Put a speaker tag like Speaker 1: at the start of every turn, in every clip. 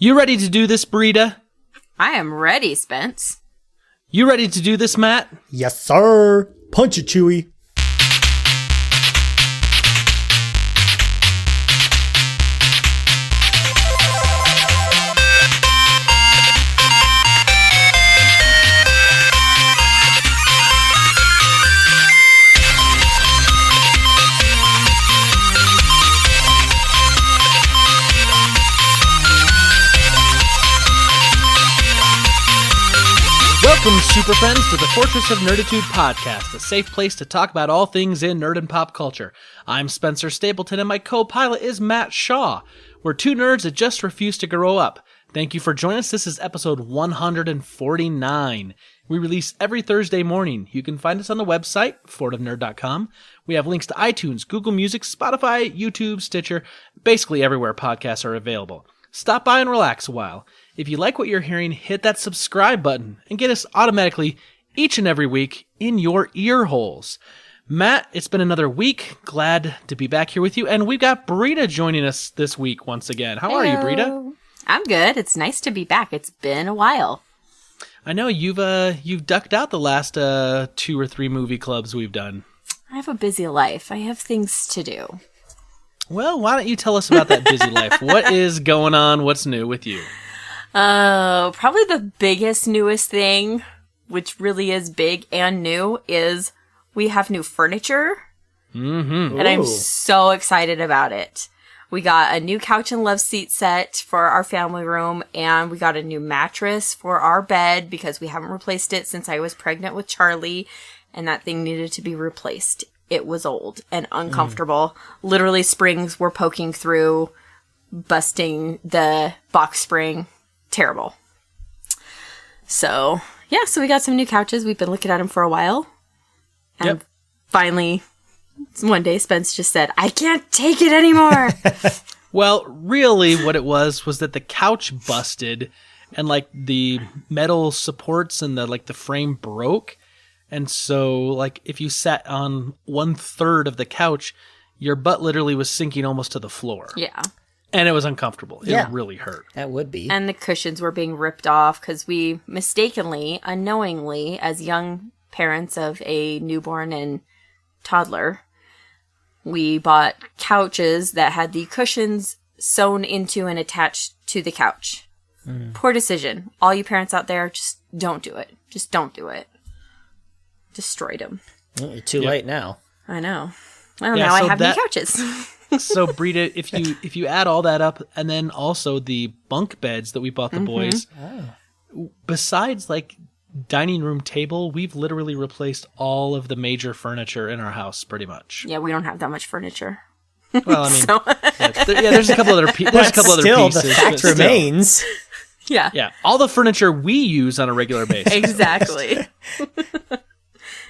Speaker 1: You ready to do this, Britta?
Speaker 2: I am ready, Spence.
Speaker 1: You ready to do this, Matt?
Speaker 3: Yes, sir. Punch it, Chewie.
Speaker 1: Welcome, super friends, to the Fortress of Nerditude podcast, a safe place to talk about all things in nerd and pop culture. I'm Spencer Stapleton, and my co-pilot is Matt Shaw. We're two nerds that just refuse to grow up. Thank you for joining us. This is episode 149. We release every Thursday morning. You can find us on the website, fortofnerd.com. We have links to iTunes, Google Music, Spotify, YouTube, Stitcher, basically everywhere podcasts are available. Stop by and relax a while. If you like what you're hearing, hit that subscribe button and get us automatically each and every week in your ear holes. Matt, it's been another week. Glad to be back here with you. And we've got Britta joining us this week once again. How are you, Britta?
Speaker 2: I'm good. It's nice to be back. It's been a while.
Speaker 1: I know you've ducked out the last 2 or 3 movie clubs we've done.
Speaker 2: I have a busy life. I have things to do.
Speaker 1: Well, why don't you tell us about that busy life? What is going on? What's new with you?
Speaker 2: Probably the biggest, newest thing, which really is big and new, is we have new furniture.
Speaker 1: Mm-hmm.
Speaker 2: And I'm so excited about it. We got a new couch and love seat set for our family room, and we got a new mattress for our bed because we haven't replaced it since I was pregnant with Charlie, and that thing needed to be replaced. It was old and uncomfortable. Literally, springs were poking through, busting the box spring. Terrible. So, yeah, so we got some new couches. We've been looking at them for a while. And finally, one day, Spence just said, I can't take it anymore.
Speaker 1: Well, really what it was that the couch busted and like the metal supports and the frame broke. And so, like, if you sat on 1/3 of the couch, your butt literally was sinking almost to the floor.
Speaker 2: Yeah.
Speaker 1: And it was uncomfortable. It really hurt.
Speaker 3: That would be.
Speaker 2: And the cushions were being ripped off because we mistakenly, unknowingly, as young parents of a newborn and toddler, we bought couches that had the cushions sewn into and attached to the couch. Poor decision. All you parents out there, just don't do it. Just don't do it. Destroyed them.
Speaker 3: Well, you're too late now.
Speaker 2: I know. Well, now I have new couches.
Speaker 1: So, Britta, if you add all that up, and then also the bunk beds that we bought the boys, besides like dining room table, we've literally replaced all of the major furniture in our house, pretty much.
Speaker 2: Yeah, we don't have that much furniture.
Speaker 1: Well, I mean, there's a couple other pieces.
Speaker 3: The fact remains.
Speaker 2: Yeah,
Speaker 1: all the furniture we use on a regular basis.
Speaker 2: Exactly.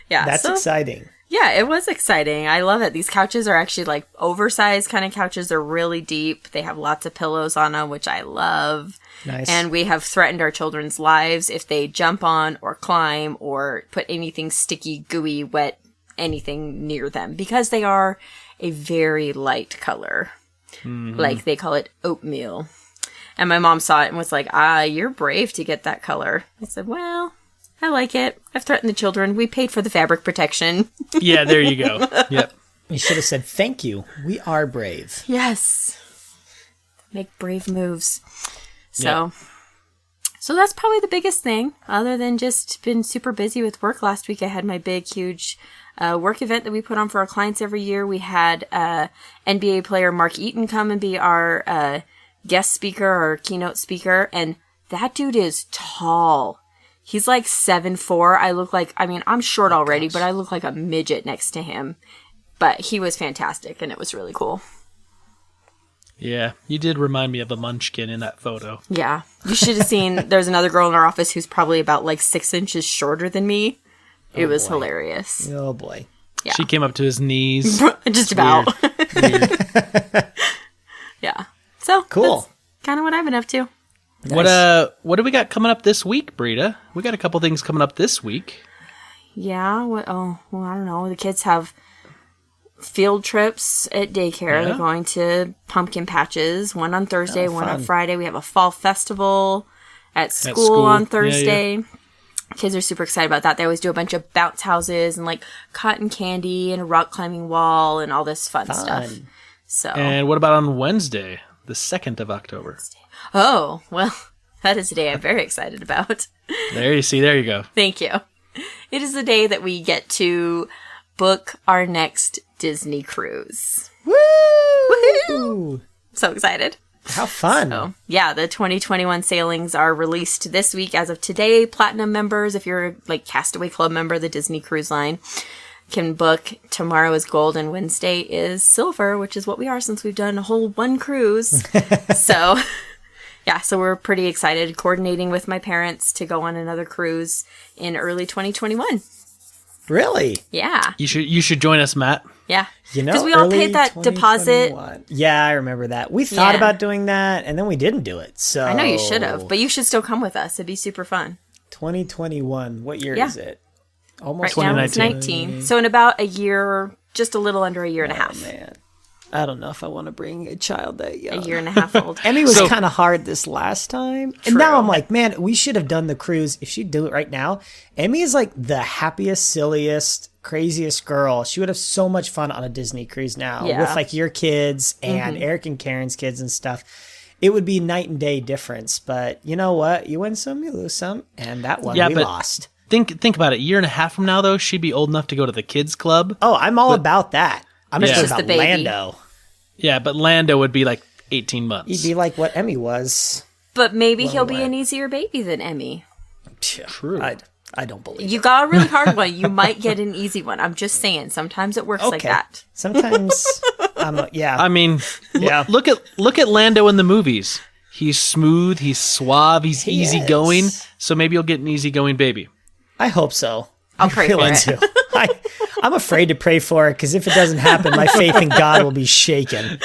Speaker 2: Yeah,
Speaker 3: that's exciting.
Speaker 2: Yeah, it was exciting. I love it. These couches are actually like oversized kind of couches. They're really deep. They have lots of pillows on them, which I love.
Speaker 3: Nice.
Speaker 2: And we have threatened our children's lives if they jump on or climb or put anything sticky, gooey, wet, anything near them because they are a very light color. Mm-hmm. Like they call it oatmeal. And my mom saw it and was like, you're brave to get that color. I said, well, I like it. I've threatened the children. We paid for the fabric protection.
Speaker 1: Yeah, there you go. Yep.
Speaker 3: You should have said, thank you. We are brave.
Speaker 2: Yes. Make brave moves. So that's probably the biggest thing, other than just been super busy with work. Last week I had my big, huge work event that we put on for our clients every year. We had NBA player Mark Eaton come and be our guest speaker or keynote speaker. And that dude is tall. He's like 7'4". I look like, I'm short already, but I look like a midget next to him. But he was fantastic, and it was really cool.
Speaker 1: Yeah, you did remind me of a munchkin in that photo.
Speaker 2: Yeah. You should have seen, there's another girl in our office who's probably about like 6 inches shorter than me. It was hilarious.
Speaker 3: Oh, boy.
Speaker 2: Yeah.
Speaker 1: She came up to his knees.
Speaker 2: Just about.
Speaker 1: Weird.
Speaker 2: Yeah. So,
Speaker 3: cool.
Speaker 2: That's kind of what I've been up to.
Speaker 3: Nice.
Speaker 1: What do we got coming up this week, Britta? We got a couple things coming up this week.
Speaker 2: Yeah. I don't know. The kids have field trips at daycare.
Speaker 1: Yeah.
Speaker 2: They're going to pumpkin patches. One on Thursday, one on
Speaker 3: fun.
Speaker 2: Friday. We have a fall festival at school on Thursday.
Speaker 1: Yeah.
Speaker 2: Kids are super excited about that. They always do a bunch of bounce houses and like cotton candy and a rock climbing wall and all this fun stuff. So,
Speaker 1: And what about on Wednesday, the 2nd of October?
Speaker 2: oh, well, that is a day I'm very excited about.
Speaker 1: There you go.
Speaker 2: Thank you. It is the day that we get to book our next Disney cruise.
Speaker 3: Woo!
Speaker 2: Woohoo! So excited.
Speaker 3: How fun.
Speaker 2: So, yeah, the 2021 sailings are released this week as of today. Platinum members, if you're like Castaway Club member, the Disney Cruise Line, can book. Tomorrow is gold and Wednesday is silver, which is what we are since we've done a whole one cruise. So, yeah, so we're pretty excited, coordinating with my parents to go on another cruise in early 2021.
Speaker 3: Really?
Speaker 2: Yeah.
Speaker 1: You should join us, Matt.
Speaker 2: Yeah.
Speaker 3: You know,
Speaker 2: because we all
Speaker 3: early
Speaker 2: paid that deposit.
Speaker 3: 2021. Yeah, I remember that. We thought
Speaker 2: Yeah.
Speaker 3: about doing that, and then we didn't do it. So
Speaker 2: I know you should have, but you should still come with us. It'd be super fun.
Speaker 3: 2021. What year
Speaker 2: Yeah.
Speaker 3: is it? Almost
Speaker 2: Right now it's
Speaker 1: 2019.
Speaker 2: 19. So in about a year, just a little under a year and a half.
Speaker 3: Man, I don't know if I want to bring a child that
Speaker 2: A
Speaker 3: young.
Speaker 2: year and a half old.
Speaker 3: Emmy was
Speaker 1: So-
Speaker 3: kind of hard this last time. And now I'm like, man, we should have done the cruise. If she'd do it right now, Emmy is like the happiest, silliest, craziest girl. She would have so much fun on a Disney cruise now
Speaker 2: Yeah.
Speaker 3: with like your kids and Eric and Karen's kids and stuff. It would be night and day difference. But you know what? You win some, you lose some. And that one we
Speaker 1: but
Speaker 3: lost.
Speaker 1: Think about it. A year and a half from now, though, she'd be old enough to go to the kids club.
Speaker 3: Oh, I'm all about that. I'm just
Speaker 1: Yeah.
Speaker 3: talking
Speaker 2: Just the
Speaker 3: about
Speaker 2: baby.
Speaker 3: Lando.
Speaker 1: Yeah, but Lando would be like 18 months.
Speaker 3: He'd be like what Emmy was.
Speaker 2: But maybe he'll be
Speaker 3: away.
Speaker 2: an easier baby than Emmy.
Speaker 1: True.
Speaker 3: I don't believe
Speaker 2: You got a really hard one. You might get an easy one. I'm just saying. Sometimes it works like that.
Speaker 3: Sometimes, yeah.
Speaker 1: I mean,
Speaker 3: Yeah.
Speaker 1: look at Lando in the movies. He's smooth, he's suave, he's
Speaker 3: He
Speaker 1: easygoing.
Speaker 3: is.
Speaker 1: So maybe you'll get an easygoing baby.
Speaker 3: I hope so.
Speaker 2: I'll pray for it.
Speaker 3: do. I'm afraid to pray for it because if it doesn't happen, my faith in God will be shaken.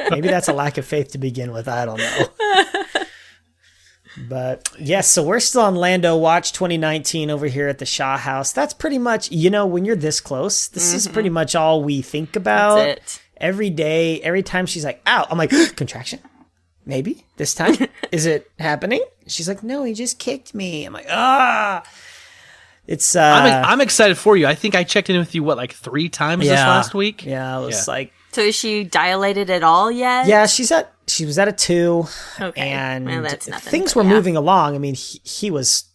Speaker 3: Maybe that's a lack of faith to begin with. I don't know. But yes, so we're still on Lando Watch 2019 over here at the Shaw House. That's pretty much, when you're this close, this is pretty much all we think about.
Speaker 2: That's it.
Speaker 3: Every day, every time she's like, ow, I'm like, contraction. Maybe this time. Is it happening? She's like, no, he just kicked me. I'm like, It's
Speaker 1: I'm excited for you. I think I checked in with you, like 3 times this last week?
Speaker 3: Yeah, it was like,
Speaker 2: So is she dilated at all yet?
Speaker 3: yeah, she was at a 2.
Speaker 2: Okay.
Speaker 3: And
Speaker 2: Well, that's nothing,
Speaker 3: things
Speaker 2: but
Speaker 3: were
Speaker 2: yeah.
Speaker 3: moving along. I mean, he was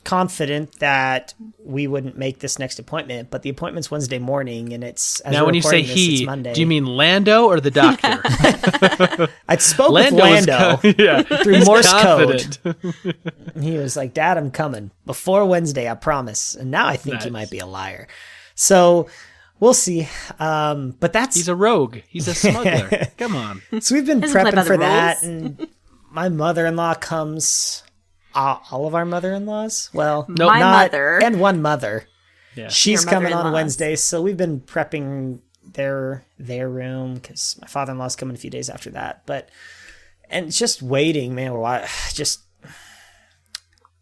Speaker 3: confident that we wouldn't make this next appointment, but the appointment's Wednesday morning, and it's as
Speaker 1: Now,
Speaker 3: we're
Speaker 1: when you say
Speaker 3: recording this, it's
Speaker 1: he,
Speaker 3: Monday.
Speaker 1: do you mean Lando or the doctor?
Speaker 3: I spoke
Speaker 1: Lando
Speaker 3: with
Speaker 1: was
Speaker 3: Lando
Speaker 1: yeah,
Speaker 3: through
Speaker 1: he's
Speaker 3: Morse
Speaker 1: confident.
Speaker 3: code. He was like, Dad, I'm coming before Wednesday, I promise. And now I think he
Speaker 1: Nice.
Speaker 3: might be a liar. So we'll see. But that's
Speaker 1: He's a rogue. He's a smuggler. Come on.
Speaker 3: so we've been
Speaker 2: Doesn't play by
Speaker 3: prepping
Speaker 2: the
Speaker 3: for that,
Speaker 2: rules.
Speaker 3: and my mother-in-law comes. All of our mother-in-laws. Well,
Speaker 1: No,
Speaker 2: My
Speaker 3: not,
Speaker 2: mother.
Speaker 3: and one mother.
Speaker 1: Yeah.
Speaker 3: She's
Speaker 2: Your
Speaker 3: coming on
Speaker 2: mother-in-laws.
Speaker 3: Wednesday, so we've been prepping their room because my father-in-law's coming a few days after that. And just waiting, man. Just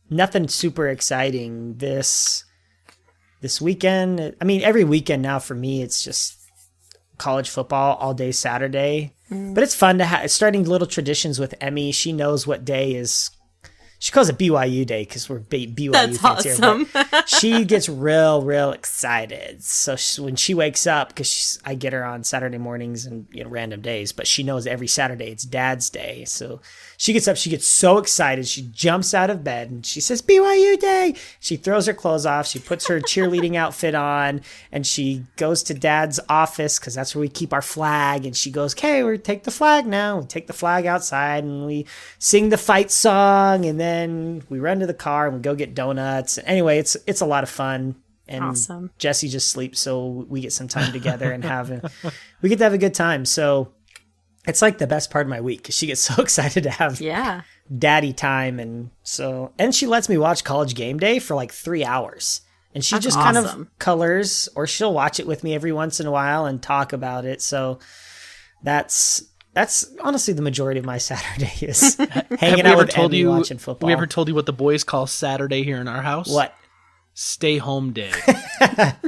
Speaker 3: nothing super exciting this weekend. I mean, every weekend now for me, it's just college football all day Saturday. But it's fun to have. It's starting little traditions with Emmy. She knows what day is. She calls it BYU Day because we're BYU
Speaker 2: That's
Speaker 3: fans here.
Speaker 2: awesome.
Speaker 3: But she gets real excited. So when she wakes up, because I get her on Saturday mornings and random days, but she knows every Saturday it's Dad's Day. So she gets up, she gets so excited, she jumps out of bed and she says BYU Day. She throws her clothes off, she puts her cheerleading outfit on, and she goes to Dad's office because that's where we keep our flag. And she goes, "Okay, we take the flag now." We take the flag outside and we sing the fight song, and then we run to the car and we go get donuts. Anyway, it's a lot of fun. And
Speaker 2: Awesome.
Speaker 3: Jesse just sleeps, so we get some time together and we get to have a good time. So it's like the best part of my week because she gets so excited to have
Speaker 2: Yeah.
Speaker 3: daddy time. And she lets me watch College Game Day for like 3 hours. And she
Speaker 2: That's
Speaker 3: just kind of
Speaker 2: awesome.
Speaker 3: colors, or she'll watch it with me every once in a while and talk about it. So that's honestly the majority of my Saturday is hanging out with Emmy watching football.
Speaker 1: We ever told you what the boys call Saturday here in our house?
Speaker 3: What?
Speaker 1: Stay home day.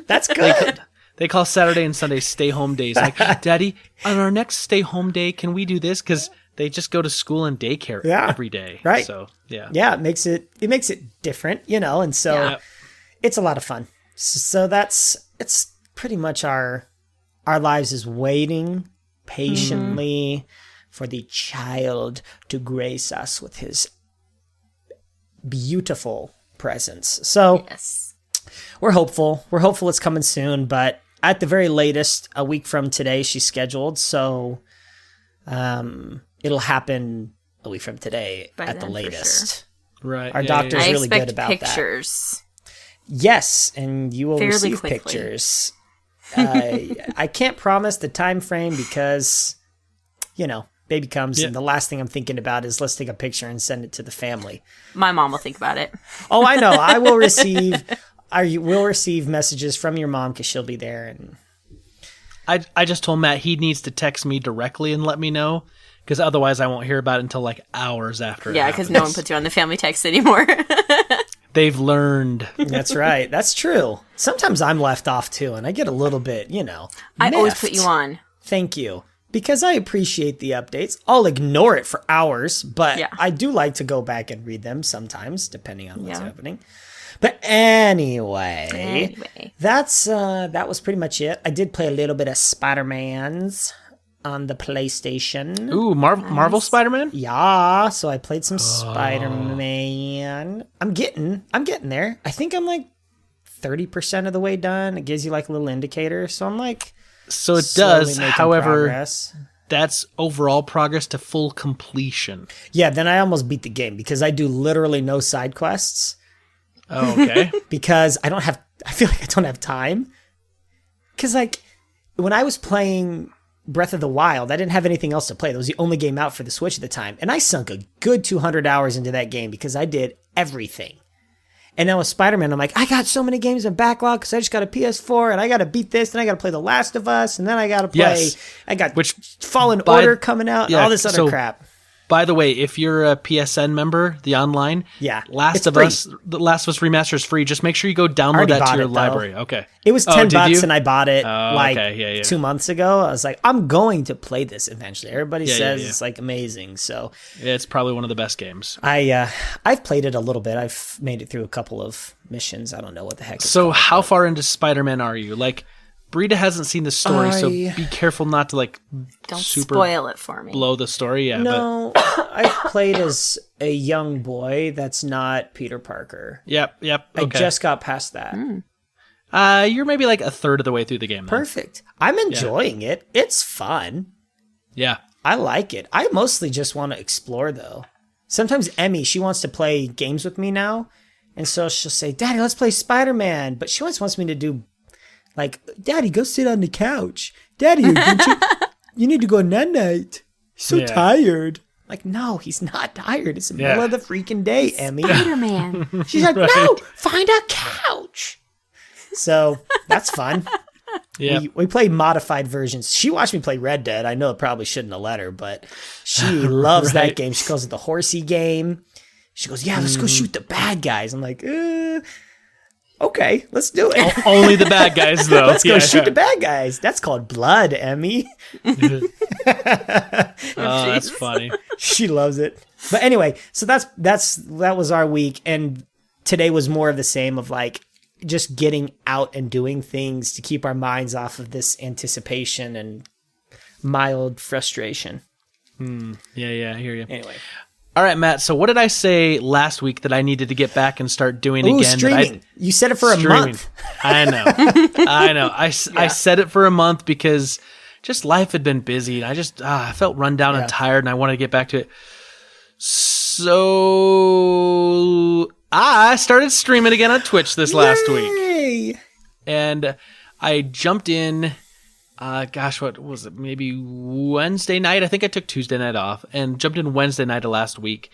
Speaker 3: That's good.
Speaker 1: They call Saturday and Sunday stay-home days. Like, Daddy, on our next stay-home day, can we do this? Because they just go to school and daycare every day.
Speaker 3: Right.
Speaker 1: So, yeah.
Speaker 3: Yeah, it makes it different, and so it's a lot of fun. So it's pretty much our lives is waiting patiently for the child to grace us with his beautiful presence. So we're hopeful. We're hopeful it's coming soon, but at the very latest, a week from today, she's scheduled. So it'll happen a week from today at the latest.
Speaker 1: Sure. Right.
Speaker 3: Our doctor's really good about
Speaker 2: pictures.
Speaker 3: that. Yes, and you will receive pictures. I can't promise the time frame because, baby comes and the last thing I'm thinking about is let's take a picture and send it to the family.
Speaker 2: My mom will think about it.
Speaker 3: Oh, I know. I will receive. You will receive messages from your mom because she'll be there. And
Speaker 1: I just told Matt he needs to text me directly and let me know because otherwise I won't hear about it until like hours after.
Speaker 2: Yeah, because no one puts you on the family text anymore.
Speaker 1: They've learned.
Speaker 3: That's right. That's true. Sometimes I'm left off too, and I get a little bit,
Speaker 2: I always put you on.
Speaker 3: Thank you. Because I appreciate the updates. I'll ignore it for hours, but I do like to go back and read them sometimes, depending on what's happening. But anyway, that was pretty much it. I did play a little bit of Spider-Man's on the PlayStation.
Speaker 1: Ooh, Marvel Spider-Man?
Speaker 3: Yeah, so I played some Spider-Man. I'm getting there. I think I'm like 30% of the way done. It gives you like a little indicator. So I'm like...
Speaker 1: So it does, however,
Speaker 3: progress.
Speaker 1: That's overall progress to full completion.
Speaker 3: Yeah, then I almost beat the game because I do literally no side quests.
Speaker 1: Oh, okay.
Speaker 3: Because I feel like I don't have time. Because like, when I was playing Breath of the Wild, I didn't have anything else to play. That was the only game out for the Switch at the time. And I sunk a good 200 hours into that game because I did everything. And now with Spider-Man, I'm like, I got so many games in backlog because I just got a PS4 and I got to beat this and I got to play The Last of Us and then I got to play, I got Fallen Order coming out and all this other crap.
Speaker 1: By the way, if you're a PSN member, the online, The Last of Us Remaster is free. Just make sure you go download that to your library. Okay.
Speaker 3: It was $10 and I bought it 2 months ago. I was like, I'm going to play this eventually. Everybody says it's like amazing. So
Speaker 1: it's probably one of the best games.
Speaker 3: I've played it a little bit. I've made it through a couple of missions. I don't know what the heck.
Speaker 1: So how far into Spider-Man are you? Like, Britta hasn't seen the story, so be careful not to
Speaker 2: don't spoil it for me.
Speaker 1: Blow the story. Yeah,
Speaker 3: no, I've played as a young boy. That's not Peter Parker.
Speaker 1: Yep. Okay.
Speaker 3: I just got past that.
Speaker 1: You're maybe like a third of the way through the game. Then.
Speaker 3: Perfect. I'm enjoying it. It's fun.
Speaker 1: Yeah,
Speaker 3: I like it. I mostly just want to explore though. Sometimes Emmy, she wants to play games with me now, and so she'll say, "Daddy, let's play Spider-Man," but she always wants me to do. Like, Daddy, go sit on the couch. Daddy, you need to go night-night. He's so tired. Like, no, he's not tired. It's the middle of the freaking day, Emmy.
Speaker 2: Spider-Man.
Speaker 3: She's like, no, find a couch. So, that's fun.
Speaker 1: Yeah.
Speaker 3: We play modified versions. She watched me play Red Dead. I know it probably shouldn't have let her, but she loves that game. She calls it the horsey game. She goes, yeah, let's go shoot the bad guys. I'm like, okay, let's do it.
Speaker 1: Only the bad guys, though.
Speaker 3: Let's go shoot the bad guys. That's called blood, Emmy.
Speaker 1: That's funny.
Speaker 3: She loves it. But anyway, so that was our week, and today was more of the same of like just getting out and doing things to keep our minds off of this anticipation and mild frustration.
Speaker 1: Yeah, I hear you.
Speaker 3: Anyway.
Speaker 1: All right, Matt. So what did I say last week that I needed to get back and start doing again?
Speaker 3: Streaming. You said it for a month.
Speaker 1: I know. I said it for a month because just life had been busy. And I felt run down and tired, and I wanted to get back to it. So I started streaming again on Twitch this last week. And I jumped in... what was it? Maybe Wednesday night. I think I took Tuesday night off and jumped in Wednesday night of last week.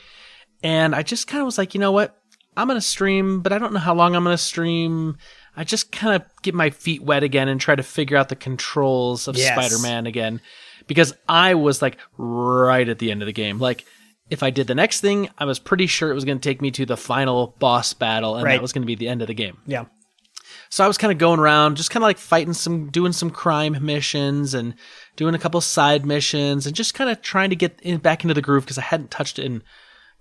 Speaker 1: And I just kind of was like, you know what? I'm going to stream, but I don't know how long I'm going to stream. I just kind of get my feet wet again and try to figure out the controls of Spider-Man again. Because I was like right at the end of the game. Like if I did the next thing, I was pretty sure it was going to take me to the final boss battle and that was going to be the end of the game.
Speaker 3: Yeah.
Speaker 1: So I was kind of going around, just kind of like doing some crime missions and doing a couple side missions and just kind of trying to get back into the groove because I hadn't touched it in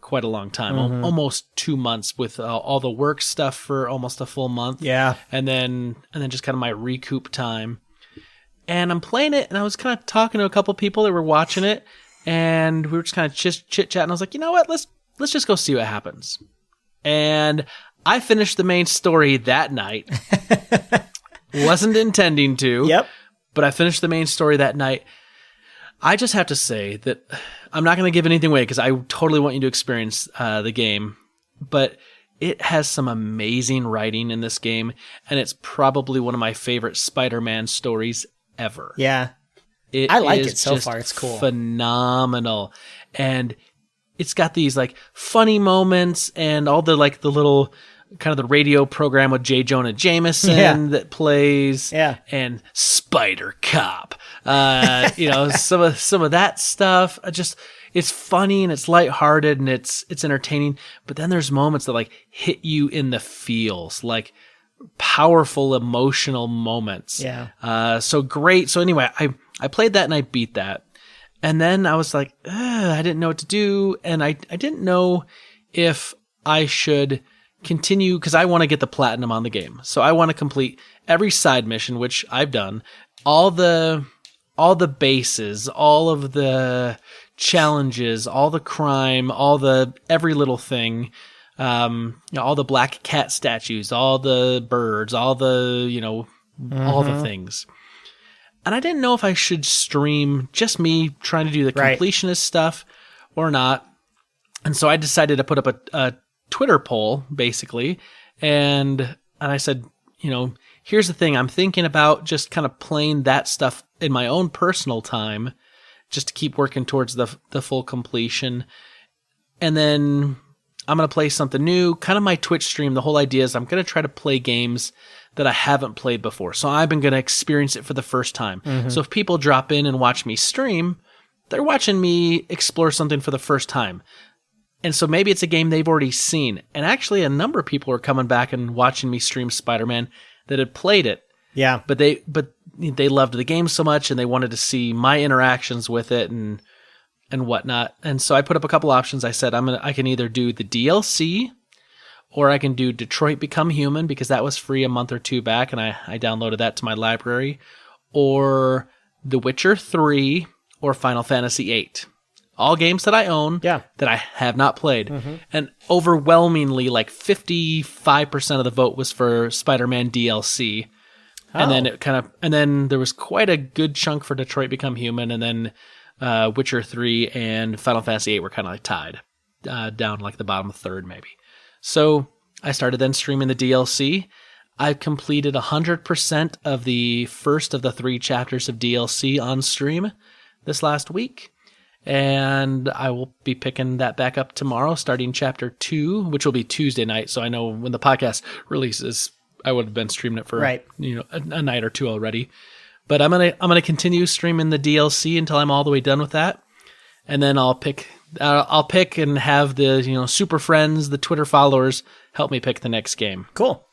Speaker 1: quite a long time, almost 2 months with all the work stuff for almost a full month.
Speaker 3: Yeah.
Speaker 1: And then just kind of my recoup time. And I'm playing it, and I was kind of talking to a couple people that were watching it, and we were just kind of chit-chatting. I was like, you know what? Let's just go see what happens. And I finished the main story that night. Wasn't intending to.
Speaker 3: Yep.
Speaker 1: But I finished the main story that night. I just have to say that I'm not going to give anything away because I totally want you to experience the game. But it has some amazing writing in this game, and it's probably one of my favorite Spider-Man stories ever.
Speaker 3: Yeah. I like it so far. It's cool.
Speaker 1: Phenomenal. And it's got these like funny moments and all the like the little kind of the radio program with J. Jonah Jameson that plays and Spider Cop. Some of that stuff. It's funny and it's lighthearted and it's entertaining. But then there's moments that like hit you in the feels, like powerful emotional moments.
Speaker 3: Yeah.
Speaker 1: So great. So anyway, I played that and I beat that. And then I was like, I didn't know what to do. And I didn't know if I should continue because I want to get the platinum on the game. So I want to complete every side mission, which I've done, all the bases, all of the challenges, all the crime, every little thing, all the black cat statues, all the birds, all the, all the things. And I didn't know if I should stream just me trying to do the completionist stuff or not. And so I decided to put up a Twitter poll, basically. And I said, here's the thing. I'm thinking about just kind of playing that stuff in my own personal time just to keep working towards the full completion. And then I'm going to play something new. Kind of my Twitch stream, the whole idea is I'm going to try to play games that I haven't played before. So I'm going to experience it for the first time. Mm-hmm. So if people drop in and watch me stream, they're watching me explore something for the first time. And so maybe it's a game they've already seen. And actually a number of people are coming back and watching me stream Spider-Man that had played it.
Speaker 3: Yeah.
Speaker 1: But they loved the game so much and they wanted to see my interactions with it and whatnot. And so I put up a couple options. I said I can either do the DLC or I can do Detroit Become Human because that was free a month or two back and I downloaded that to my library, or The Witcher 3 or Final Fantasy 8. All games that I own that I have not played. Mm-hmm. And overwhelmingly, like 55% of the vote was for Spider-Man DLC. Oh. And then there was quite a good chunk for Detroit Become Human, and then Witcher 3 and Final Fantasy 8 were kind of like tied down like the bottom third maybe. So I started then streaming the DLC. I completed 100% of the first of the 3 chapters of DLC on stream this last week. And I will be picking that back up tomorrow, starting chapter 2, which will be Tuesday night. So I know when the podcast releases, I would have been streaming it for a night or two already. But I'm gonna continue streaming the DLC until I'm all the way done with that, and then I'll pick and have the super friends, the Twitter followers, help me pick the next game.
Speaker 3: Cool.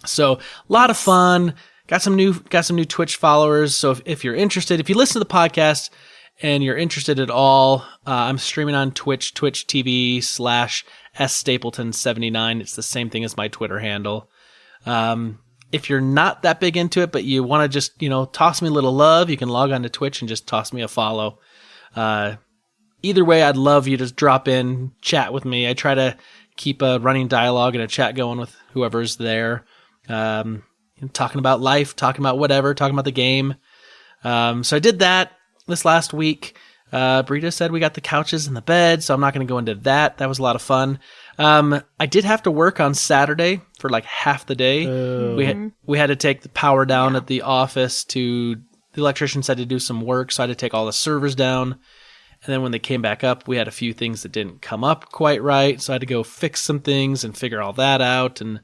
Speaker 1: So a lot of fun. Got some new Twitch followers. So if you're interested, if you listen to the podcast and you're interested at all, I'm streaming on Twitch TV/sstapleton79. It's the same thing as my Twitter handle. If you're not that big into it, but you want to just, toss me a little love, you can log on to Twitch and just toss me a follow. Either way, I'd love you to drop in, chat with me. I try to keep a running dialogue and a chat going with whoever's there. Talking about life, talking about whatever, talking about the game. So I did that this last week. Britta said we got the couches and the bed, so I'm not going to go into that. That was a lot of fun. I did have to work on Saturday for like half the day. We had to take the power down at the office the electricians had to do some work, so I had to take all the servers down. And then when they came back up, we had a few things that didn't come up quite right, so I had to go fix some things and figure all that out, and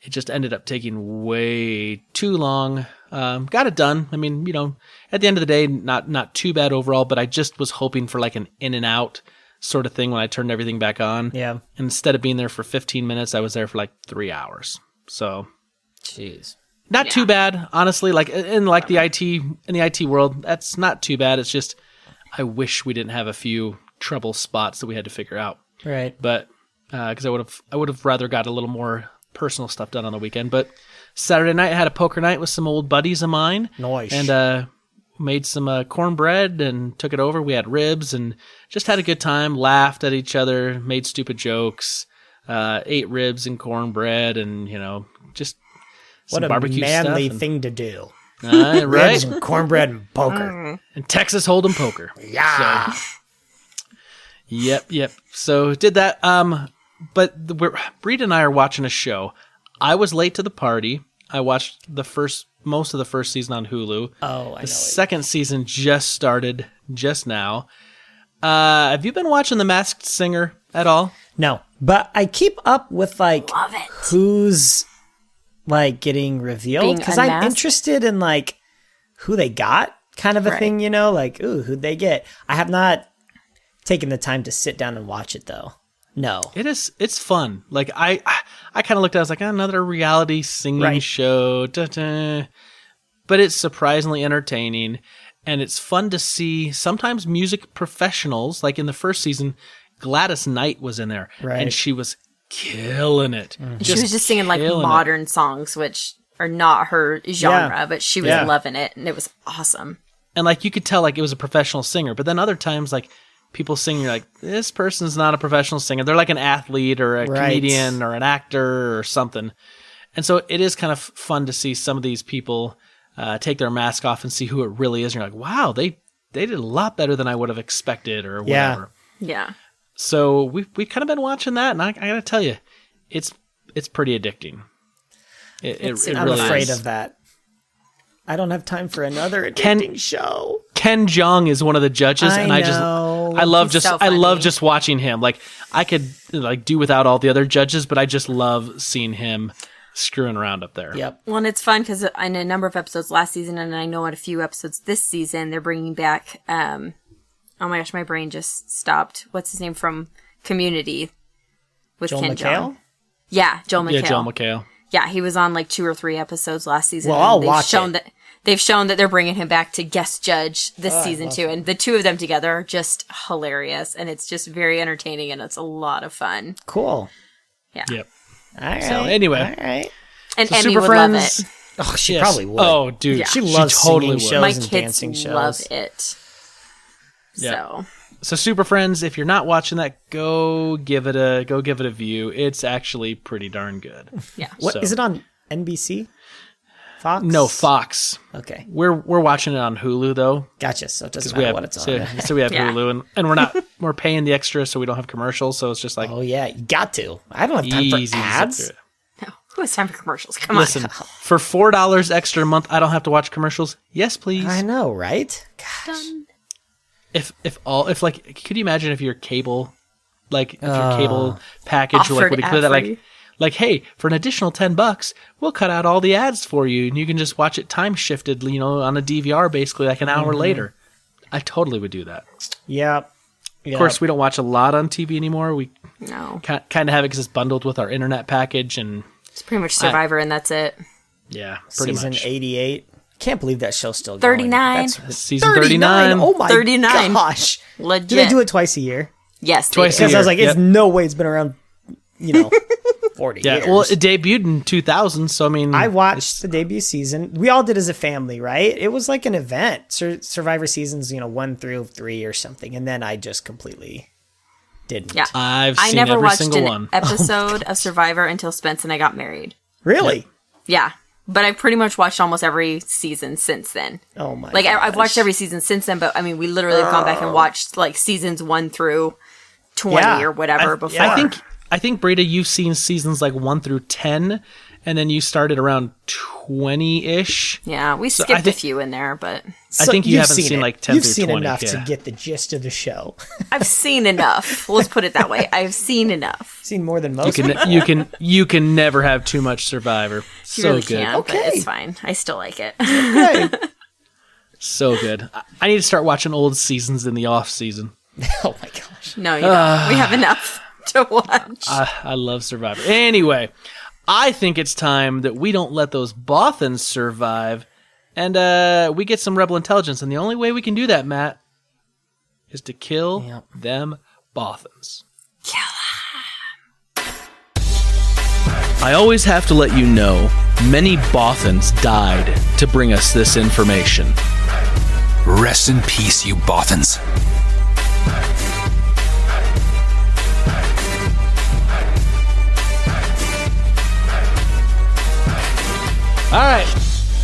Speaker 1: it just ended up taking way too long. Got it done. I mean, at the end of the day, not too bad overall, but I just was hoping for like an in and out sort of thing when I turned everything back on.
Speaker 3: Yeah.
Speaker 1: And instead of being there for 15 minutes, I was there for like 3 hours. So.
Speaker 3: Jeez.
Speaker 1: Not too bad, honestly. Like in the IT world, that's not too bad. It's just I wish we didn't have a few trouble spots that we had to figure out.
Speaker 3: Right.
Speaker 1: But because I would have rather got a little more personal stuff done on the weekend. But Saturday night I had a poker night with some old buddies of mine.
Speaker 3: Nice.
Speaker 1: And made some cornbread and took it over. We had ribs and just had a good time. Laughed at each other. Made stupid jokes. Ate ribs and cornbread and just.
Speaker 3: What a
Speaker 1: barbecue
Speaker 3: manly
Speaker 1: stuff
Speaker 3: thing to do.
Speaker 1: Right?
Speaker 3: Ribs and cornbread and poker.
Speaker 1: And Texas Hold'em poker.
Speaker 3: Yeah.
Speaker 1: So, yep. So did that. But Britta and I are watching a show. I was late to the party. I watched most of the first season on Hulu.
Speaker 3: Oh, I know.
Speaker 1: The second season just started just now. Have you been watching The Masked Singer at all?
Speaker 3: No, but I keep up with
Speaker 2: Love it.
Speaker 3: who's getting revealed because I'm
Speaker 2: unmasked?
Speaker 3: interested in who they got kind of a thing, ooh, who'd they get? I have not taken the time to sit down and watch it though. No.
Speaker 1: It's fun. Like I kind of looked at it, I was like, another reality singing show. Da-da. But it's surprisingly entertaining and it's fun to see sometimes music professionals, like in the first season, Gladys Knight was in there and she was killing it.
Speaker 2: She was just singing modern songs, which are not her genre, but she was loving it, and it was awesome.
Speaker 1: And you could tell it was a professional singer, but then other times people sing, you're like, this person's not a professional singer. They're like an athlete or a comedian or an actor or something. And so it is kind of fun to see some of these people take their mask off and see who it really is. And you're like, wow, they did a lot better than I would have expected or whatever.
Speaker 2: Yeah.
Speaker 1: So we've kind of been watching that, and I got to tell you, it's pretty addicting. It
Speaker 3: I'm
Speaker 1: really
Speaker 3: afraid
Speaker 1: is.
Speaker 3: of that. I don't have time for another addicting show.
Speaker 1: Ken Jeong is one of the judges, and I love just watching him. I could do without all the other judges, but I just love seeing him screwing around up there.
Speaker 2: Yep. Well, and it's fun because in a number of episodes last season, and I know in a few episodes this season, they're bringing back. Oh my gosh, my brain just stopped. What's his name from Community with
Speaker 3: Joel
Speaker 2: Ken
Speaker 3: McHale?
Speaker 2: Jeong? Yeah, Joel McHale.
Speaker 1: Yeah, Joel McHale.
Speaker 2: Yeah, he was on 2 or 3 episodes last season.
Speaker 3: Well, I'll watch it.
Speaker 2: They've shown that they're bringing him back to guest judge this season too, and the two of them together are just hilarious, and it's just very entertaining, and it's a lot of fun.
Speaker 3: Cool.
Speaker 2: Yeah.
Speaker 1: Yep.
Speaker 3: All right.
Speaker 1: So anyway,
Speaker 3: all right.
Speaker 2: And
Speaker 1: so
Speaker 2: Emmy
Speaker 1: Super
Speaker 2: would
Speaker 1: Friends,
Speaker 2: love it.
Speaker 3: Oh, she probably would.
Speaker 1: Oh, dude,
Speaker 2: Yeah.
Speaker 3: She loves
Speaker 1: totally
Speaker 3: singing
Speaker 1: would.
Speaker 3: shows
Speaker 2: My
Speaker 3: and
Speaker 2: kids
Speaker 3: dancing shows.
Speaker 2: love it.
Speaker 1: Yeah.
Speaker 2: So
Speaker 1: So Super Friends, if you're not watching that, go give it a view. It's actually pretty darn good.
Speaker 2: yeah.
Speaker 3: What is it on NBC? Fox?
Speaker 1: No, Fox.
Speaker 3: Okay.
Speaker 1: We're watching it on Hulu though.
Speaker 3: Gotcha. So it doesn't matter what it's on.
Speaker 1: So we have
Speaker 2: Yeah.
Speaker 1: Hulu, and we're paying the extra, so we don't have commercials. So it's just like
Speaker 3: Oh yeah, you got to. I don't have time
Speaker 1: easy
Speaker 3: for
Speaker 1: to zip
Speaker 3: ads.
Speaker 1: through it.
Speaker 2: No, who has time for commercials? Come
Speaker 1: Listen,
Speaker 2: on.
Speaker 1: for $4 extra a month, I don't have to watch commercials. Yes, please.
Speaker 3: I know, right? Gosh.
Speaker 1: Could you imagine if your cable, if your cable package, or
Speaker 2: Offered
Speaker 1: would include that,
Speaker 2: ad-free.
Speaker 1: hey, for an additional $10, we'll cut out all the ads for you, and you can just watch it time shifted, on a DVR, basically an hour later. I totally would do that.
Speaker 3: Yep.
Speaker 1: Of course, we don't watch a lot on TV anymore. We
Speaker 2: No.
Speaker 1: kind of have it because it's bundled with our internet package, and
Speaker 2: It's pretty much Survivor, and that's it.
Speaker 1: yeah, pretty
Speaker 3: Season
Speaker 1: much.
Speaker 3: 88. Can't believe that show's still going.
Speaker 2: 39.
Speaker 3: That's
Speaker 1: Season 39.
Speaker 3: Oh my
Speaker 2: 39.
Speaker 3: gosh.
Speaker 2: Legit.
Speaker 3: Do they do it twice a year?
Speaker 2: Yes. they
Speaker 1: Twice
Speaker 2: do.
Speaker 1: a
Speaker 3: Because I was like,
Speaker 1: Yep.
Speaker 3: it's no way it's been around, 40
Speaker 1: Yeah,
Speaker 3: years.
Speaker 1: well, it debuted in 2000, so I mean,
Speaker 3: I watched the debut season. We all did as a family, right? It was like an event. Survivor seasons, 1 through 3 or something. And then I just completely didn't.
Speaker 2: Yeah.
Speaker 1: I've
Speaker 2: I
Speaker 1: seen
Speaker 2: never
Speaker 1: every
Speaker 2: watched
Speaker 1: single
Speaker 2: an
Speaker 1: one.
Speaker 2: episode of Survivor until Spence and I got married.
Speaker 3: Really?
Speaker 2: Yeah. But I've pretty much watched almost every season since then.
Speaker 3: Oh my
Speaker 2: I've watched
Speaker 3: gosh.
Speaker 2: every season since then, but I mean, we literally have gone back and watched seasons 1 through 20
Speaker 3: Yeah.
Speaker 2: or whatever before.
Speaker 1: I think Britta, you've seen seasons 1 through 10, and then you started around 20-ish.
Speaker 2: Yeah, we
Speaker 1: So
Speaker 2: skipped
Speaker 1: I think-
Speaker 2: a few in there, but
Speaker 1: I think you
Speaker 3: you've
Speaker 1: haven't seen
Speaker 3: it.
Speaker 1: 10
Speaker 3: You've
Speaker 1: through
Speaker 3: seen
Speaker 1: 20.
Speaker 3: enough
Speaker 1: yeah.
Speaker 3: to get the gist of the show.
Speaker 2: I've seen enough. Let's put it that way. I've seen enough.
Speaker 3: Seen more than most.
Speaker 1: You can never have too much Survivor.
Speaker 2: You
Speaker 1: So
Speaker 2: really
Speaker 1: good.
Speaker 2: can,
Speaker 3: Okay.
Speaker 2: but it's fine. I still like it.
Speaker 3: Okay.
Speaker 1: So good. I need to start watching old seasons in the off season.
Speaker 3: Oh my gosh.
Speaker 2: No, you don't. We have enough to watch.
Speaker 1: I love Survivor. Anyway, I think it's time that we don't let those Bothans survive, and we get some rebel intelligence. And the only way we can do that, Matt, is to kill them Bothans.
Speaker 2: Kill them.
Speaker 1: I always have to let you know, many Bothans died to bring us this information.
Speaker 4: Rest in peace, you Bothans.
Speaker 1: All right.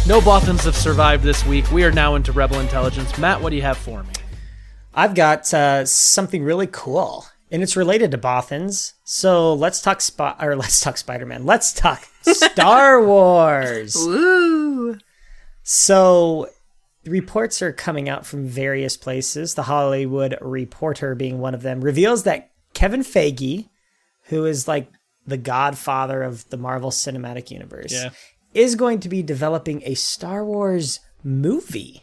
Speaker 1: No Bothans have survived this week. We are now into Rebel Intelligence. Matt, what do you have for me?
Speaker 3: I've got something really cool, and it's related to Bothans. So let's talk Spider-Man. Let's talk Star Wars.
Speaker 2: Woo!
Speaker 3: So reports are coming out from various places. The Hollywood Reporter being one of them, reveals that Kevin Feige, who is like the godfather of the Marvel Cinematic Universe, is going to be developing a Star Wars movie.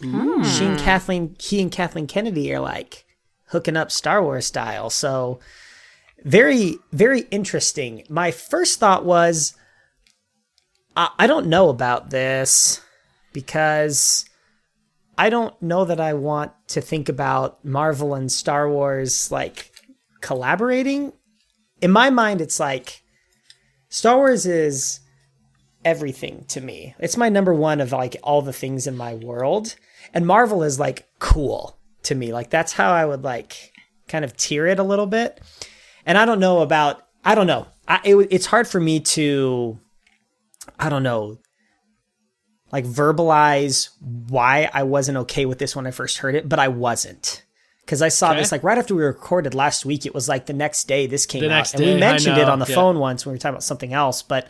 Speaker 3: He and Kathleen Kennedy are like hooking up Star Wars style. So very, very interesting. My first thought was, I don't know about this because I don't know that I want to think about Marvel and Star Wars like collaborating. In my mind, it's like Star Wars is everything to me. It's my number one of like all the things in my world. And Marvel is like cool to me. Like that's how I would like kind of tier it a little bit. And I don't know. It's hard for me to, like verbalize why I wasn't okay with this when I first heard it, but I wasn't. Because I saw this like right after we recorded last week. It was like the next day this came out. And we mentioned it on the phone once when we were talking about something else. But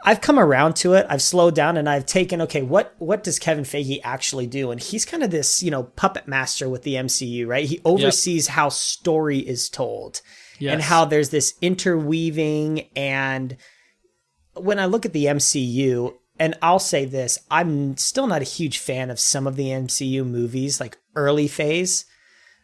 Speaker 3: I've come around to it. I've slowed down and I've taken, okay, what does Kevin Feige actually do? And he's kind of this, puppet master with the MCU, right? He oversees how story is told and how there's this interweaving. And when I look at the MCU, and I'll say this, I'm still not a huge fan of some of the MCU movies, like early phase.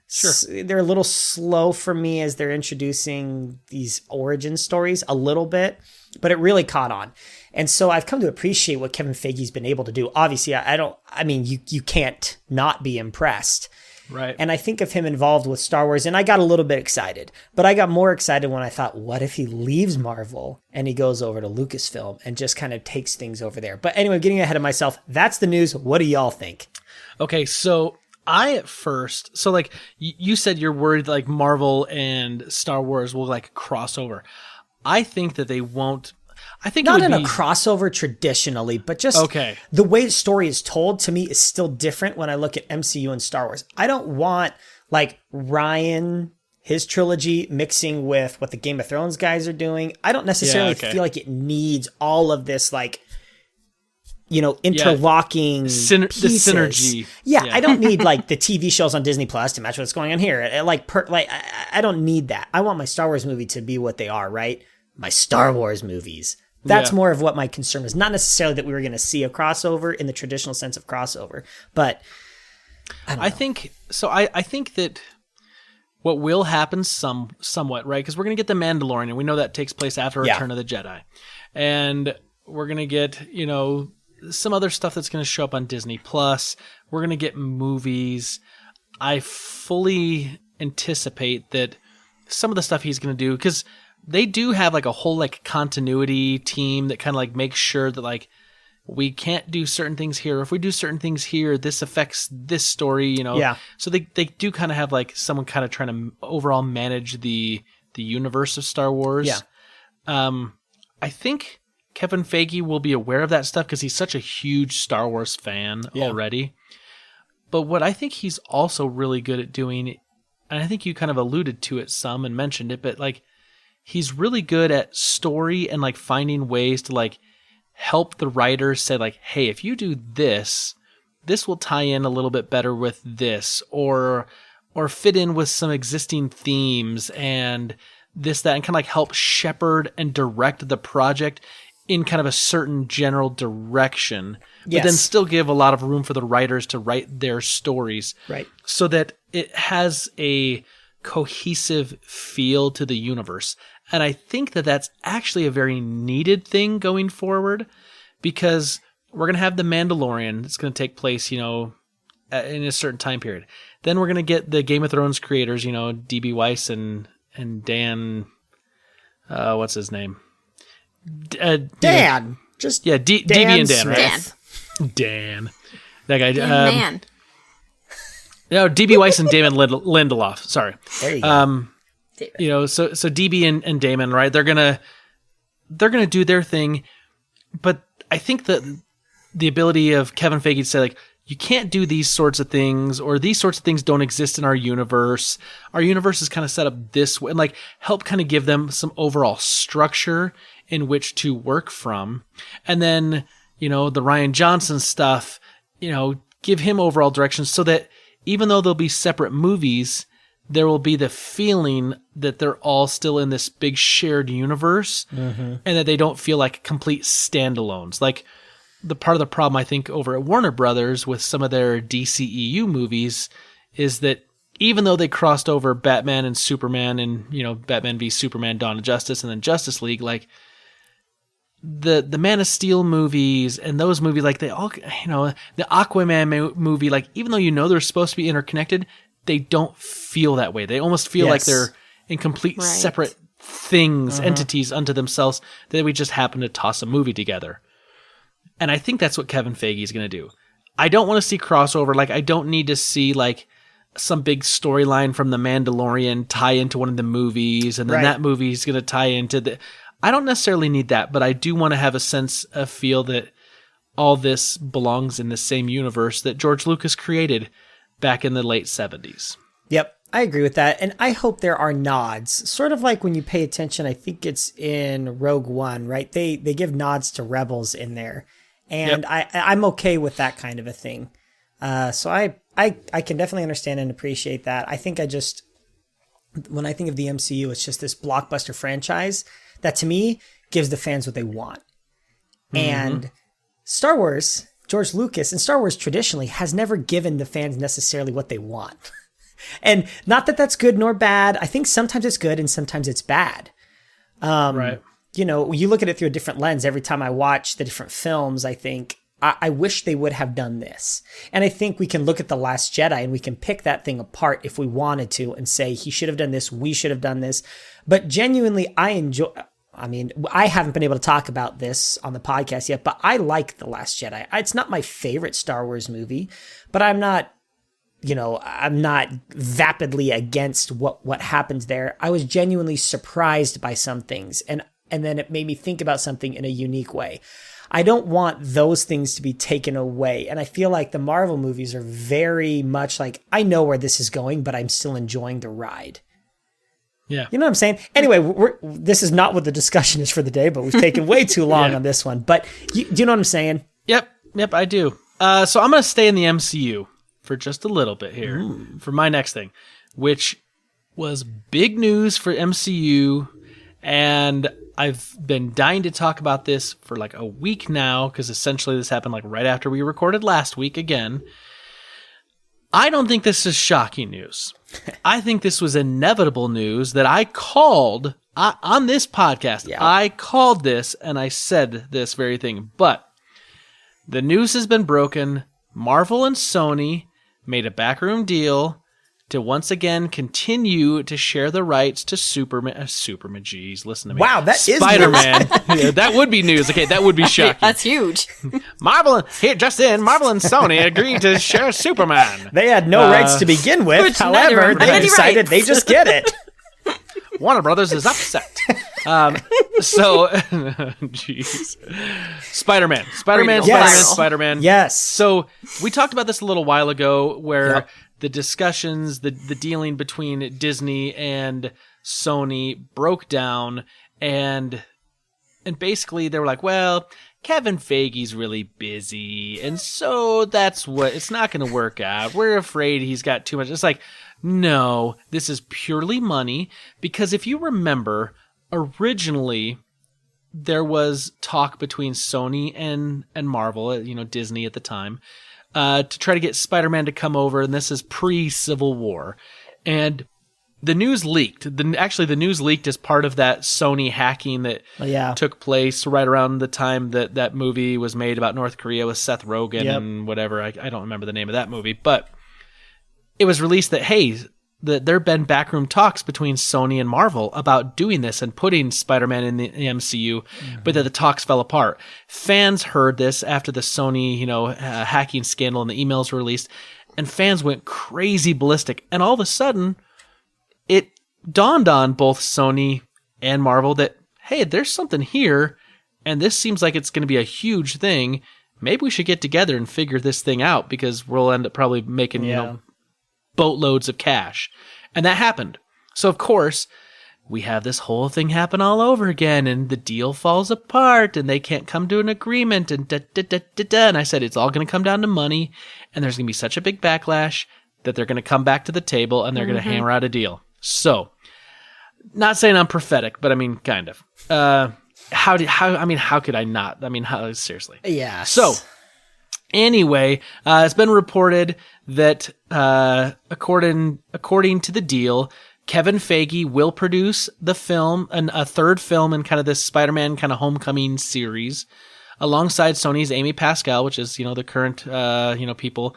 Speaker 3: Sure. They're a little slow for me as they're introducing these origin stories a little bit, but it really caught on. And so I've come to appreciate what Kevin Feige's been able to do. Obviously, you can't not be impressed.
Speaker 1: Right.
Speaker 3: And I think of him involved with Star Wars, and I got a little bit excited. But I got more excited when I thought, what if he leaves Marvel and he goes over to Lucasfilm and just kind of takes things over there? But anyway, getting ahead of myself, that's the news. What do y'all think? Okay,
Speaker 1: so I at first, so like you said you're worried like Marvel and Star Wars will like cross over. I think that they won't. I think
Speaker 3: not in a crossover traditionally, but just the way the story is told to me is still different when I look at MCU and Star Wars. I don't want like Ryan, his trilogy mixing with what the Game of Thrones guys are doing. I don't necessarily feel like it needs all of this like, interlocking pieces. The synergy. Yeah, I don't need like the TV shows on Disney Plus to match what's going on here. I don't need that. I want my Star Wars movie to be what they are, right? My Star Wars movies. That's more of what my concern is. Not necessarily that we were going to see a crossover in the traditional sense of crossover, but I think that what will happen somewhat, right? Because we're going to get the Mandalorian, and we know that takes place after Return of the Jedi. And we're going to get, some other stuff that's going to show up on Disney Plus. We're going to get movies. I fully anticipate that some of the stuff he's going to do, because they do have like a whole like continuity team that kind of like makes sure that like we can't do certain things here. If we do certain things here, this affects this story, So they do kind of have like someone kind of trying to overall manage the universe of Star Wars. Yeah. I think Kevin Feige will be aware of that stuff because he's such a huge Star Wars fan already. But what I think he's also really good at doing, and I think you kind of alluded to it some and mentioned it, but like he's really good at story and like finding ways to like help the writers say like, hey, if you do this, this will tie in a little bit better with this, or fit in with some existing themes and this, that, and kind of like help shepherd and direct the project in kind of a certain general direction, but then still give a lot of room for the writers to write their stories. Right.
Speaker 1: So that it has a cohesive feel to the universe. And I think that that's actually a very needed thing going forward, because we're going to have the Mandalorian. It's going to take place, in a certain time period. Then we're going to get the Game of Thrones creators, D.B. Weiss and Dan, what's his name?
Speaker 3: Dan.
Speaker 1: Dan, DB and Dan, right?
Speaker 2: Dan.
Speaker 1: Dan. That guy.
Speaker 2: Man.
Speaker 1: No, DB Weiss and Damon Lindelof. Sorry.
Speaker 3: There you go.
Speaker 1: So DB and Damon, right? They're gonna do their thing, but I think that the ability of Kevin Feige to say, like, you can't do these sorts of things, or these sorts of things don't exist in our universe. Our universe is kind of set up this way, and like help kind of give them some overall structure in which to work from. And then, the Rian Johnson stuff, give him overall direction, so that even though there'll be separate movies, there will be the feeling that they're all still in this big shared universe, and that they don't feel like complete standalones. Like, the part of the problem, I think, over at Warner Brothers with some of their DCEU movies is that even though they crossed over Batman and Superman and, Batman v Superman, Dawn of Justice, and then Justice League, like, the Man of Steel movies and those movies, like, they all, the Aquaman movie, like, even though they're supposed to be interconnected, they don't feel that way. They almost feel like they're in complete separate things, entities unto themselves, that we just happen to toss a movie together. And I think that's what Kevin Feige is going to do. I don't want to see crossover. Like, I don't need to see, like, some big storyline from The Mandalorian tie into one of the movies, and then that movie is going to tie into the... I don't necessarily need that, but I do want to have a sense of feel that all this belongs in the same universe that George Lucas created back in the late 70s.
Speaker 3: Yep, I agree with that. And I hope there are nods. Sort of like when you pay attention, I think it's in Rogue One, right? They give nods to Rebels in there. And I'm okay with that kind of a thing. So I can definitely understand and appreciate that. I think when I think of the MCU, it's just this blockbuster franchise that to me gives the fans what they want. And Star Wars, George Lucas, and Star Wars traditionally has never given the fans necessarily what they want. And not that that's good nor bad. I think sometimes it's good and sometimes it's bad. Right. You look at it through a different lens. Every time I watch the different films, I think, I wish they would have done this. And I think we can look at The Last Jedi and we can pick that thing apart if we wanted to and say, he should have done this, we should have done this. But genuinely, I haven't been able to talk about this on the podcast yet, but I like The Last Jedi. It's not my favorite Star Wars movie, but I'm not vapidly against what happens there. I was genuinely surprised by some things, and then it made me think about something in a unique way. I don't want those things to be taken away. And I feel like the Marvel movies are very much like, I know where this is going, but I'm still enjoying the ride.
Speaker 1: Yeah.
Speaker 3: You know what I'm saying? Anyway, this is not what the discussion is for the day, but we've taken way too long on this one. But do you know what I'm saying?
Speaker 1: Yep, I do. So I'm going to stay in the MCU for just a little bit here for my next thing, which was big news for MCU. And I've been dying to talk about this for like a week now, because essentially this happened like right after we recorded last week again. I don't think this is shocking news. I think this was inevitable news that I called on this podcast. Yeah. I called this and I said this very thing. But the news has been broken. Marvel and Sony made a backroom deal to once again continue to share the rights to Superman, geez, listen to me.
Speaker 3: Wow, that is
Speaker 1: Spider-Man. Yeah, that would be news. Okay, that would be shocking.
Speaker 2: That's huge.
Speaker 1: Marvel and Sony agreed to share Superman.
Speaker 3: They had no rights to begin with. However, they decided they just get it.
Speaker 1: Warner Brothers is upset. Jeez. Spider-Man.
Speaker 3: Yes.
Speaker 1: So we talked about this a little while ago, where the discussions, the dealing between Disney and Sony broke down, and basically they were like, well, Kevin Feige's really busy, and so that's what, it's not going to work out. We're afraid he's got too much. It's like, no, this is purely money, because if you remember, originally there was talk between Sony and Marvel, Disney at the time, to try to get Spider-Man to come over, and this is pre-Civil War. And the news leaked. The news leaked as part of that Sony hacking that took place right around the time that movie was made about North Korea with Seth Rogen and whatever. I don't remember the name of that movie, but it was released that, hey, there have been backroom talks between Sony and Marvel about doing this and putting Spider-Man in the MCU, but that the talks fell apart. Fans heard this after the Sony, hacking scandal and the emails were released, and fans went crazy ballistic. And all of a sudden, it dawned on both Sony and Marvel that, hey, there's something here, and this seems like it's going to be a huge thing. Maybe we should get together and figure this thing out, because we'll end up probably making, boatloads of cash. And that happened. So, of course, we have this whole thing happen all over again, and the deal falls apart, and they can't come to an agreement, and And I said, it's all going to come down to money, and there's going to be such a big backlash that they're going to come back to the table, and they're going to hammer out a deal. So, not saying I'm prophetic, but I mean, kind of. How could I not? I mean, seriously.
Speaker 3: Yeah.
Speaker 1: So, anyway, it's been reported that according to the deal, Kevin Feige will produce the film, a third film in kind of this Spider-Man kind of homecoming series, alongside Sony's Amy Pascal, which is, the current, people.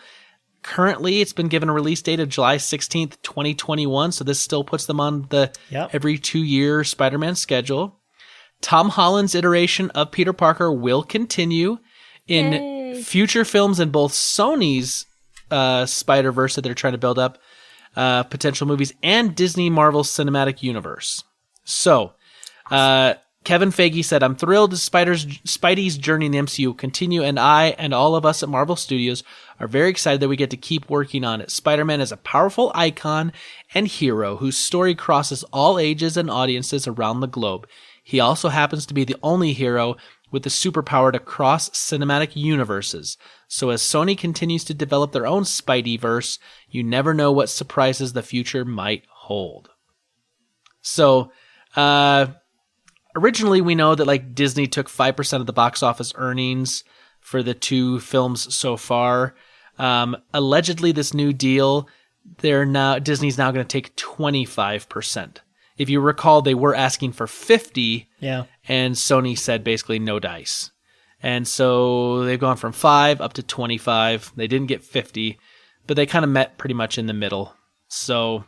Speaker 1: Currently, it's been given a release date of July 16th, 2021, so this still puts them on the every 2-year Spider-Man schedule. Tom Holland's iteration of Peter Parker will continue in future films in both Sony's Spider-Verse that they're trying to build up, potential movies, and Disney Marvel Cinematic Universe. So, Kevin Feige said, I'm thrilled Spidey's journey in the MCU will continue, and I and all of us at Marvel Studios are very excited that we get to keep working on it. Spider-Man is a powerful icon and hero whose story crosses all ages and audiences around the globe. He also happens to be the only hero with the superpower to cross cinematic universes. So as Sony continues to develop their own Spideyverse, you never know what surprises the future might hold. So, originally we know that Disney took 5% of the box office earnings for the 2 films so far. Allegedly, this new deal, Disney's now going to take 25%. If you recall, they were asking for 50, and Sony said basically no dice. And so they've gone from 5 up to 25. They didn't get 50, but they kind of met pretty much in the middle. So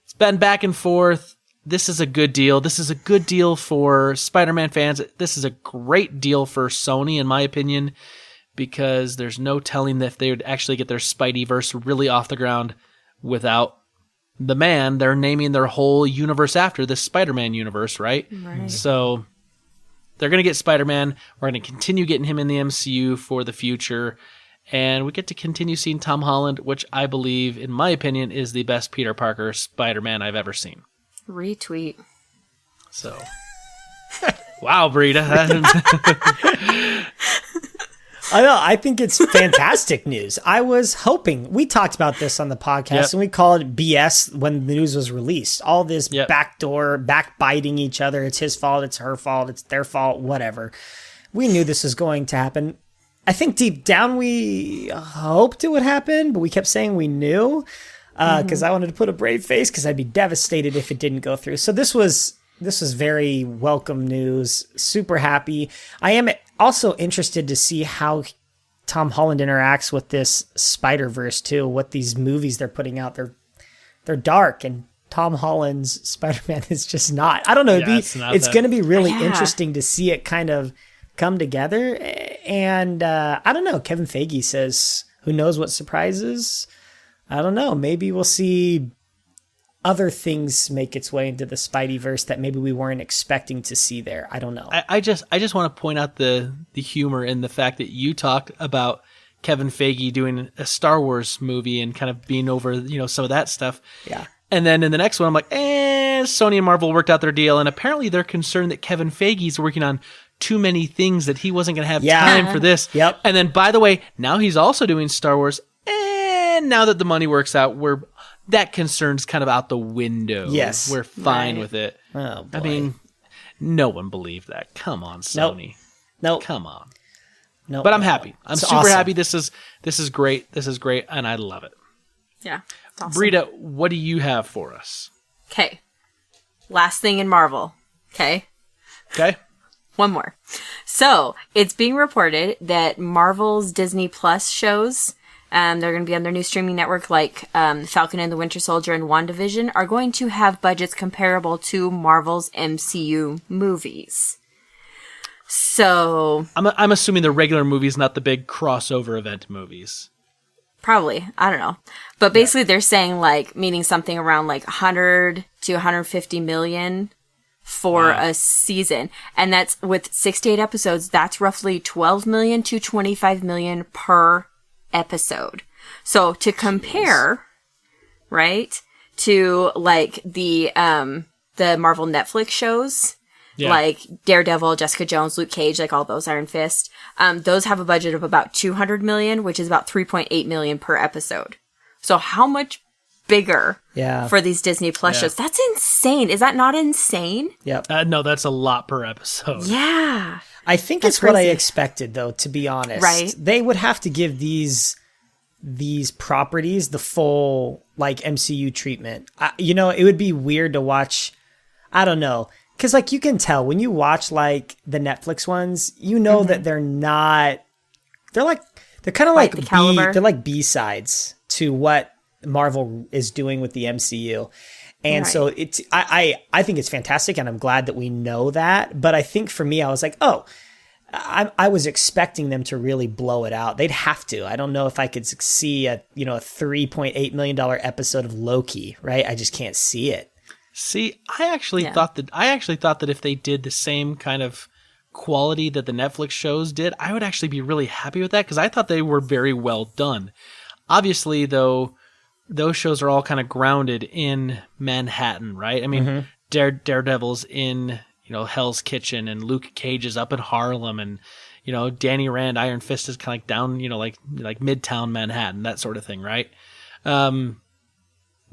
Speaker 1: it's been back and forth. This is a good deal. This is a good deal for Spider-Man fans. This is a great deal for Sony, in my opinion, because there's no telling if they would actually get their Spideyverse really off the ground without the man they're naming their whole universe after, the Spider-Man universe, right? So they're going to get Spider-Man. We're going to continue getting him in the MCU for the future. And we get to continue seeing Tom Holland, which I believe, in my opinion, is the best Peter Parker Spider-Man I've ever seen.
Speaker 2: Retweet.
Speaker 1: So, wow, Britta.
Speaker 3: I know. I think it's fantastic news. I was hoping, we talked about this on the podcast, and we called it BS when the news was released. All this backdoor, backbiting each other. It's his fault. It's her fault. It's their fault. Whatever. We knew this was going to happen. I think deep down we hoped it would happen, but we kept saying we knew because I wanted to put a brave face because I'd be devastated if it didn't go through. So this was very welcome news. Super happy. I am also interested to see how Tom Holland interacts with this Spider-Verse too. What these movies they're putting out, they're dark, and Tom Holland's Spider-Man is just not. I don't know. It's going to be really interesting to see it kind of come together. And I don't know. Kevin Feige says, who knows what surprises? I don't know. Maybe we'll see other things make its way into the Spideyverse that maybe we weren't expecting to see there. I don't know.
Speaker 1: I just want to point out the humor in the fact that you talked about Kevin Feige doing a Star Wars movie and kind of being over, some of that stuff.
Speaker 3: Yeah.
Speaker 1: And then in the next one, I'm like, Sony and Marvel worked out their deal, and apparently they're concerned that Kevin Feige's working on too many things, that he wasn't going to have time for this.
Speaker 3: Yep.
Speaker 1: And then, by the way, now he's also doing Star Wars, and now that the money works out, that concern's kind of out the window.
Speaker 3: Yes.
Speaker 1: We're fine with it.
Speaker 3: Oh, boy.
Speaker 1: I mean, no one believed that. Come on, Sony.
Speaker 3: Nope.
Speaker 1: Come on.
Speaker 3: Nope.
Speaker 1: But I'm happy. I'm
Speaker 3: It's
Speaker 1: super
Speaker 3: awesome.
Speaker 1: happy. This is great. This is great, and I love it.
Speaker 2: Yeah. It's awesome.
Speaker 1: Britta, what do you have for us?
Speaker 2: Okay. Last thing in Marvel. Okay.
Speaker 1: Okay.
Speaker 2: One more. So, it's being reported that Marvel's Disney Plus shows, they're going to be on their new streaming network, like Falcon and the Winter Soldier and WandaVision, are going to have budgets comparable to Marvel's MCU movies. So...
Speaker 1: I'm assuming the regular movies, not the big crossover event movies.
Speaker 2: Probably. I don't know. But basically they're saying like, meaning something around like 100 to 150 million for a season. And that's with 6 to 8 episodes. That's roughly 12 million to 25 million per episode. So to compare, right, to like the Marvel Netflix shows, like Daredevil, Jessica Jones, Luke Cage, like all those, Iron Fist, those have a budget of about 200 million, which is about 3.8 million per episode. So how much bigger for these Disney Plus shows? That's insane. Is that not insane?
Speaker 3: Yep.
Speaker 1: No, that's a lot per episode.
Speaker 2: Yeah.
Speaker 3: I think
Speaker 2: That's
Speaker 3: it's what I
Speaker 2: crazy.
Speaker 3: expected, though, to be honest.
Speaker 2: Right.
Speaker 3: They would have to give these properties the full, like, MCU treatment. It would be weird to watch, I don't know, because, like, you can tell when you watch, like, the Netflix ones, you know that they're not, they're kind of like
Speaker 2: the caliber.
Speaker 3: they're like B-sides to what Marvel is doing with the MCU. And so it's, I think it's fantastic, and I'm glad that we know that. But I think for me, I was like, I was expecting them to really blow it out. They'd have to. I don't know if I could see a $3.8 million episode of Loki, right? I just can't see it.
Speaker 1: See, I actually thought that if they did the same kind of quality that the Netflix shows did, I would actually be really happy with that, because I thought they were very well done. Obviously, though, those shows are all kind of grounded in Manhattan, right? I mean, Daredevil's in, Hell's Kitchen, and Luke Cage is up in Harlem, and, Danny Rand, Iron Fist is kind of like down, like Midtown Manhattan, that sort of thing, right?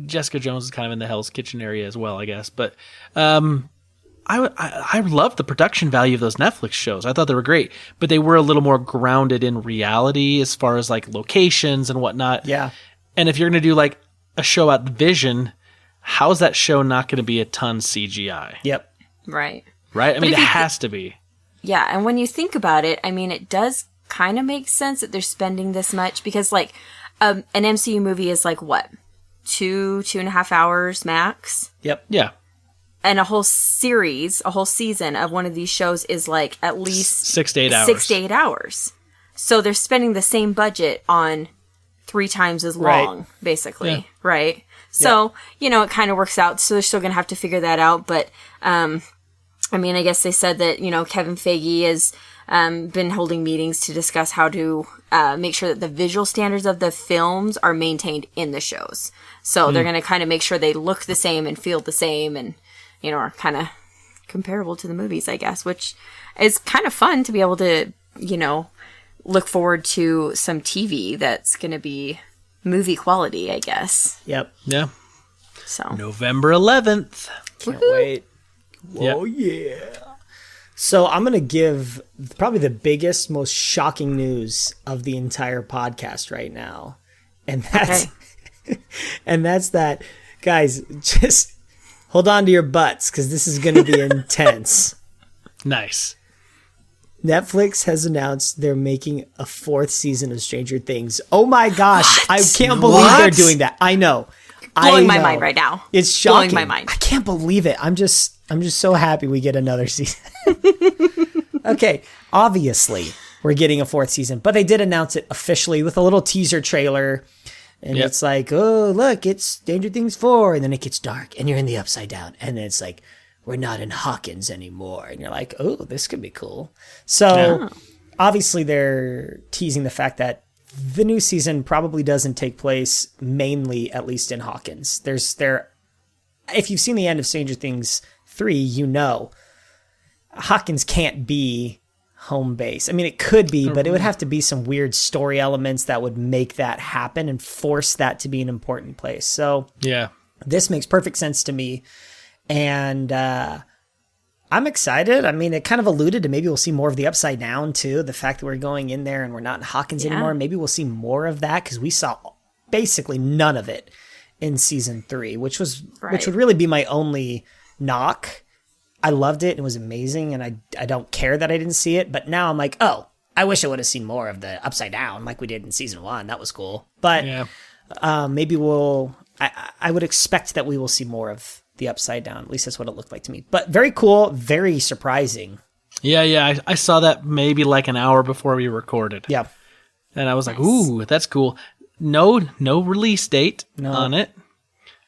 Speaker 1: Jessica Jones is kind of in the Hell's Kitchen area as well, I guess. But I love the production value of those Netflix shows. I thought they were great, but they were a little more grounded in reality as far as like locations and whatnot.
Speaker 3: Yeah.
Speaker 1: And if you're going to do like a show at Vision, how's that show not going to be a ton CGI?
Speaker 3: Yep.
Speaker 2: Right.
Speaker 1: Right? I mean, it has to be.
Speaker 2: Yeah, and when you think about it, I mean, it does kind of make sense that they're spending this much, because like an MCU movie is like what? 2.5 hours max?
Speaker 3: Yep.
Speaker 1: Yeah.
Speaker 2: And a whole season of one of these shows is like at least
Speaker 1: 6 to 8 hours.
Speaker 2: 6 to 8 hours. So they're spending the same budget on 3 times as long, basically. Right? So, it kind of works out. So they're still going to have to figure that out. But, I mean, I guess they said that, Kevin Feige has been holding meetings to discuss how to make sure that the visual standards of the films are maintained in the shows. So they're going to kind of make sure they look the same and feel the same and, are kind of comparable to the movies, I guess, which is kind of fun to be able to, look forward to some TV that's going to be movie quality, I guess.
Speaker 3: Yep.
Speaker 1: Yeah.
Speaker 2: So
Speaker 1: November 11th.
Speaker 3: Can't wait. Whoa, yeah. So I'm going to give probably the biggest, most shocking news of the entire podcast right now. And that's, and that's that, guys, just hold on to your butts, because this is going to be intense.
Speaker 1: Nice.
Speaker 3: Netflix has announced they're making a 4th season of Stranger Things. Oh my gosh. I can't believe they're doing that. I know.
Speaker 2: blowing my mind right now.
Speaker 3: It's shocking.
Speaker 2: Blowing my mind.
Speaker 3: I can't believe it. I'm just so happy we get another season. Okay, obviously we're getting a 4th season, but they did announce it officially with a little teaser trailer. And it's like, oh, look, it's Stranger Things 4. And then it gets dark and you're in the Upside Down. And then it's like, we're not in Hawkins anymore. And you're like, oh, this could be cool. So obviously they're teasing the fact that the new season probably doesn't take place mainly, at least in Hawkins. If you've seen the end of Stranger Things 3, Hawkins can't be home base. I mean, it could be, but it would have to be some weird story elements that would make that happen and force that to be an important place. So this makes perfect sense to me. And I'm excited. I mean, it kind of alluded to maybe we'll see more of the Upside Down too. The fact that we're going in there and we're not in Hawkins anymore. Maybe we'll see more of that, because we saw basically none of it in season 3, which
Speaker 2: Right.
Speaker 3: would really be my only knock. I loved it. It was amazing, and I don't care that I didn't see it. But now I'm like, oh, I wish I would have seen more of the Upside Down like we did in season 1. That was cool. But maybe I would expect that we will see more of the Upside Down. At least that's what it looked like to me. But very cool, very surprising.
Speaker 1: Yeah. I saw that maybe like an hour before we recorded.
Speaker 3: Yeah.
Speaker 1: And I was like, ooh, that's cool. No release date on it.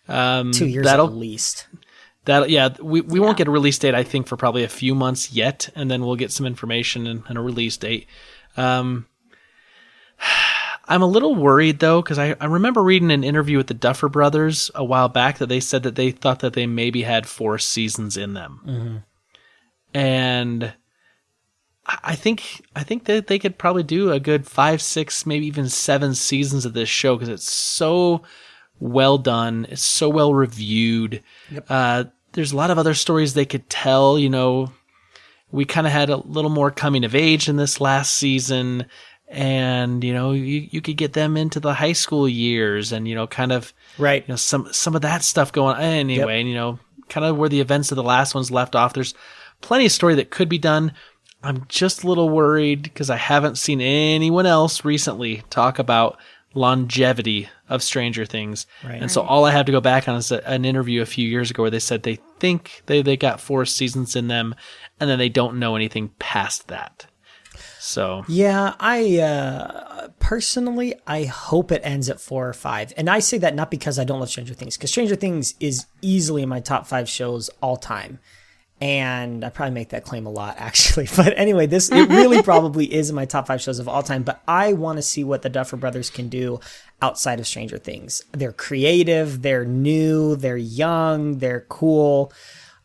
Speaker 3: 2 years at least.
Speaker 1: We won't get a release date, I think, for probably a few months yet, and then we'll get some information and a release date. I'm a little worried, though, because I remember reading an interview with the Duffer Brothers a while back that they said that they thought that they maybe had 4 seasons in them. Mm-hmm. And I think that they could probably do a good 5, 6, maybe even 7 seasons of this show, because it's so well done. It's so well reviewed. Yep. There's a lot of other stories they could tell. You know, we kind of had a little more coming of age in this last season, and you know, you could get them into the high school years, and you know, kind of
Speaker 3: right.
Speaker 1: You know, some of that stuff going on anyway. Yep. And you know, kind of where the events of the last ones left off. There's plenty of story that could be done. I'm just a little worried because I haven't seen anyone else recently talk about longevity of Stranger Things. Right. And so all I have to go back on is an interview a few years ago where they said they think they got 4 seasons in them, and then they don't know anything past that. So
Speaker 3: yeah, I personally, I hope it ends at 4 or 5. And I say that not because I don't love Stranger Things, because Stranger Things is easily in my top 5 shows all time. And I probably make that claim a lot, actually. But anyway, it really probably is in my top 5 shows of all time. But I want to see what the Duffer Brothers can do outside of Stranger Things. They're creative, they're new, they're young, they're cool.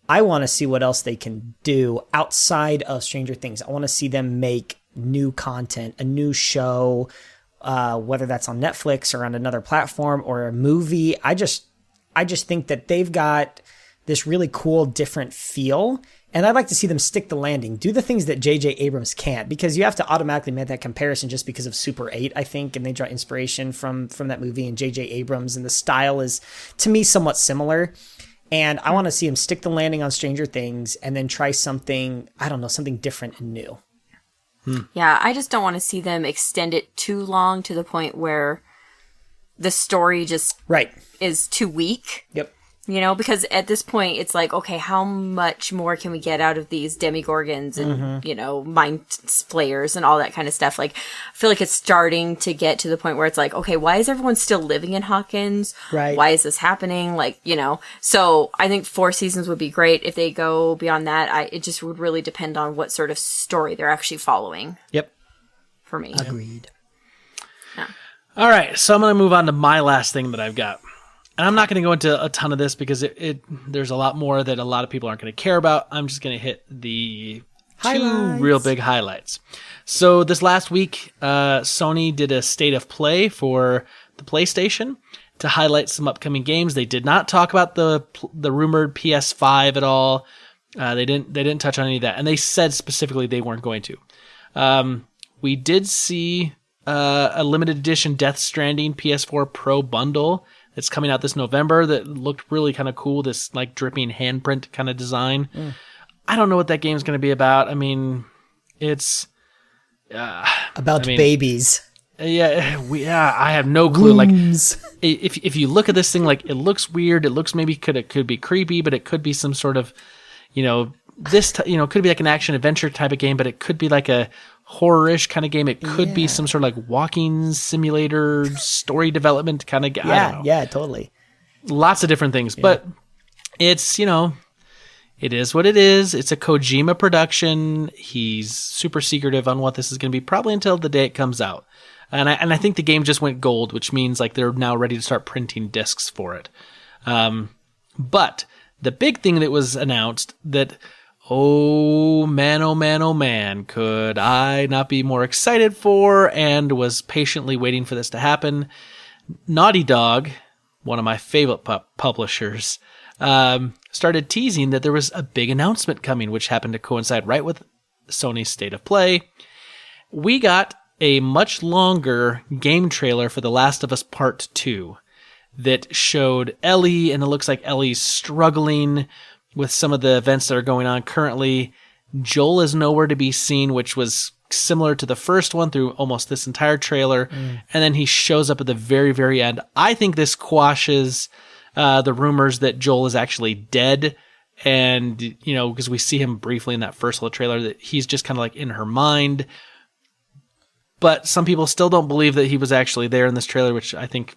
Speaker 3: I want to see what else they can do outside of Stranger Things. I want to see them make new content, a new show, whether that's on Netflix or on another platform or a movie. I just think that they've got this really cool, different feel. And I'd like to see them stick the landing, do the things that J.J. Abrams can't, because you have to automatically make that comparison just because of Super 8, I think, and they draw inspiration from that movie and J.J. Abrams, and the style is, to me, somewhat similar. And I want to see him stick the landing on Stranger Things and then try something, I don't know, something different and new.
Speaker 2: Yeah, I just don't want to see them extend it too long to the point where the story just is too weak.
Speaker 3: Yep.
Speaker 2: You know, because at this point, it's like, okay, how much more can we get out of these demigorgons and, you know, mind flayers and all that kind of stuff? Like, I feel like it's starting to get to the point where it's like, okay, why is everyone still living in Hawkins?
Speaker 3: Right.
Speaker 2: Why is this happening? Like, you know, so I think 4 seasons would be great. If they go beyond that, it just would really depend on what sort of story they're actually following.
Speaker 3: Yep.
Speaker 2: For me.
Speaker 3: Agreed.
Speaker 2: Yeah.
Speaker 1: all right, so I'm going to move on to my last thing that I've got. And I'm not going to go into a ton of this because there's a lot more that a lot of people aren't going to care about. I'm just going to hit the two real big highlights. So this last week, Sony did a state of play for the PlayStation to highlight some upcoming games. They did not talk about the rumored PS5 at all. They didn't touch on any of that, and they said specifically they weren't going to. We did see a limited edition Death Stranding PS4 Pro bundle that's coming out this November that looked really kind of cool. This like dripping handprint kind of design. I don't know what that game's going to be about. I mean, it's
Speaker 3: about babies.
Speaker 1: Yeah, I have no clue.
Speaker 3: Wombs.
Speaker 1: Like, if you look at this thing, like it looks weird. It looks maybe could be creepy, but it could be some sort of, could be like an action adventure type of game, but it could be like a horror-ish kind of game. It could be some sort of like walking simulator story development kind of game. I don't know.
Speaker 3: Yeah, totally.
Speaker 1: Lots of different things, but it's, it is what it is. It's a Kojima production. He's super secretive on what this is going to be, probably until the day it comes out. And I think the game just went gold, which means like they're now ready to start printing discs for it. But the big thing that was announced that, oh man, could I not be more excited for, and was patiently waiting for this to happen. Naughty Dog, one of my favorite publishers, started teasing that there was a big announcement coming, which happened to coincide right with Sony's State of Play. We got a much longer game trailer for The Last of Us Part 2 that showed Ellie, and it looks like Ellie's struggling with some of the events that are going on currently. Joel is nowhere to be seen, which was similar to the first one through almost this entire trailer. And then he shows up at the very, very end. I think this quashes the rumors that Joel is actually dead. And, you know, because we see him briefly in that first little trailer, that he's just kind of like in her mind. But some people still don't believe that he was actually there in this trailer, which I think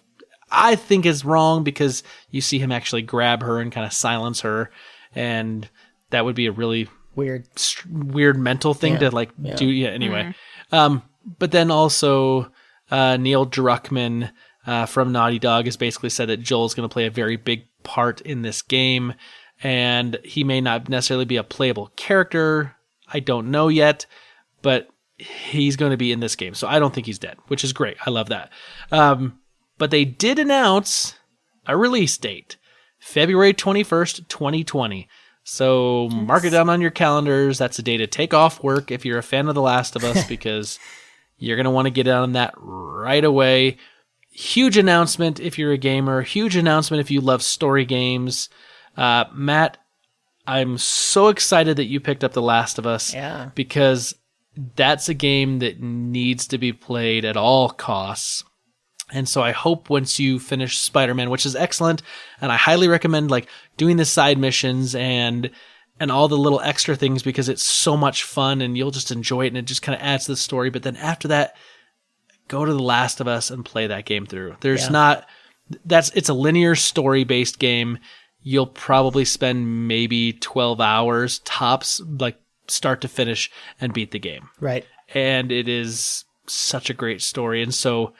Speaker 1: is wrong, because you see him actually grab her and kind of silence her. And that would be a really weird mental thing to do. Yeah. Anyway. But then also, Neil Druckmann, from Naughty Dog has basically said that Joel's going to play a very big part in this game, and he may not necessarily be a playable character. I don't know yet, but he's going to be in this game. So I don't think he's dead, which is great. I love that. But they did announce a release date, February 21st, 2020. So mark it down on your calendars. That's a day to take off work if you're a fan of The Last of Us, because you're going to want to get on that right away. Huge announcement if you're a gamer. Huge announcement if you love story games. Matt, I'm so excited that you picked up The Last of Us, because that's a game that needs to be played at all costs. And so I hope once you finish Spider-Man, which is excellent, and I highly recommend like doing the side missions and all the little extra things, because it's so much fun and you'll just enjoy it, and it just kind of adds to the story. But then after that, go to The Last of Us and play that game through. It's a linear story based game. You'll probably spend maybe 12 hours tops, like start to finish, and beat the game. Right. And it is such a great story. And so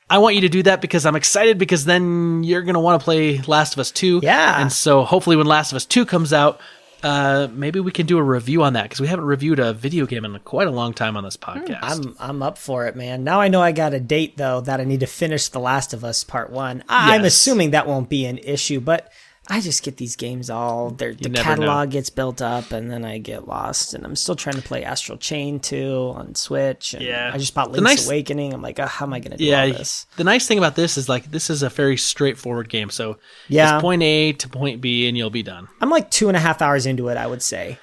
Speaker 1: I want you to do that, because I'm excited, because then you're going to want to play Last of Us 2. Yeah. And so hopefully when Last of Us 2 comes out, maybe we can do a review on that, because we haven't reviewed a video game in quite a long time on this podcast. I'm up for it, man. Now I know I got a date, though, that I need to finish The Last of Us Part 1. I'm assuming that won't be an issue, but I just get these games the catalog gets built up, and then I get lost, and I'm still trying to play Astral Chain 2 on Switch, and I just bought Link's Awakening. I'm like, how am I going to do all this? The nice thing about this is like, this is a very straightforward game, so it's point A to point B, and you'll be done. I'm like 2.5 hours into it, I would say.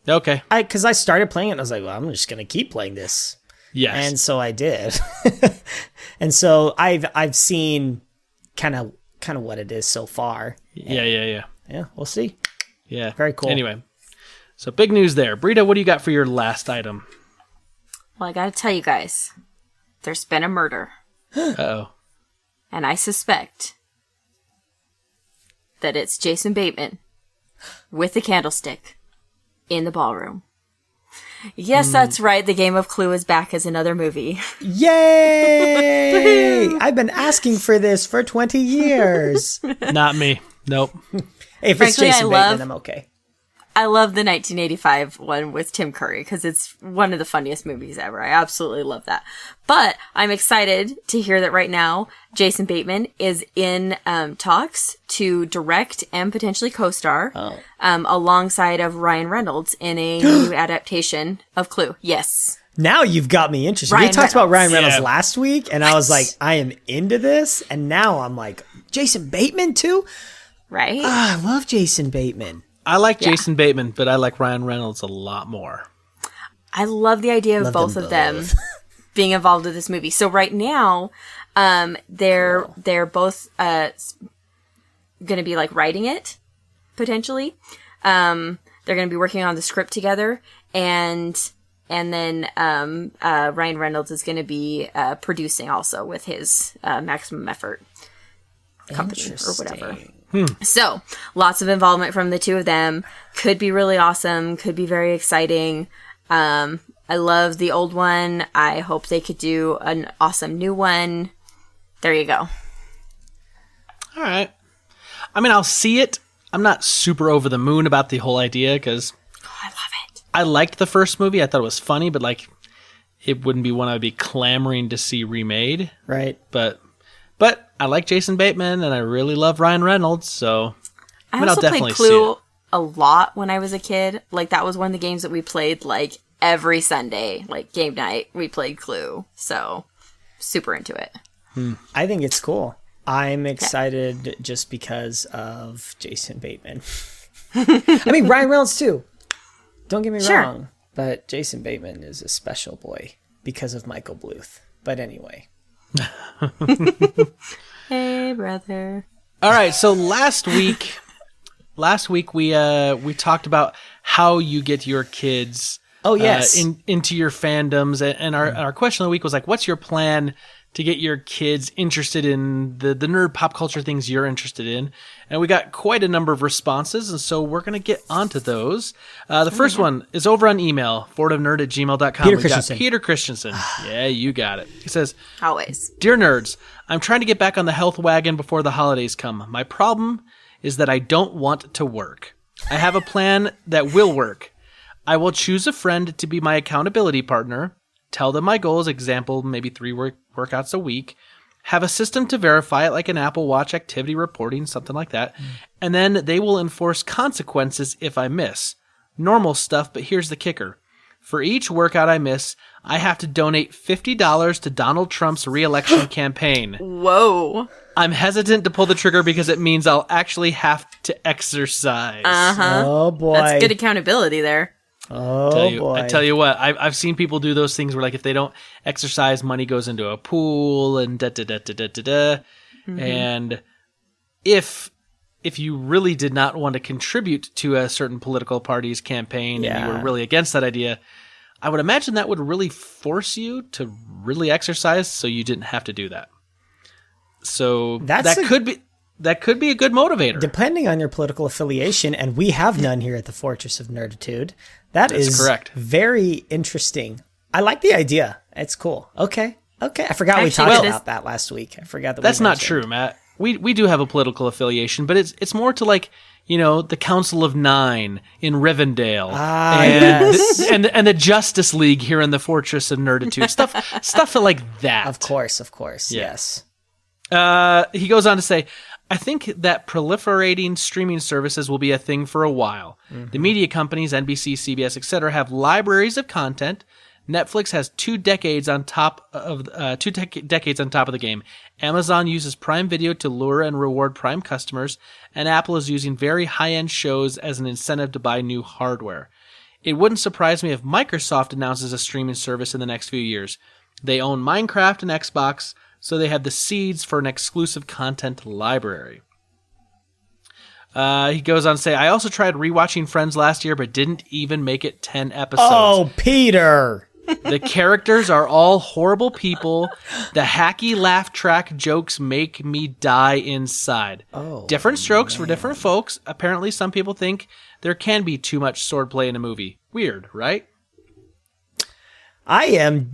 Speaker 1: Okay. Because I started playing it, and I was like, well, I'm just going to keep playing this. Yes. And so I did. And so I've seen kind of what it is so far. Yeah, we'll see. Yeah. Very cool. Anyway, so big news there. Britta, what do you got for your last item?
Speaker 2: Well, I gotta tell you guys, there's been a murder. Uh-oh. And I suspect that it's Jason Bateman with the candlestick in the ballroom. Yes, that's right. The Game of Clue is back as another movie. Yay! I've been asking for this for 20 years.
Speaker 1: Not me. Nope.
Speaker 3: If it's Jason Bateman, I'm okay.
Speaker 2: I love the 1985 one with Tim Curry, because it's one of the funniest movies ever. I absolutely love that. But I'm excited to hear that right now Jason Bateman is in talks to direct and potentially co-star alongside of Ryan Reynolds in a new adaptation of Clue. Yes.
Speaker 3: Now you've got me interested. We talked about Ryan Reynolds last week, and I was like, I am into this. And now I'm like, Jason Bateman too?
Speaker 2: Right?
Speaker 3: I love Jason Bateman.
Speaker 1: I like Jason Bateman, but I like Ryan Reynolds a lot more.
Speaker 2: I love the idea of both of them being involved with this movie. So right now, they're both going to be like writing it potentially. They're going to be working on the script together, and then Ryan Reynolds is going to be producing also with his Maximum Effort company or whatever. So, lots of involvement from the two of them. Could be really awesome. Could be very exciting. I love the old one. I hope they could do an awesome new one. There you go.
Speaker 1: All right. I mean, I'll see it. I'm not super over the moon about the whole idea, because
Speaker 2: I love it.
Speaker 1: I liked the first movie. I thought it was funny, but like, it wouldn't be one I'd be clamoring to see remade.
Speaker 3: Right.
Speaker 1: But I like Jason Bateman, and I really love Ryan Reynolds, so
Speaker 2: I'll definitely played Clue a lot when I was a kid. Like, that was one of the games that we played, like, every Sunday, like game night, we played Clue. So super into it.
Speaker 3: I think it's cool. I'm excited just because of Jason Bateman. I mean, Ryan Reynolds too. Don't get me wrong, but Jason Bateman is a special boy because of Michael Bluth. But anyway.
Speaker 2: Hey, brother.
Speaker 1: All right, so last week we talked about how you get your kids into your fandoms, and our question of the week was like, what's your plan to get your kids interested in the nerd pop culture things you're interested in? And we got quite a number of responses, and so we're going to get onto those. The first one is over on email, forwardofnerd@gmail.com.
Speaker 3: Peter
Speaker 1: we
Speaker 3: Christensen.
Speaker 1: got Peter Christensen. Yeah, you got it. He says,
Speaker 2: Always.
Speaker 1: Dear nerds, I'm trying to get back on the health wagon before the holidays come. My problem is that I don't want to work. I have a plan that will work. I will choose a friend to be my accountability partner, tell them my goals, example, maybe 3 workouts a week, have a system to verify it like an Apple Watch activity reporting, something like that, and then they will enforce consequences if I miss. Normal stuff, but here's the kicker. For each workout I miss, I have to donate $50 to Donald Trump's re-election campaign.
Speaker 2: Whoa.
Speaker 1: I'm hesitant to pull the trigger because it means I'll actually have to exercise.
Speaker 2: Uh-huh.
Speaker 3: Oh, boy.
Speaker 2: That's good accountability there.
Speaker 3: Oh, boy.
Speaker 1: I tell you what, I've seen people do those things where, like, if they don't exercise, money goes into a pool and da-da-da-da-da-da-da. And if you really did not want to contribute to a certain political party's campaign and you were really against that idea, I would imagine that would really force you to really exercise so you didn't have to do that. So that could be a good motivator.
Speaker 3: Depending on your political affiliation, and we have none here at the Fortress of Nerditude, That's
Speaker 1: correct.
Speaker 3: Very interesting. I like the idea. It's cool. Okay. I forgot we talked about that last week. I forgot that.
Speaker 1: That's not true, Matt. We do have a political affiliation, but it's more to, like, you know, the Council of Nine in Rivendell, and the Justice League here in the Fortress of Nerditude, stuff like that.
Speaker 3: Of course.
Speaker 1: Yeah.
Speaker 3: Yes.
Speaker 1: He goes on to say, I think that proliferating streaming services will be a thing for a while. The media companies, NBC, CBS, etc., have libraries of content. Netflix has 2 decades on top of the game. Amazon uses Prime Video to lure and reward Prime customers, and Apple is using very high-end shows as an incentive to buy new hardware. It wouldn't surprise me if Microsoft announces a streaming service in the next few years. They own Minecraft and Xbox, so they have the seeds for an exclusive content library. He goes on to say, I also tried rewatching Friends last year, but didn't even make it 10 episodes.
Speaker 3: Oh, Peter!
Speaker 1: The characters are all horrible people. The hacky laugh track jokes make me die inside. Different strokes for different folks. Apparently, some people think there can be too much swordplay in a movie. Weird, right?
Speaker 3: All right.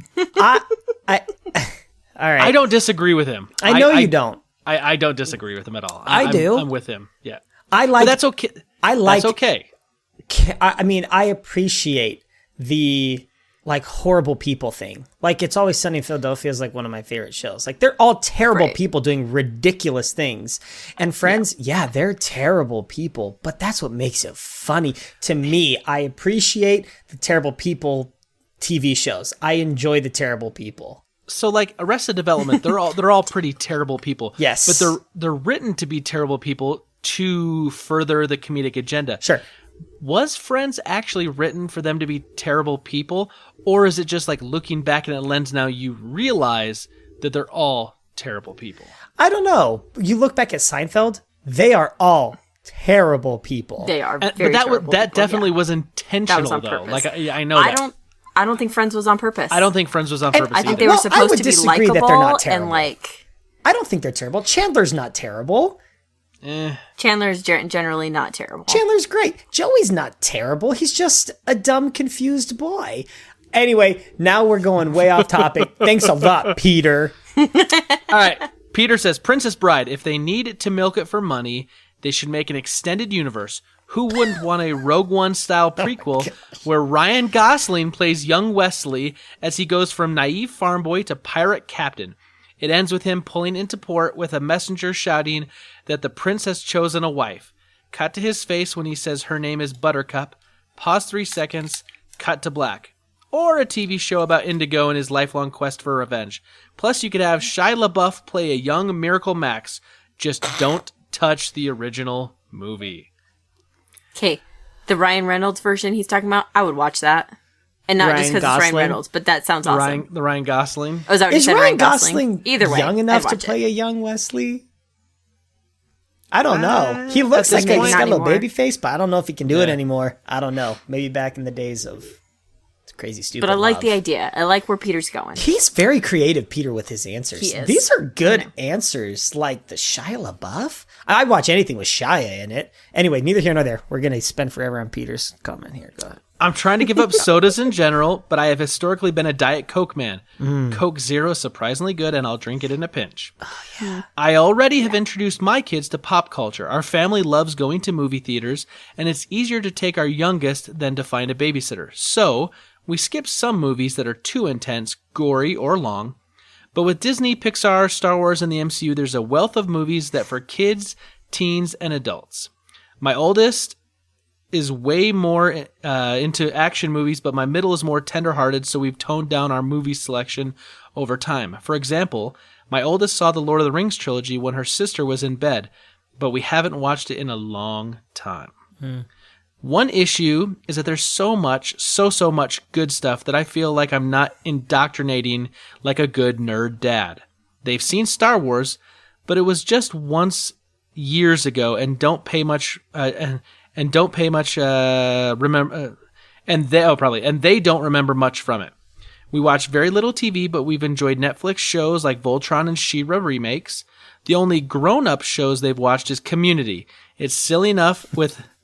Speaker 1: I don't disagree with him.
Speaker 3: I know you don't.
Speaker 1: I don't disagree with him at all.
Speaker 3: I do.
Speaker 1: I'm with him. Yeah.
Speaker 3: But
Speaker 1: that's okay. That's okay.
Speaker 3: I mean, I appreciate the, like, horrible people thing. Like, It's Always Sunny in Philadelphia is, like, one of my favorite shows. Like, they're all terrible people doing ridiculous things. And Friends, they're terrible people, but that's what makes it funny. To me, I appreciate the terrible people TV shows. I enjoy the terrible people.
Speaker 1: So, like, Arrested Development, they're all pretty terrible people.
Speaker 3: Yes.
Speaker 1: But they're written to be terrible people to further the comedic agenda.
Speaker 3: Sure.
Speaker 1: Was Friends actually written for them to be terrible people, or is it just, like, looking back in a lens now you realize that they're all terrible people?
Speaker 3: I don't know. You look back at Seinfeld, they are all terrible people.
Speaker 2: They are
Speaker 1: But
Speaker 2: very terrible
Speaker 1: that
Speaker 2: people,
Speaker 1: definitely was intentional,
Speaker 2: That was on
Speaker 1: though.
Speaker 2: purpose.
Speaker 1: Like, I know that.
Speaker 2: I don't think Friends was on purpose.
Speaker 1: I don't think Friends was on purpose
Speaker 2: I think
Speaker 1: either.
Speaker 2: they were
Speaker 3: I
Speaker 2: supposed
Speaker 3: would
Speaker 2: to be
Speaker 3: disagree that
Speaker 2: likable
Speaker 3: they're not terrible.
Speaker 2: and, like...
Speaker 3: I don't think they're terrible. Chandler's not terrible.
Speaker 2: Chandler's generally not terrible.
Speaker 3: Chandler's great. Joey's not terrible. He's just a dumb, confused boy. Anyway, now we're going way off topic. Thanks a lot, Peter.
Speaker 1: All right. Peter says, Princess Bride, if they need to milk it for money, they should make an extended universe. Who wouldn't want a Rogue One style prequel where Ryan Gosling plays young Wesley as he goes from naive farm boy to pirate captain? It ends with him pulling into port with a messenger shouting that the prince has chosen a wife. Cut to his face when he says her name is Buttercup. Pause 3 seconds. Cut to black. or a TV show about Indigo and his lifelong quest for revenge. Plus, you could have Shia LaBeouf play a young Miracle Max. Just don't touch the original movie.
Speaker 2: Okay, the Ryan Reynolds version he's talking about, I would watch that. And not just because it's Ryan Reynolds, but that sounds awesome.
Speaker 1: The Ryan Gosling?
Speaker 2: Oh, is that what you said,
Speaker 3: Ryan Gosling
Speaker 2: Either way,
Speaker 3: young enough to play a young Wesley? I don't know. He looks like he's got a little baby face, but I don't know if he can do it anymore. I don't know. Maybe back in the days of Crazy Stupid
Speaker 2: But I like
Speaker 3: Love.
Speaker 2: the idea. I like where Peter's going.
Speaker 3: He's very creative, Peter, with his answers.
Speaker 2: He is.
Speaker 3: These are good answers, like the Shia LaBeouf. I watch anything with Shia in it. Anyway, neither here nor there. We're going to spend forever on Peter's comment here. Go ahead.
Speaker 1: I'm trying to give up sodas in general, but I have historically been a Diet Coke man. Coke Zero is surprisingly good, and I'll drink it in a pinch. Oh, yeah. I already have introduced my kids to pop culture. Our family loves going to movie theaters, and it's easier to take our youngest than to find a babysitter. So, we skip some movies that are too intense, gory, or long. But with Disney, Pixar, Star Wars, and the MCU, there's a wealth of movies that for kids, teens, and adults. My oldest is way more into action movies, but my middle is more tender-hearted, so we've toned down our movie selection over time. For example, my oldest saw the Lord of the Rings trilogy when her sister was in bed, but we haven't watched it in a long time. One issue is that there's so much good stuff that I feel like I'm not indoctrinating like a good nerd dad. They've seen Star Wars, but it was just once years ago and don't pay much and they don't remember much from it. We watch very little TV, but we've enjoyed Netflix shows like Voltron and She-Ra remakes. The only grown-up shows they've watched is Community. It's silly enough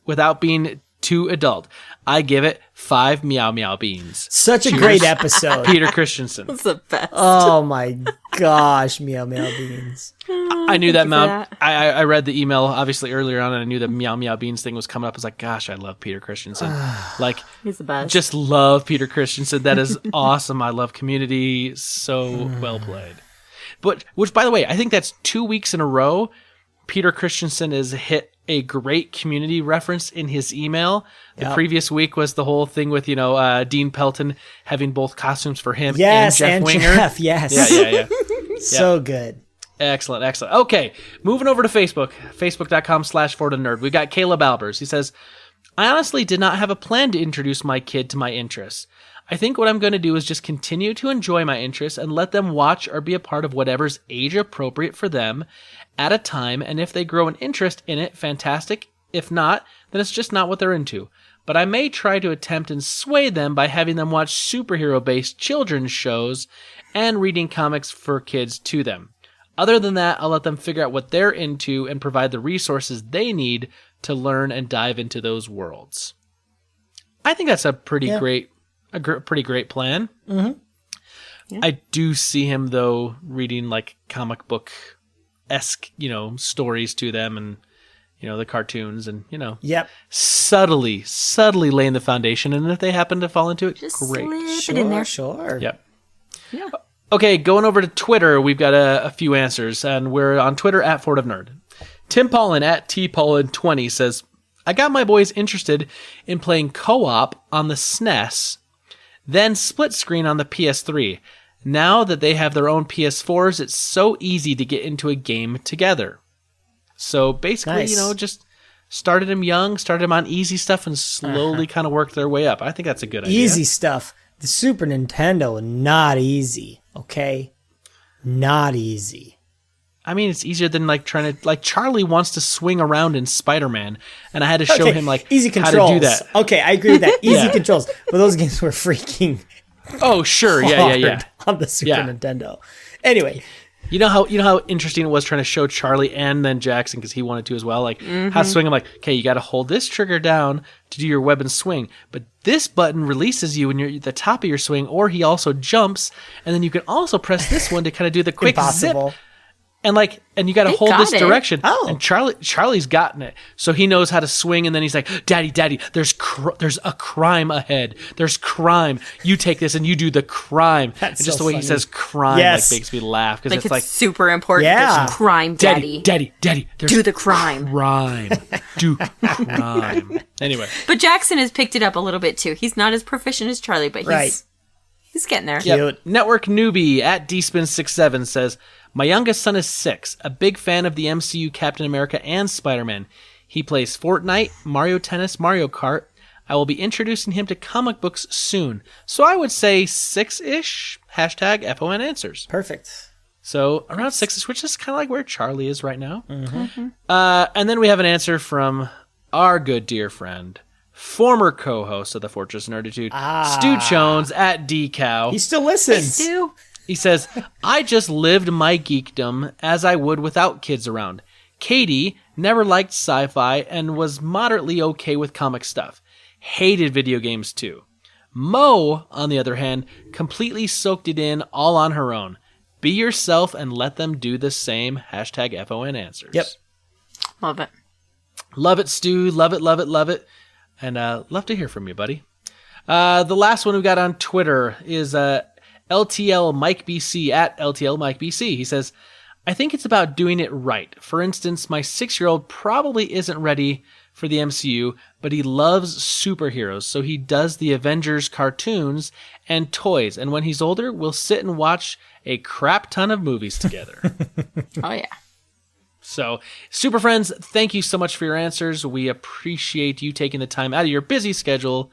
Speaker 1: without being too adult. I give it 5 Meow Meow Beans.
Speaker 3: Such a great episode.
Speaker 1: Peter Christensen.
Speaker 2: That's the best.
Speaker 3: Oh my gosh, Meow Meow Beans.
Speaker 1: I knew that. I read the email obviously earlier on, and I knew the Meow Meow Beans thing was coming up. I was like, gosh, I love Peter Christensen. Like,
Speaker 2: he's the best.
Speaker 1: Just love Peter Christensen. That is awesome. I love Community. So well played. But which, by the way, I think that's 2 weeks in a row. Peter Christensen has hit a great Community reference in his email. The previous week was the whole thing with, Dean Pelton having both costumes for him and Jeff Winger.
Speaker 3: Jeff, yes.
Speaker 1: Yeah.
Speaker 3: So good.
Speaker 1: Excellent. Okay, moving over to Facebook, facebook.com/FordaNerd. We got Caleb Albers. He says, I honestly did not have a plan to introduce my kid to my interests. I think what I'm going to do is just continue to enjoy my interests and let them watch or be a part of whatever's age appropriate for them at a time, and if they grow an interest in it, fantastic. If not, then it's just not what they're into. But I may try to attempt and sway them by having them watch superhero-based children's shows and reading comics for kids to them. Other than that, I'll let them figure out what they're into and provide the resources they need to learn and dive into those worlds. I think that's a pretty great plan. Mm-hmm. Yeah. I do see him, though, reading like comic book-esque, stories to them and, the cartoons and, subtly laying the foundation. And if they happen to fall into it,
Speaker 2: just
Speaker 1: great.
Speaker 2: Slip it in there.
Speaker 3: Sure.
Speaker 1: Yep.
Speaker 2: Yeah.
Speaker 1: Okay, going over to Twitter, we've got a few answers, and we're on Twitter at Ford of Nerd. Tim Paulin at TPaulin20 says, I got my boys interested in playing co-op on the SNES, then split screen on the PS3. Now that they have their own PS4s, it's so easy to get into a game together. So basically,
Speaker 3: nice.
Speaker 1: Just started them young, started them on easy stuff, and slowly kind of worked their way up. I think that's a good idea.
Speaker 3: Easy stuff. The Super Nintendo, not easy, okay? Not easy.
Speaker 1: I mean, it's easier than trying to Charlie wants to swing around in Spider-Man, and I had to show him
Speaker 3: easy
Speaker 1: how to do that.
Speaker 3: Okay, I agree with that. Easy controls, but those games were freaking.
Speaker 1: Oh sure, yeah.
Speaker 3: On the Super Nintendo. Anyway,
Speaker 1: you know how interesting it was trying to show Charlie and then Jackson, because he wanted to as well, how to swing. I'm okay, you got to hold this trigger down to do your web and swing, but this button releases you when you're at the top of your swing, or he also jumps, and then you can also press this one to kind of do the quick zip. And you got to hold this direction.
Speaker 3: Oh.
Speaker 1: And Charlie's gotten it, so he knows how to swing. And then he's like, "Daddy, there's a crime ahead. There's crime. You take this and you do the crime."
Speaker 3: That's
Speaker 1: and just
Speaker 3: so
Speaker 1: the way
Speaker 3: funny.
Speaker 1: he says crime makes me laugh, because it's
Speaker 2: super important.
Speaker 3: Yeah.
Speaker 2: There's crime, Daddy.
Speaker 1: Daddy. There's
Speaker 2: do the crime.
Speaker 1: Do crime. Anyway,
Speaker 2: but Jackson has picked it up a little bit too. He's not as proficient as Charlie, but He's getting there.
Speaker 3: Cute.
Speaker 1: Network newbie at dspin67 says, my youngest son is 6, a big fan of the MCU Captain America and Spider-Man. He plays Fortnite, Mario Tennis, Mario Kart. I will be introducing him to comic books soon. So I would say 6-ish, hashtag FON answers.
Speaker 3: Perfect.
Speaker 1: So around 6-ish, which is kind of like where Charlie is right now. And then we have an answer from our good dear friend, former co-host of the Fortress of Nerditude, Stu Jones at DCow.
Speaker 3: He still listens.
Speaker 2: Stu.
Speaker 1: He says, I just lived my geekdom as I would without kids around. Katie never liked sci-fi and was moderately okay with comic stuff. Hated video games too. Mo, on the other hand, completely soaked it in all on her own. Be yourself and let them do the same. Hashtag FON answers.
Speaker 3: Yep.
Speaker 2: Love it.
Speaker 1: Love it, Stu. Love it, love it, love it. And love to hear from you, buddy. The last one we got on Twitter is LTL Mike BC at LTL Mike BC. He says, I think it's about doing it right. For instance, my 6-year-old probably isn't ready for the MCU, but he loves superheroes, so he does the Avengers cartoons and toys. And when he's older, we'll sit and watch a crap ton of movies together.
Speaker 2: Oh, yeah.
Speaker 1: So, Super Friends, thank you so much for your answers. We appreciate you taking the time out of your busy schedule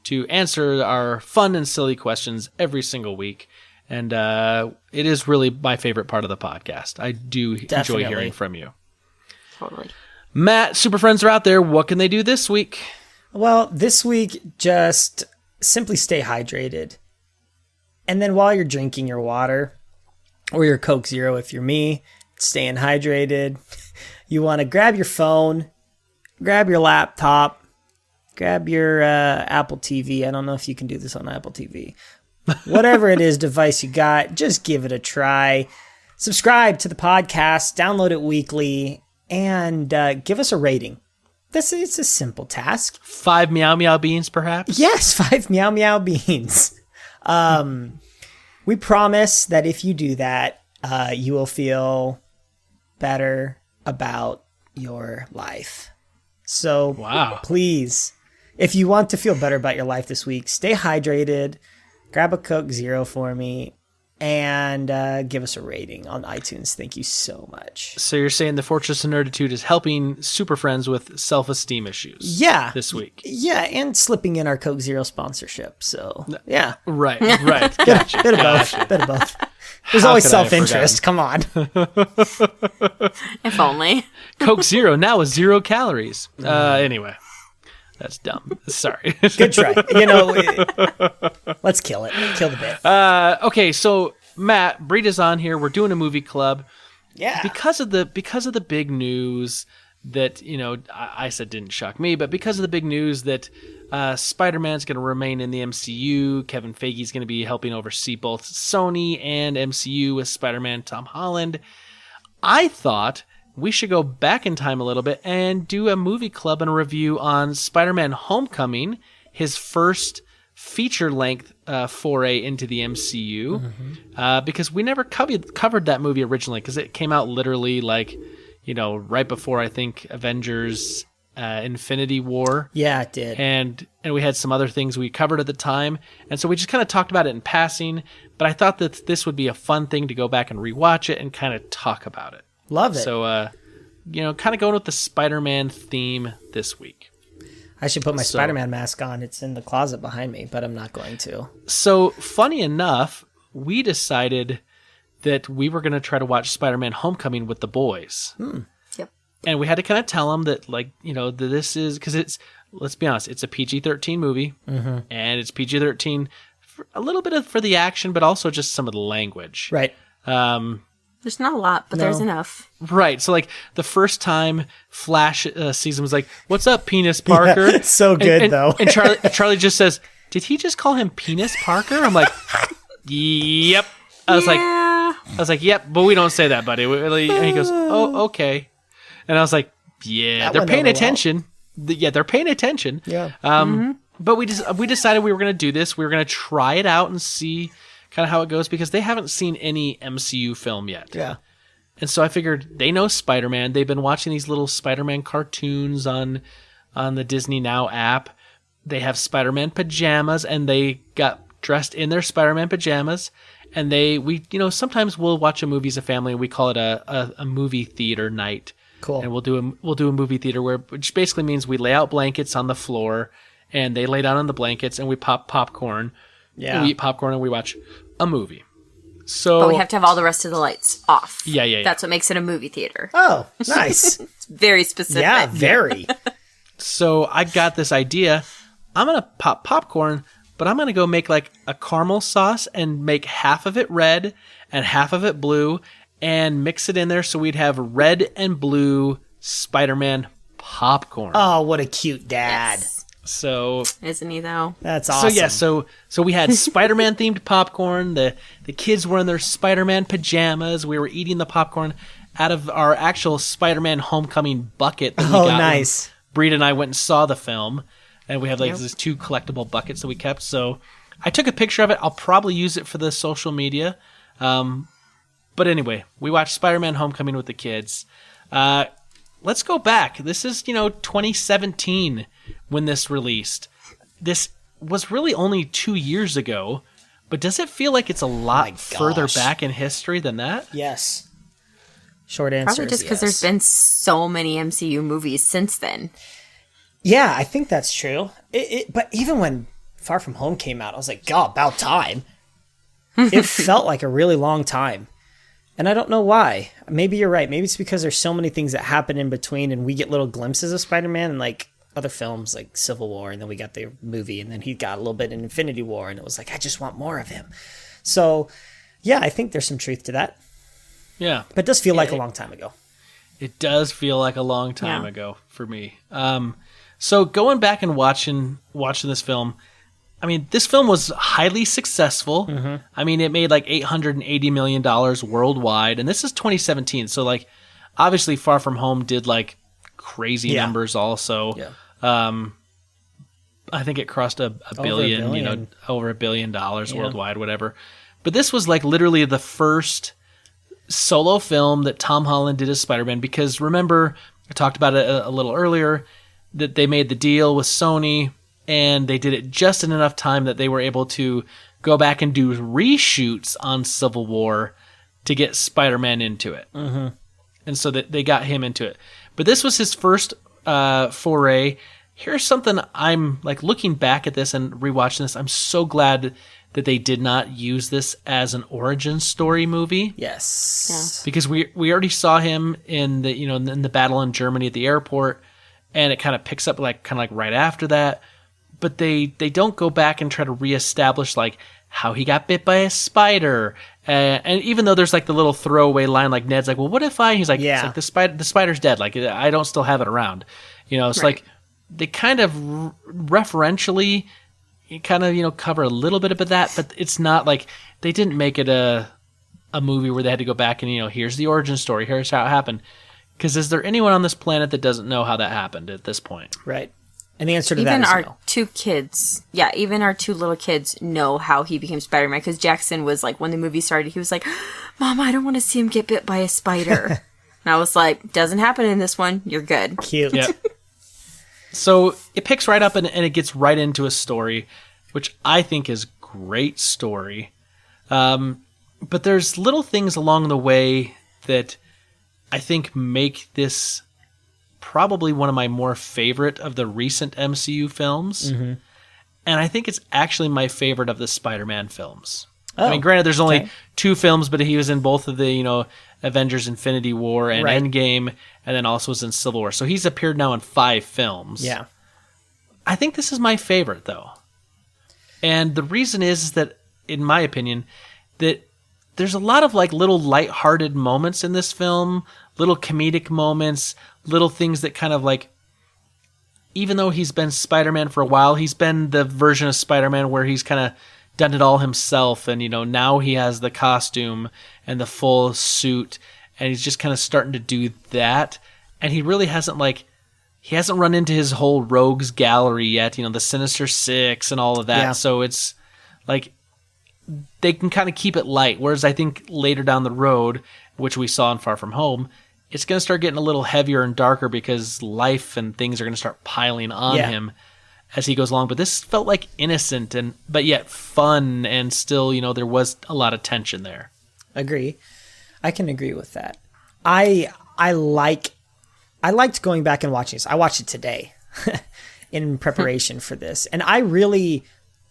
Speaker 1: to answer our fun and silly questions every single week. And it is really my favorite part of the podcast. I do enjoy hearing from you.
Speaker 2: Totally.
Speaker 1: Matt, Super Friends are out there. What can they do this week?
Speaker 3: Well, this week, just simply stay hydrated. And then while you're drinking your water, or your Coke Zero if you're me, staying hydrated, you want to grab your phone, grab your laptop, grab your Apple TV. I don't know if you can do this on Apple TV. Whatever it is device you got, just give it a try. Subscribe to the podcast, download it weekly, and give us a rating. It's a simple task.
Speaker 1: 5 Meow Meow Beans, perhaps?
Speaker 3: Yes, 5 Meow Meow Beans. We promise that if you do that, you will feel better about your life. So
Speaker 1: Wow.
Speaker 3: Please, if you want to feel better about your life this week, stay hydrated, grab a Coke Zero for me, and give us a rating on iTunes. Thank you so much.
Speaker 1: So you're saying the Fortress of Nerditude is helping Super Friends with self-esteem issues this week?
Speaker 3: Yeah, and slipping in our Coke Zero sponsorship. So, yeah.
Speaker 1: Right. Gotcha.
Speaker 3: Bit of both. There's always
Speaker 1: could I have
Speaker 3: self-interest. Come on.
Speaker 2: If only.
Speaker 1: Coke Zero now with 0 calories. Anyway, that's dumb. Sorry.
Speaker 3: Good try. Let's kill it. Kill the bit.
Speaker 1: Okay, so Matt, Britta's on here. We're doing a movie club.
Speaker 3: Yeah.
Speaker 1: Because of the big news that, I said didn't shock me, but because of the big news that Spider-Man's going to remain in the MCU, Kevin Feige's going to be helping oversee both Sony and MCU with Spider-Man Tom Holland, I thought we should go back in time a little bit and do a movie club and a review on Spider-Man Homecoming, his first feature-length foray into the MCU, because we never covered that movie originally, because it came out literally right before, I think, Avengers Infinity War.
Speaker 3: Yeah, it did.
Speaker 1: And we had some other things we covered at the time, and so we just kind of talked about it in passing, but I thought that this would be a fun thing to go back and rewatch it and kind of talk about it.
Speaker 3: Love it.
Speaker 1: So, kind of going with the Spider-Man theme this week.
Speaker 3: I should put my Spider-Man mask on. It's in the closet behind me, but I'm not going to.
Speaker 1: So, funny enough, we decided that we were going to try to watch Spider-Man Homecoming with the boys.
Speaker 2: Yep.
Speaker 1: And we had to kind of tell them that, that this is, because let's be honest, it's a PG-13 movie, and it's PG-13 a little bit for the action, but also just some of the language.
Speaker 3: Right.
Speaker 2: There's not a lot, but there's enough.
Speaker 1: Right. So, the first time Flash sees him was like, "What's up, Penis Parker?"
Speaker 3: Yeah, so good, though.
Speaker 1: And Charlie just says, "Did he just call him Penis Parker?" I'm like, "Yep." I was like, "Yep," but we don't say that, buddy. And he goes, "Oh, okay." And I was like, "Yeah, they're paying attention." Yeah, they're paying attention.
Speaker 3: Yeah.
Speaker 1: But we decided we were going to do this. We were going to try it out and see kind of how it goes, because they haven't seen any MCU film yet.
Speaker 3: Yeah.
Speaker 1: And so I figured they know Spider-Man. They've been watching these little Spider-Man cartoons on the Disney Now app. They have Spider-Man pajamas, and they got dressed in their Spider-Man pajamas, and sometimes we'll watch a movie as a family, and we call it a movie theater night.
Speaker 3: Cool.
Speaker 1: And we'll do a movie theater which basically means we lay out blankets on the floor, and they lay down on the blankets, and we pop popcorn.
Speaker 3: Yeah.
Speaker 1: We eat popcorn and we watch a movie. So,
Speaker 2: But we have to have all the rest of the lights off.
Speaker 1: Yeah.
Speaker 2: That's what makes it a movie theater.
Speaker 3: Oh, nice.
Speaker 2: It's very specific.
Speaker 3: Yeah, very.
Speaker 1: So I got this idea. I'm going to pop popcorn, but I'm going to go make like a caramel sauce and make half of it red and half of it blue and mix it in there so we'd have red and blue Spider-Man popcorn.
Speaker 3: Oh, what a cute dad.
Speaker 2: Yes.
Speaker 1: So
Speaker 2: Isn't he, though?
Speaker 3: That's awesome.
Speaker 1: So we had Spider-Man themed popcorn. The kids were in their Spider-Man pajamas. We were eating the popcorn out of our actual Spider-Man Homecoming bucket that we got
Speaker 3: nice.
Speaker 1: when Britta and I went and saw the film. And we have like these 2 collectible buckets that we kept. So I took a picture of it. I'll probably use it for the social media. But anyway, we watched Spider-Man Homecoming with the kids. Let's go back. This is, 2017 when this released. This was really only 2 years ago, but does it feel like it's a lot further back in history than that?
Speaker 3: Yes. Short answer
Speaker 2: Probably
Speaker 3: is
Speaker 2: just because
Speaker 3: yes.
Speaker 2: there's been so many MCU movies since then.
Speaker 3: Yeah, I think that's true. But even when Far From Home came out, I was like, God, about time. It felt like a really long time. And I don't know why. Maybe you're right. Maybe it's because there's so many things that happen in between and we get little glimpses of Spider-Man and like other films like Civil War, and then we got the movie, and then he got a little bit in Infinity War, and it was like, I just want more of him. So, yeah, I think there's some truth to that.
Speaker 1: Yeah.
Speaker 3: But it does feel like a long time ago.
Speaker 1: It does feel like a long time ago for me. So going back and watching this film, I mean, this film was highly successful. Mm-hmm. I mean, it made like $880 million worldwide, and this is 2017. So like, obviously Far From Home did like crazy numbers also. Yeah. I think it crossed a billion, over $1 billion worldwide, whatever. But this was like literally the first solo film that Tom Holland did as Spider-Man, because remember, I talked about it a little earlier, that they made the deal with Sony, and they did it just in enough time that they were able to go back and do reshoots on Civil War to get Spider-Man into it. Mm-hmm. And so that they got him into it. But this was his first foray. Here's something I'm like looking back at this and rewatching this. I'm so glad that they did not use this as an origin story movie.
Speaker 3: Yes.
Speaker 2: Yeah.
Speaker 1: Because we already saw him in the battle in Germany at the airport, and it kind of picks up like right after that. But they don't go back and try to reestablish like how he got bit by a spider. And even though there's like the little throwaway line, like Ned's like, well, what if I? He's like, it's like the spider's dead. Like I don't still have it around. It's like they kind of referentially kind of cover a little bit of that, but it's not like they didn't make it a movie where they had to go back and here's the origin story, here's how it happened. Because is there anyone on this planet that doesn't know how that happened at this point?
Speaker 3: Right. And the answer to
Speaker 2: even
Speaker 3: that is
Speaker 2: our
Speaker 3: no.
Speaker 2: 2 kids, even our 2 little kids know how he became Spider-Man, because Jackson was like, when the movie started, he was like, Mom, I don't want to see him get bit by a spider. And I was like, doesn't happen in this one, you're good.
Speaker 3: Cute.
Speaker 1: Yep. So it picks right up and it gets right into a story, which I think is great story. But there's little things along the way that I think make this probably one of my more favorite of the recent MCU films. Mm-hmm. And I think it's actually my favorite of the Spider-Man films. I mean, granted, there's only 2 films, but he was in both of the, Avengers Infinity War and Endgame, and then also was in Civil War. So he's appeared now in 5 films.
Speaker 3: Yeah.
Speaker 1: I think this is my favorite, though. And the reason is that, in my opinion, that there's a lot of like little lighthearted moments in this film, little comedic moments, little things that kind of like, even though he's been Spider-Man for a while, he's been the version of Spider-Man where he's kind of done it all himself, and now he has the costume and the full suit, and he's just kind of starting to do that, and he really hasn't run into his whole rogues gallery yet, the Sinister Six and all of that. So it's like they can kind of keep it light, whereas I think later down the road, which we saw in Far From Home, it's going to start getting a little heavier and darker because life and things are going to start piling on him. as he goes along. But this felt like innocent but yet fun, and still, there was a lot of tension there.
Speaker 3: Agree. I can agree with that. I liked going back and watching this. I watched it today in preparation for this, and I really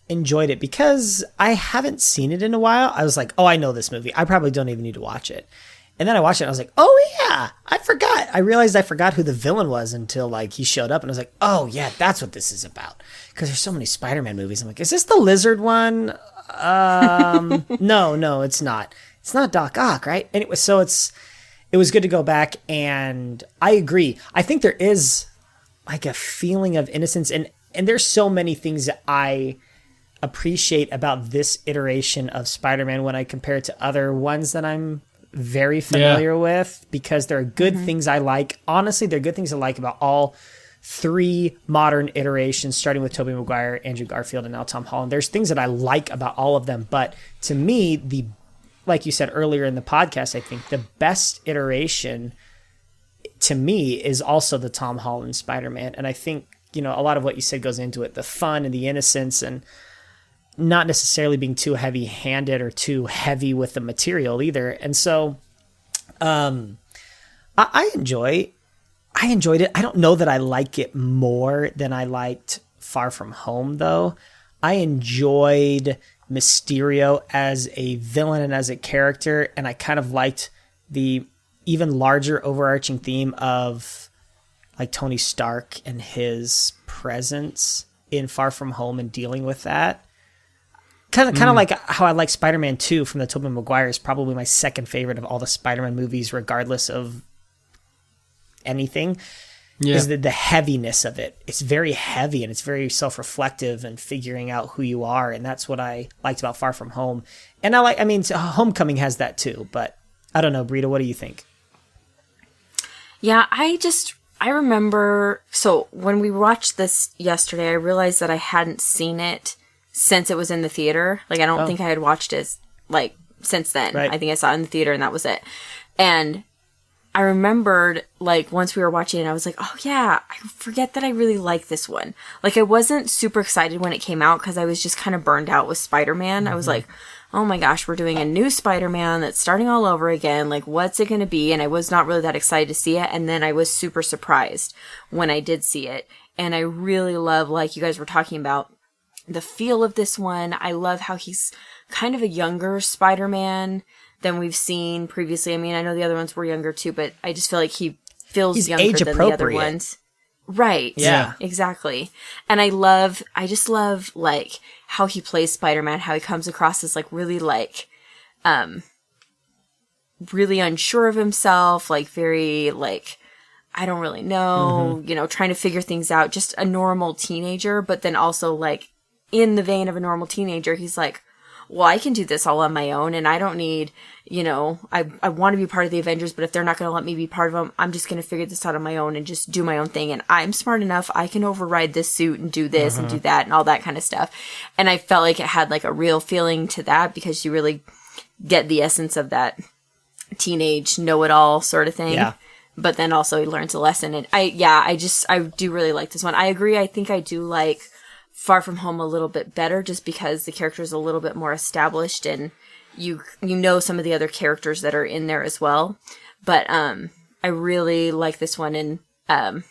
Speaker 3: enjoyed it because I haven't seen it in a while. I was like, oh, I know this movie. I probably don't even need to watch it. And then I watched it and I was like, oh yeah, I forgot. I realized I forgot who the villain was until like he showed up, and I was like, oh yeah, that's what this is about. Because there's so many Spider-Man movies. I'm like, is this the lizard one? No, it's not. It's not Doc Ock, right? Anyway, so it was good to go back, and I agree. I think there is like a feeling of innocence, and there's so many things that I appreciate about this iteration of Spider-Man when I compare it to other ones that I'm very familiar with, because there are good things I like. Honestly, there are good things I like about all three modern iterations, starting with Tobey Maguire, Andrew Garfield, and now Tom Holland. There's things that I like about all of them, but to me, like you said earlier in the podcast, I think the best iteration to me is also the Tom Holland Spider-Man. And I think, a lot of what you said goes into it, the fun and the innocence, and not necessarily being too heavy-handed or too heavy with the material either. And so I enjoyed it. I don't know that I like it more than I liked Far From Home, though. I enjoyed Mysterio as a villain and as a character, and I kind of liked the even larger overarching theme of like Tony Stark and his presence in Far From Home and dealing with that. Kind of like how I like Spider-Man 2 from the Tobey Maguire is probably my second favorite of all the Spider-Man movies, regardless of anything. Is the heaviness of it. It's very heavy and it's very self-reflective and figuring out who you are, and that's what I liked about Far From Home. And Homecoming has that too, but I don't know, Britta, what do you think?
Speaker 2: Yeah, I remember, so when we watched this yesterday, I realized that I hadn't seen it since it was in the theater. Like, I don't think I had watched it, like, since then. Right. I think I saw it in the theater and that was it. And I remembered, like, once we were watching it, I was like, oh yeah, I forget that I really like this one. Like, I wasn't super excited when it came out because I was just kind of burned out with Spider-Man. I was like, oh my gosh, we're doing a new Spider-Man that's starting all over again. Like, what's it going to be? And I was not really that excited to see it. And then I was super surprised when I did see it. And I really love, like you guys were talking about, the feel of this one. I love how he's kind of a younger Spider-Man than we've seen previously. I mean, I know the other ones were younger too, but I just feel like he's younger than the other ones. Right.
Speaker 3: Yeah.
Speaker 2: Exactly. And I just love like how he plays Spider-Man, how he comes across as like really like, really unsure of himself, like very like, I don't really know, trying to figure things out, just a normal teenager, but then also like in the vein of a normal teenager, he's like, well, I can do this all on my own, and I don't need, I want to be part of the Avengers, but if they're not going to let me be part of them, I'm just going to figure this out on my own and just do my own thing, and I'm smart enough, I can override this suit and do this and do that and all that kind of stuff. And I felt like it had like a real feeling to that because you really get the essence of that teenage know-it-all sort of thing. Yeah. But then also he learns a lesson. And I do really like this one. I agree. I think I do like Far From Home a little bit better just because the character is a little bit more established and you know some of the other characters that are in there as well. But I really like this one, and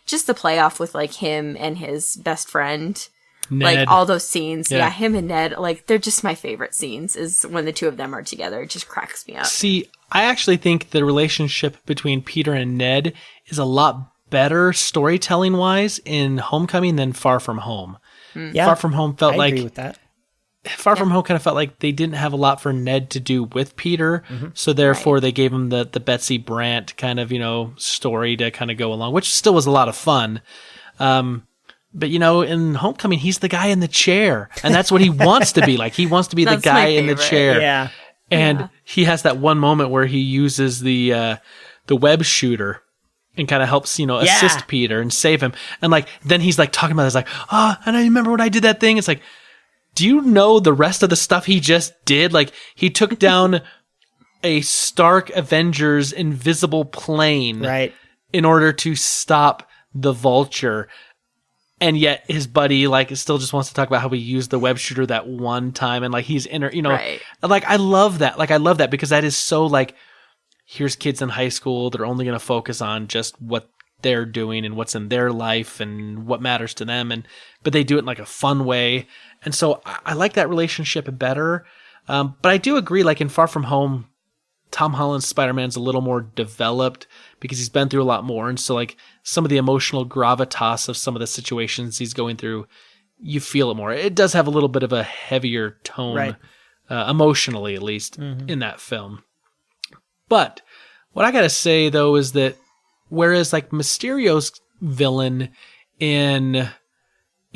Speaker 2: just the playoff with like him and his best friend. Ned. Like all those scenes. Yeah, him and Ned, like they're just my favorite scenes is when the two of them are together. It just cracks me up.
Speaker 1: See, I actually think the relationship between Peter and Ned is a lot better storytelling wise in Homecoming than Far From Home.
Speaker 3: Yeah,
Speaker 1: Far From Home felt
Speaker 3: I
Speaker 1: like
Speaker 3: agree with that.
Speaker 1: Far From Home kind of felt like they didn't have a lot for Ned to do with Peter, so therefore they gave him the Betsy Brandt kind of story to kind of go along, which still was a lot of fun. But in Homecoming, he's the guy in the chair, and that's what he wants to be. Like he wants to be the guy in the chair.
Speaker 3: Yeah,
Speaker 1: and he has that one moment where he uses the web shooter and kind of helps assist Peter and save him. And like then he's like talking about this, like, and I remember when I did that thing. It's like, do you know the rest of the stuff he just did? Like he took down a Stark Avengers invisible plane,
Speaker 3: right,
Speaker 1: in order to stop the Vulture. and yet his buddy like still just wants to talk about how he used the web shooter that one time, and like he's
Speaker 2: Right.
Speaker 1: like I love that. Like I love that because that is so like, here's kids in high school, they're only going to focus on just what they're doing and what's in their life and what matters to them, but they do it in like a fun way, and so I like that relationship better. But I do agree, like in Far From Home, Tom Holland's Spider-Man's a little more developed because he's been through a lot more. And so like some of the emotional gravitas of some of the situations he's going through, you feel it more. It does have a little bit of a heavier tone,
Speaker 3: Right.
Speaker 1: Emotionally at least, in that film. But what I got to say though is that whereas like Mysterio's villain in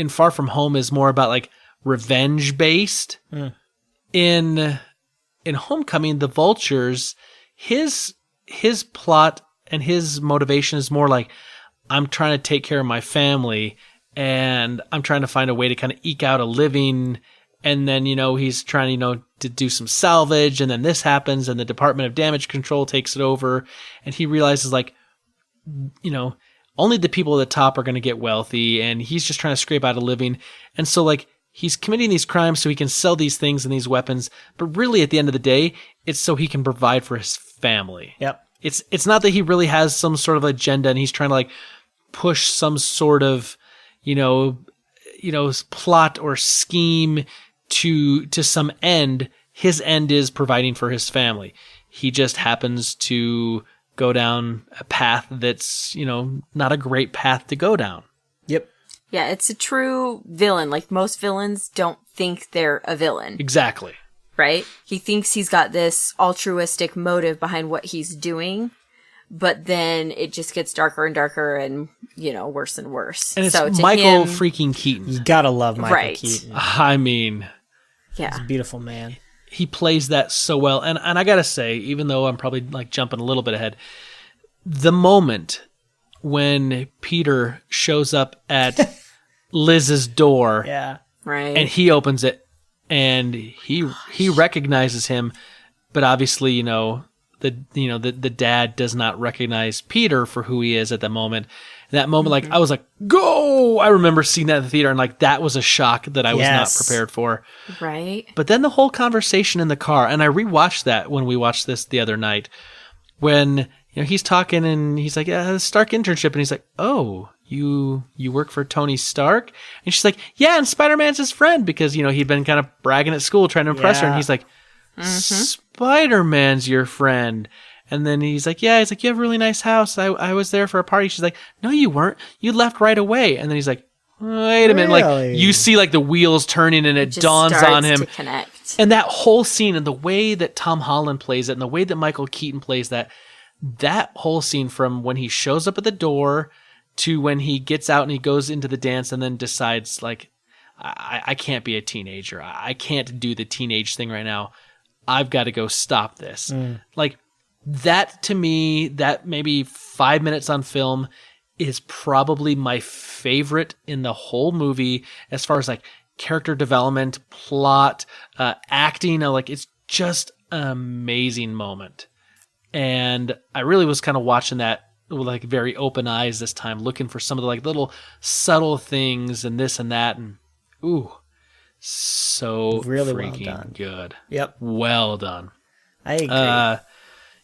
Speaker 1: Far From Home is more about like revenge based, in Homecoming, the Vulture's, his plot and his motivation is more like, I'm trying to take care of my family and I'm trying to find a way to kind of eke out a living. And then, he's trying, to do some salvage, and then this happens and the Department of Damage Control takes it over, and he realizes like, only the people at the top are going to get wealthy, and he's just trying to scrape out a living. And so like, he's committing these crimes so he can sell these things and these weapons, but really at the end of the day, it's so he can provide for his family.
Speaker 3: Yep.
Speaker 1: It's not that he really has some sort of agenda and he's trying to like push some sort of, plot or scheme to some end. His end is providing for his family. He just happens to go down a path that's, not a great path to go down.
Speaker 3: Yep.
Speaker 2: Yeah, it's a true villain. Like, most villains don't think they're a villain.
Speaker 1: Exactly.
Speaker 2: Right? He thinks he's got this altruistic motive behind what he's doing, but then it just gets darker and darker and, worse and worse.
Speaker 1: And it's
Speaker 2: so to
Speaker 1: Michael
Speaker 2: him,
Speaker 1: freaking Keaton.
Speaker 3: You gotta love Michael
Speaker 2: Right.
Speaker 3: Keaton.
Speaker 1: I mean,
Speaker 2: yeah.
Speaker 3: He's a beautiful man.
Speaker 1: he plays that so well. And I gotta say, even though I'm probably like jumping a little bit ahead, the moment when Peter shows up at Liz's door,
Speaker 3: Yeah.
Speaker 2: Right.
Speaker 1: and he opens it and he recognizes him, but obviously, the dad does not recognize Peter for who he is at that moment. That moment, like, I was like, go! I remember seeing that in the theater, and like, that was a shock that I was not prepared for.
Speaker 2: Right.
Speaker 1: But then the whole conversation in the car, and I rewatched that when we watched this the other night, when he's talking and he's like, yeah, Stark internship, and he's like, oh, you work for Tony Stark? And she's like, yeah, and Spider-Man's his friend, because he'd been kind of bragging at school trying to impress her, and he's like, Spider-Man's your friend. And then he's like, you have a really nice house. I was there for a party. She's like, no, you weren't. You left right away. And then he's like, wait a minute.
Speaker 3: Really?
Speaker 1: Like, you see like the wheels turning and it
Speaker 2: Just
Speaker 1: dawns
Speaker 2: starts
Speaker 1: on him.
Speaker 2: to connect.
Speaker 1: And that whole scene and the way that Tom Holland plays it and the way that Michael Keaton plays that whole scene, from when he shows up at the door to when he gets out and he goes into the dance and then decides like, I can't be a teenager. I can't do the teenage thing right now. I've got to go stop this. Like, that to me, that maybe 5 minutes on film is probably my favorite in the whole movie as far as like character development, plot, acting. Like, it's just an amazing moment. And I really was kind of watching that with like very open eyes this time, looking for some of the like little subtle things and this and that. And ooh, so
Speaker 3: Really well
Speaker 1: freaking
Speaker 3: done.
Speaker 1: good.
Speaker 3: Yep.
Speaker 1: Well done.
Speaker 3: I agree.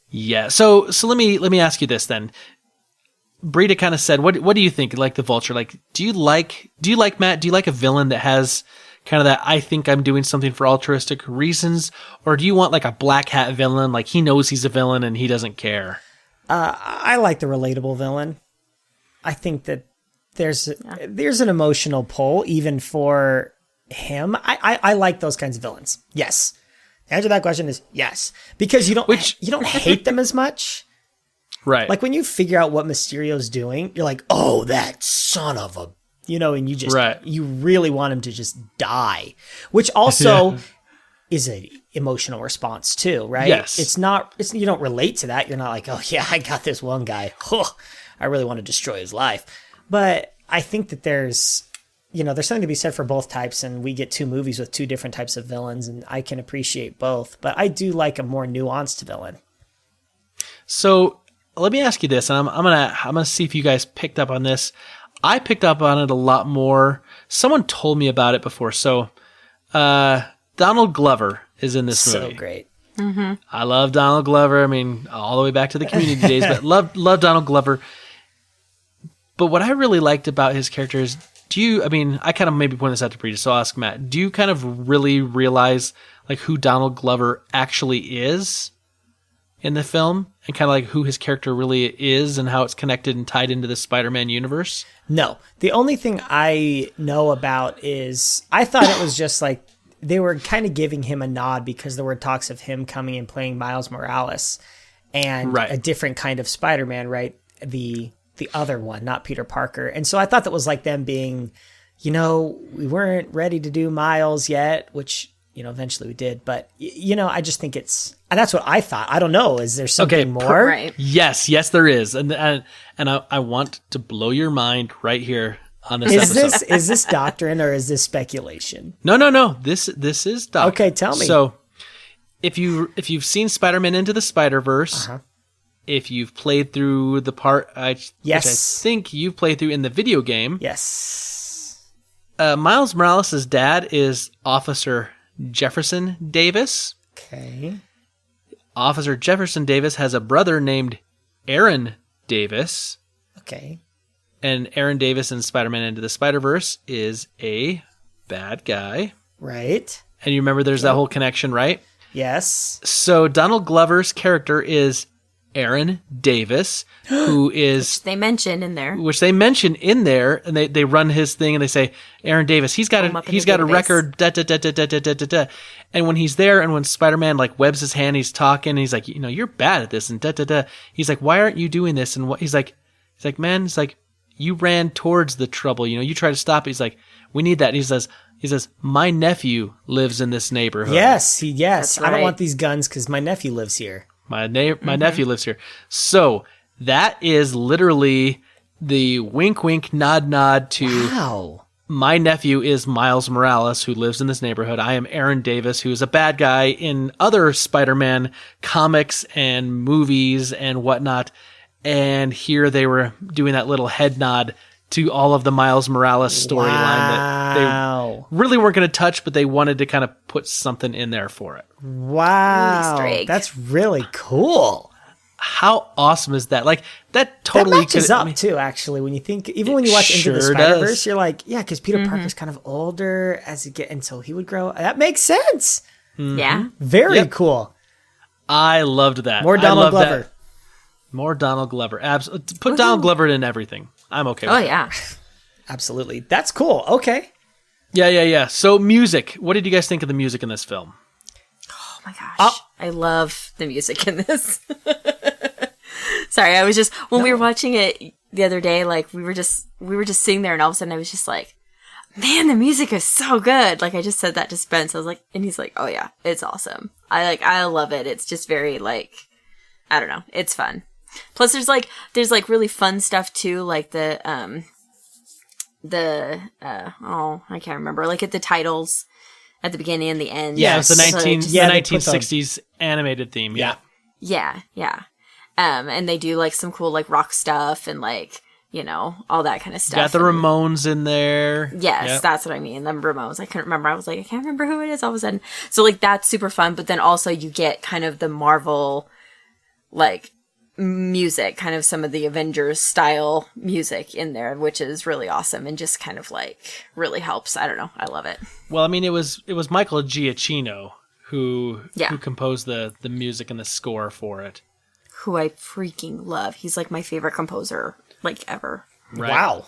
Speaker 1: Yeah. So let me ask you this then. Britta kind of said, what do you think? Like the Vulture, like, do you like Matt? Do you like a villain that has kind of that, I think I'm doing something for altruistic reasons? Or do you want like a black hat villain? Like, he knows he's a villain and he doesn't care.
Speaker 3: I like the relatable villain. I think that there's an emotional pull even for him. I like those kinds of villains. Yes. The answer to that question is yes, because you don't hate them as much.
Speaker 1: Right.
Speaker 3: Like when you figure out what Mysterio's doing, you're like, oh, that son of a, and you just, you really want him to just die, which also is a emotional response too, right?
Speaker 1: Yes.
Speaker 3: You don't relate to that. You're not like, oh yeah, I got this one guy. I really want to destroy his life. But I think that there's something to be said for both types, and we get two movies with two different types of villains, and I can appreciate both. But I do like a more nuanced villain.
Speaker 1: So let me ask you this, and I'm gonna see if you guys picked up on this. I picked up on it a lot more. Someone told me about it before. So, Donald Glover is in this movie.
Speaker 3: So great.
Speaker 1: I love Donald Glover. I mean, all the way back to the Community days, but love Donald Glover. But what I really liked about his character is, I kind of maybe point this out to Britta, so I'll ask Matt, do you kind of really realize like who Donald Glover actually is in the film, and kind of like who his character really is and how it's connected and tied into the Spider-Man universe?
Speaker 3: No. The only thing I know about is I thought it was just like they were kind of giving him a nod because there were talks of him coming and playing Miles Morales and a different kind of Spider-Man, right? The other one, not Peter Parker. And so I thought that was like them being, we weren't ready to do Miles yet, which, eventually we did. But, I just think that's what I thought. I don't know. Is there something more?
Speaker 2: Right.
Speaker 1: Yes, there is. And I want to blow your mind right here on this episode.
Speaker 3: Is this doctrine or is this speculation?
Speaker 1: No. This is doctrine.
Speaker 3: Okay, tell me.
Speaker 1: So if you've seen Spider-Man Into the Spider-Verse, if you've played through the part which I think you've played through in the video game.
Speaker 3: Yes.
Speaker 1: Miles Morales' dad is Officer Jefferson Davis.
Speaker 3: Okay.
Speaker 1: Officer Jefferson Davis has a brother named Aaron Davis.
Speaker 3: Okay.
Speaker 1: And Aaron Davis in Spider-Man Into the Spider-Verse is a bad guy.
Speaker 3: Right.
Speaker 1: And you remember there's that whole connection, right?
Speaker 3: Yes.
Speaker 1: So Donald Glover's character is Aaron Davis, who is...
Speaker 2: Which they mention in there.
Speaker 1: And they run his thing and they say, Aaron Davis, he's got a record, da, da, da, da, da, da, da, da. And when he's there and when Spider-Man like webs his hand, he's talking, he's like, you're bad at this and da, da, da. He's like, why aren't you doing this? And he's like, man, you ran towards the trouble, you try to stop it. He's like, we need that. And he says, my nephew lives in this neighborhood.
Speaker 3: Yes.
Speaker 2: That's right.
Speaker 3: I don't want these guns because my nephew lives here.
Speaker 1: My nephew lives here. So that is literally the wink, wink, nod, nod to my nephew is Miles Morales, who lives in this neighborhood. I am Aaron Davis, who is a bad guy in other Spider-Man comics and movies and whatnot. And here they were doing that little head nod to all of the Miles Morales storyline that they really weren't going to touch, but they wanted to kind of put something in there for it.
Speaker 3: Wow. That's really cool.
Speaker 1: How awesome is that? Like, that totally
Speaker 3: matches up too, actually, when you think, even when you watch Into the Spider-Verse, you're like, yeah, because Peter Parker's kind of older as you get, and so he would grow. That makes sense.
Speaker 1: Mm-hmm.
Speaker 2: Yeah.
Speaker 3: Very cool.
Speaker 1: I loved that.
Speaker 3: More Donald Glover.
Speaker 1: That. More Donald Glover. Absolutely. Put Donald Glover in everything. I'm okay with it.
Speaker 2: Oh, yeah.
Speaker 3: Absolutely. That's cool. Okay.
Speaker 1: Yeah. So music. What did you guys think of the music in this film?
Speaker 2: Oh my gosh. I love the music in this. Sorry, I was just, when we were watching it the other day, like we were just sitting there and all of a sudden I was just like, man, the music is so good. Like I just said that to Spence. I was like, and he's like, oh yeah, it's awesome. I love it. It's just very like, I don't know. It's fun. Plus there's really fun stuff too. Like I can't remember, like at the titles at the beginning and the end.
Speaker 1: Yeah, it's the 1960s animated theme. Yeah.
Speaker 2: And they do like some cool like rock stuff and like, all that kind of stuff.
Speaker 1: Got the Ramones in there.
Speaker 2: Yes, That's what I mean. The Ramones. I couldn't remember. I was like, I can't remember who it is all of a sudden. So like that's super fun. But then also you get kind of the Marvel like music, kind of some of the Avengers style music in there, which is really awesome and just kind of like really helps. I don't know. I love it.
Speaker 1: Well, I mean, it was Michael Giacchino who composed the music and the score for it.
Speaker 2: Who I freaking love. He's like my favorite composer like ever.
Speaker 1: Right.
Speaker 3: Wow.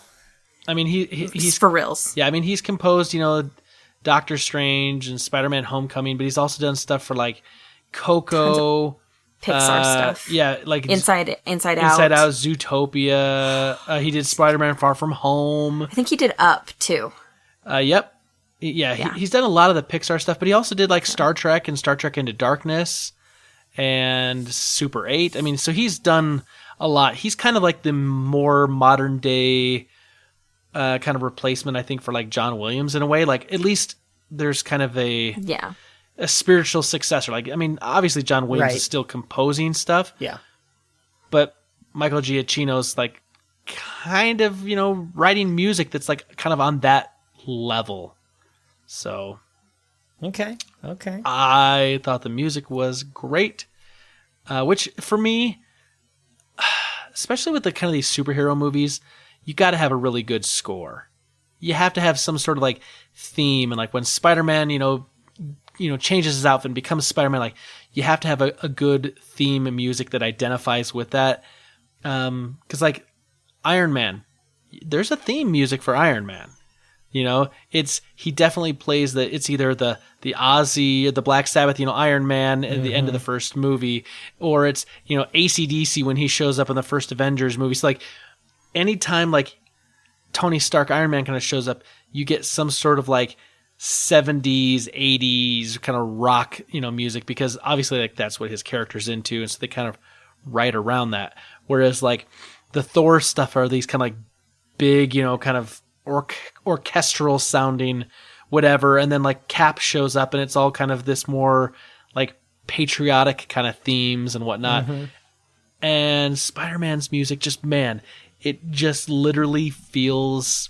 Speaker 1: I mean, he's
Speaker 2: for reals.
Speaker 1: Yeah, I mean, he's composed, Doctor Strange and Spider-Man Homecoming, but he's also done stuff for like Coco,
Speaker 2: Pixar stuff.
Speaker 1: Yeah, like
Speaker 2: Inside Out.
Speaker 1: Inside Out, Zootopia. He did Spider-Man Far From Home.
Speaker 2: I think he did Up too.
Speaker 1: Yep. Yeah. He's done a lot of the Pixar stuff, but he also did like Star Trek and Star Trek Into Darkness and Super 8. I mean, so he's done a lot. He's kind of like the more modern day kind of replacement, I think, for like John Williams in a way. Like at least there's kind of a spiritual successor. Like, I mean, obviously John Williams is still composing stuff.
Speaker 3: Yeah.
Speaker 1: But Michael Giacchino's like kind of, writing music that's like kind of on that level. So
Speaker 3: Okay.
Speaker 1: I thought the music was great, which for me, especially with the kind of these superhero movies, you got to have a really good score. You have to have some sort of like theme, and like when Spider-Man, changes his outfit and becomes Spider-Man, like you have to have a good theme and music that identifies with that. Because like Iron Man, there's a theme music for Iron Man. He definitely plays it's either the Ozzy or the Black Sabbath, Iron Man at the end of the first movie, or it's, AC/DC when he shows up in the first Avengers movie. So like anytime like Tony Stark, Iron Man kind of shows up, you get some sort of like 70s, 80s kind of rock, music, because obviously like that's what his character's into. And so they kind of write around that. Whereas like the Thor stuff are these kind of like big, kind of orchestral sounding whatever, and then like Cap shows up and it's all kind of this more like patriotic kind of themes and whatnot. And Spider-Man's music it just literally feels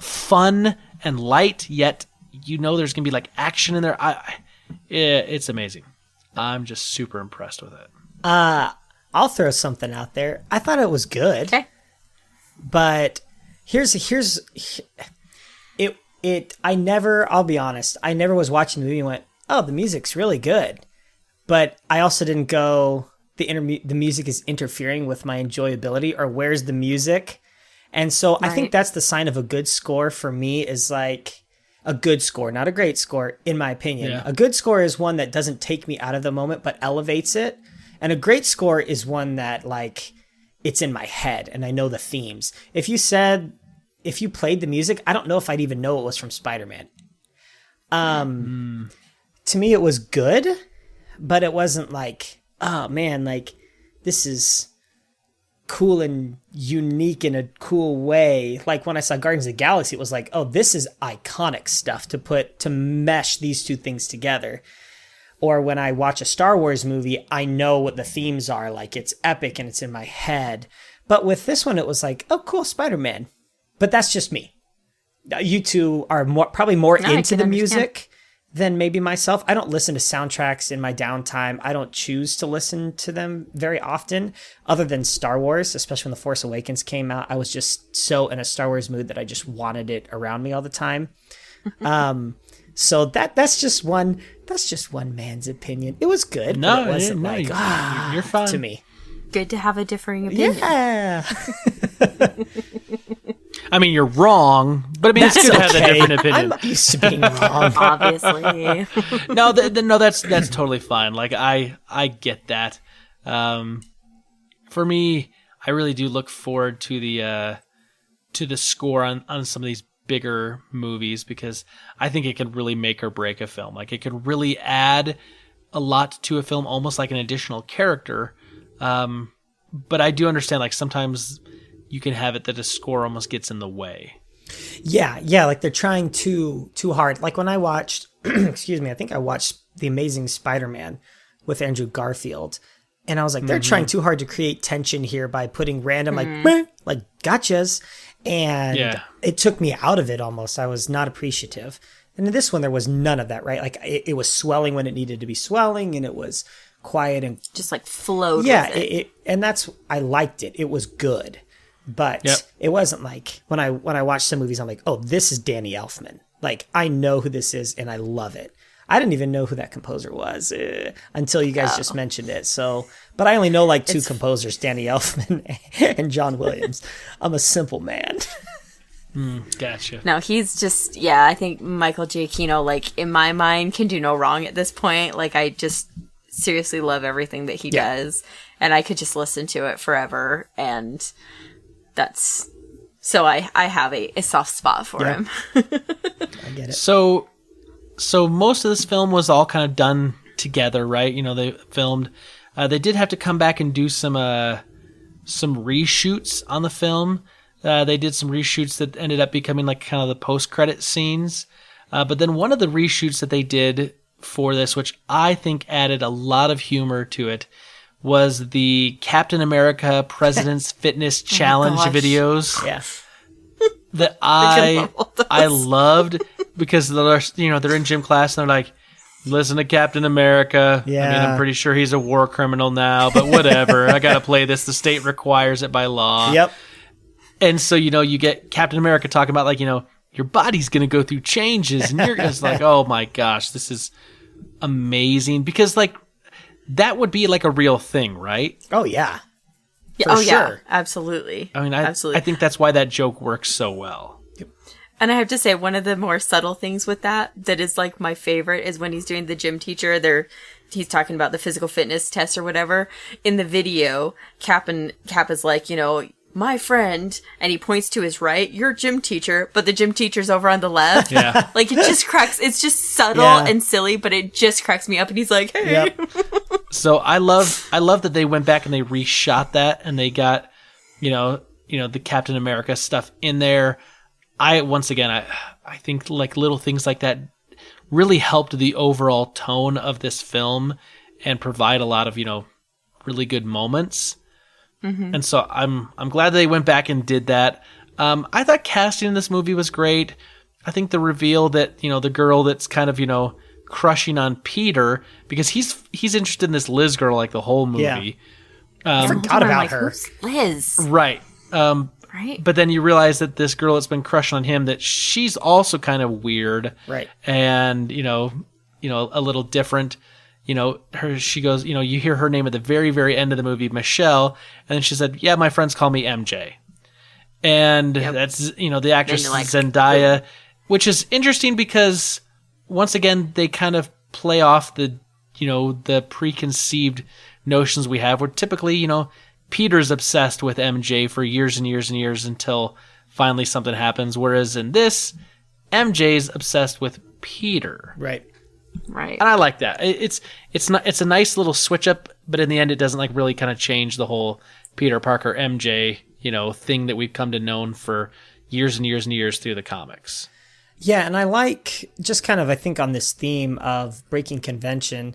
Speaker 1: fun and light, yet there's gonna be like action in there. It's amazing. I'm just super impressed with it.
Speaker 3: I'll throw something out there. I thought it was good.
Speaker 2: Okay.
Speaker 3: But I'll be honest, I never was watching the movie and went, oh, the music's really good. But I also didn't go, the music is interfering with my enjoyability, or where's the music? And so I think that's the sign of a good score for me, is like a good score, not a great score, in my opinion.
Speaker 1: Yeah.
Speaker 3: A good score is one that doesn't take me out of the moment, but elevates it. And a great score is one that like, it's in my head and I know the themes. If you played the music, I don't know if I'd even know it was from Spider-Man. To me, it was good, but it wasn't like, oh man, like this is cool and unique in a cool way. Like when I saw Guardians of the Galaxy, it was like, oh, this is iconic stuff to mesh these two things together. Or when I watch a Star Wars movie, I know what the themes are. Like it's epic and it's in my head. But with this one, it was like, oh, cool, Spider-Man. But that's just me. You two are probably more into the music than maybe myself. I don't listen to soundtracks in my downtime. I don't choose to listen to them very often, other than Star Wars, especially when The Force Awakens came out. I was just so in a Star Wars mood that I just wanted it around me all the time. So that's just one man's opinion. It was good.
Speaker 1: No,
Speaker 3: but it wasn't
Speaker 1: you're fine.
Speaker 3: to me.
Speaker 2: Good to have a differing opinion.
Speaker 3: Yeah.
Speaker 1: I mean, you're wrong, but I mean, it's good to have a different opinion.
Speaker 3: I'm not used to being wrong.
Speaker 2: Obviously.
Speaker 1: No, that's totally fine. Like I get that. For me, I really do look forward to the score on some of these bigger movies, because I think it can really make or break a film. Like it can really add a lot to a film, almost like an additional character. But I do understand, like sometimes you can have it that a score almost gets in the way. Yeah,
Speaker 3: like they're trying too hard. Like when I watched, excuse me, I think I watched The Amazing Spider-Man with Andrew Garfield, and I was like, they're trying too hard to create tension here by putting random like gotchas, and it took me out of it almost. I was not appreciative. And in this one, there was none of that, right? Like it was swelling when it needed to be swelling, and it was quiet and
Speaker 2: just like flowed.
Speaker 3: Yeah,
Speaker 2: with
Speaker 3: and I liked it. It was good. But it wasn't like when I watch some movies, I'm like, oh, this is Danny Elfman. Like, I know who this is and I love it. I didn't even know who that composer was until you guys just mentioned it. So, but I only know like two composers, Danny Elfman and John Williams. I'm a simple man.
Speaker 1: Gotcha.
Speaker 2: No, he's just, I think Michael Giacchino, like, in my mind, can do no wrong at this point. Like, I just seriously love everything that he does. And I could just listen to it forever. And that's, so I have a soft spot for him.
Speaker 3: I get it.
Speaker 1: So most of this film was all kind of done together, right? You know, they filmed. They did have to come back and do some reshoots on the film. They did some reshoots that ended up becoming like kind of the post-credit scenes. But then one of the reshoots that they did for this, which I think added a lot of humor to it, was the Captain America President's Fitness Challenge
Speaker 2: gosh.
Speaker 1: videos.
Speaker 3: Yeah.
Speaker 1: That I loved, because they're in gym class and they're like, listen to Captain America.
Speaker 3: Yeah.
Speaker 1: I mean, I'm pretty sure he's a war criminal now, but whatever. I got to play this. The state requires it by law.
Speaker 3: Yep.
Speaker 1: And so, you get Captain America talking about, like, your body's going to go through changes. And you're just like, oh my gosh, this is amazing. Because, like, that would be like a real thing, right?
Speaker 3: Oh, yeah.
Speaker 2: Yeah,
Speaker 3: For
Speaker 2: yeah,
Speaker 3: sure.
Speaker 2: absolutely.
Speaker 1: I mean,
Speaker 2: absolutely.
Speaker 1: I think that's why that joke works so well.
Speaker 2: And I have to say, one of the more subtle things with that is like my favorite is when he's doing the gym teacher. He's talking about the physical fitness test or whatever. In the video, Cap is like, my friend, and he points to his right, your gym teacher, but the gym teacher's over on the left.
Speaker 1: Yeah.
Speaker 2: Like, it just cracks. It's just subtle and silly, but it just cracks me up. And he's like, hey.
Speaker 3: Yep.
Speaker 1: So I love that they went back and they reshot that and they got, the Captain America stuff in there. I think like little things like that really helped the overall tone of this film and provide a lot of, really good moments. Mm-hmm. And so I'm glad they went back and did that. I thought casting in this movie was great. I think the reveal that, the girl that's kind of, crushing on Peter, because he's interested in this Liz girl like the whole movie.
Speaker 3: Yeah. I forgot about her.
Speaker 2: Who's Liz?
Speaker 1: Right.
Speaker 2: Right.
Speaker 1: But then you realize that this girl that's been crushing on him, that she's also kind of weird.
Speaker 3: Right.
Speaker 1: And, a little different. She goes, you hear her name at the very, very end of the movie, Michelle. And then she said, yeah, my friends call me MJ. And that's, the actress Zendaya, which is interesting because once again, they kind of play off the preconceived notions we have where typically, Peter's obsessed with MJ for years and years and years until finally something happens. Whereas in this, MJ's obsessed with Peter.
Speaker 3: Right.
Speaker 2: Right.
Speaker 1: And I like that. It's a nice little switch up, but in the end, it doesn't like really kind of change the whole Peter Parker MJ, thing that we've come to know for years and years and years through the comics.
Speaker 3: Yeah, and I like just kind of, I think on this theme of breaking convention,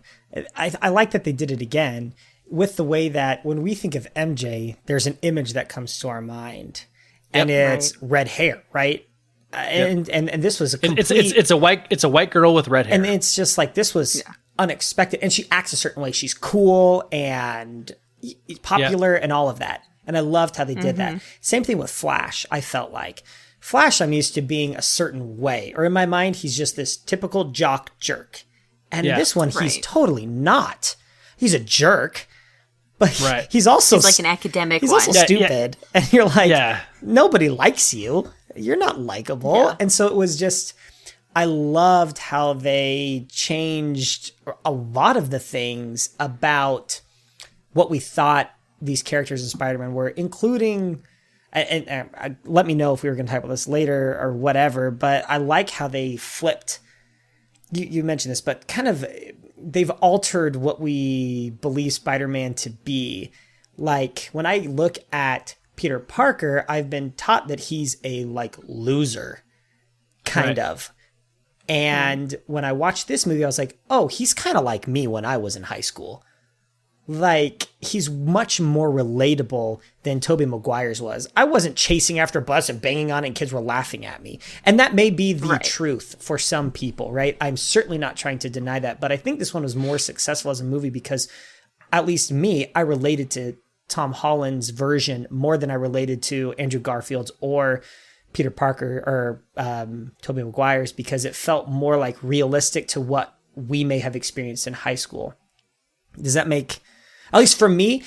Speaker 3: I like that they did it again with the way that when we think of MJ, there's an image that comes to our mind, and it's red hair, right? And this was a complete...
Speaker 1: It's a white girl with red hair,
Speaker 3: and it's just like this was unexpected, and she acts a certain way. She's cool and popular and all of that, and I loved how they did that. Same thing with Flash. I felt like Flash, I'm used to being a certain way, or in my mind, he's just this typical jock jerk, and in this one, he's totally not. He's a jerk. But he's also...
Speaker 2: He's like an academic.
Speaker 3: He's also stupid. And you're like, nobody likes you. You're not likable. Yeah. And so it was just... I loved how they changed a lot of the things about what we thought these characters in Spider-Man were, including... And let me know if we were going to talk about this later or whatever, but I like how they flipped... You mentioned this, but kind of... They've altered what we believe Spider-Man to be. Like, when I look at Peter Parker, I've been taught that he's a, loser, kind of. And when I watched this movie, I was like, oh, he's kind of like me when I was in high school. Like, he's much more relatable than Tobey Maguire's was. I wasn't chasing after a bus and banging on it and kids were laughing at me. And that may be the truth for some people, right? I'm certainly not trying to deny that. But I think this one was more successful as a movie because, at least me, I related to Tom Holland's version more than I related to Andrew Garfield's or Peter Parker or Tobey Maguire's, because it felt more like realistic to what we may have experienced in high school. Does that make... At least for me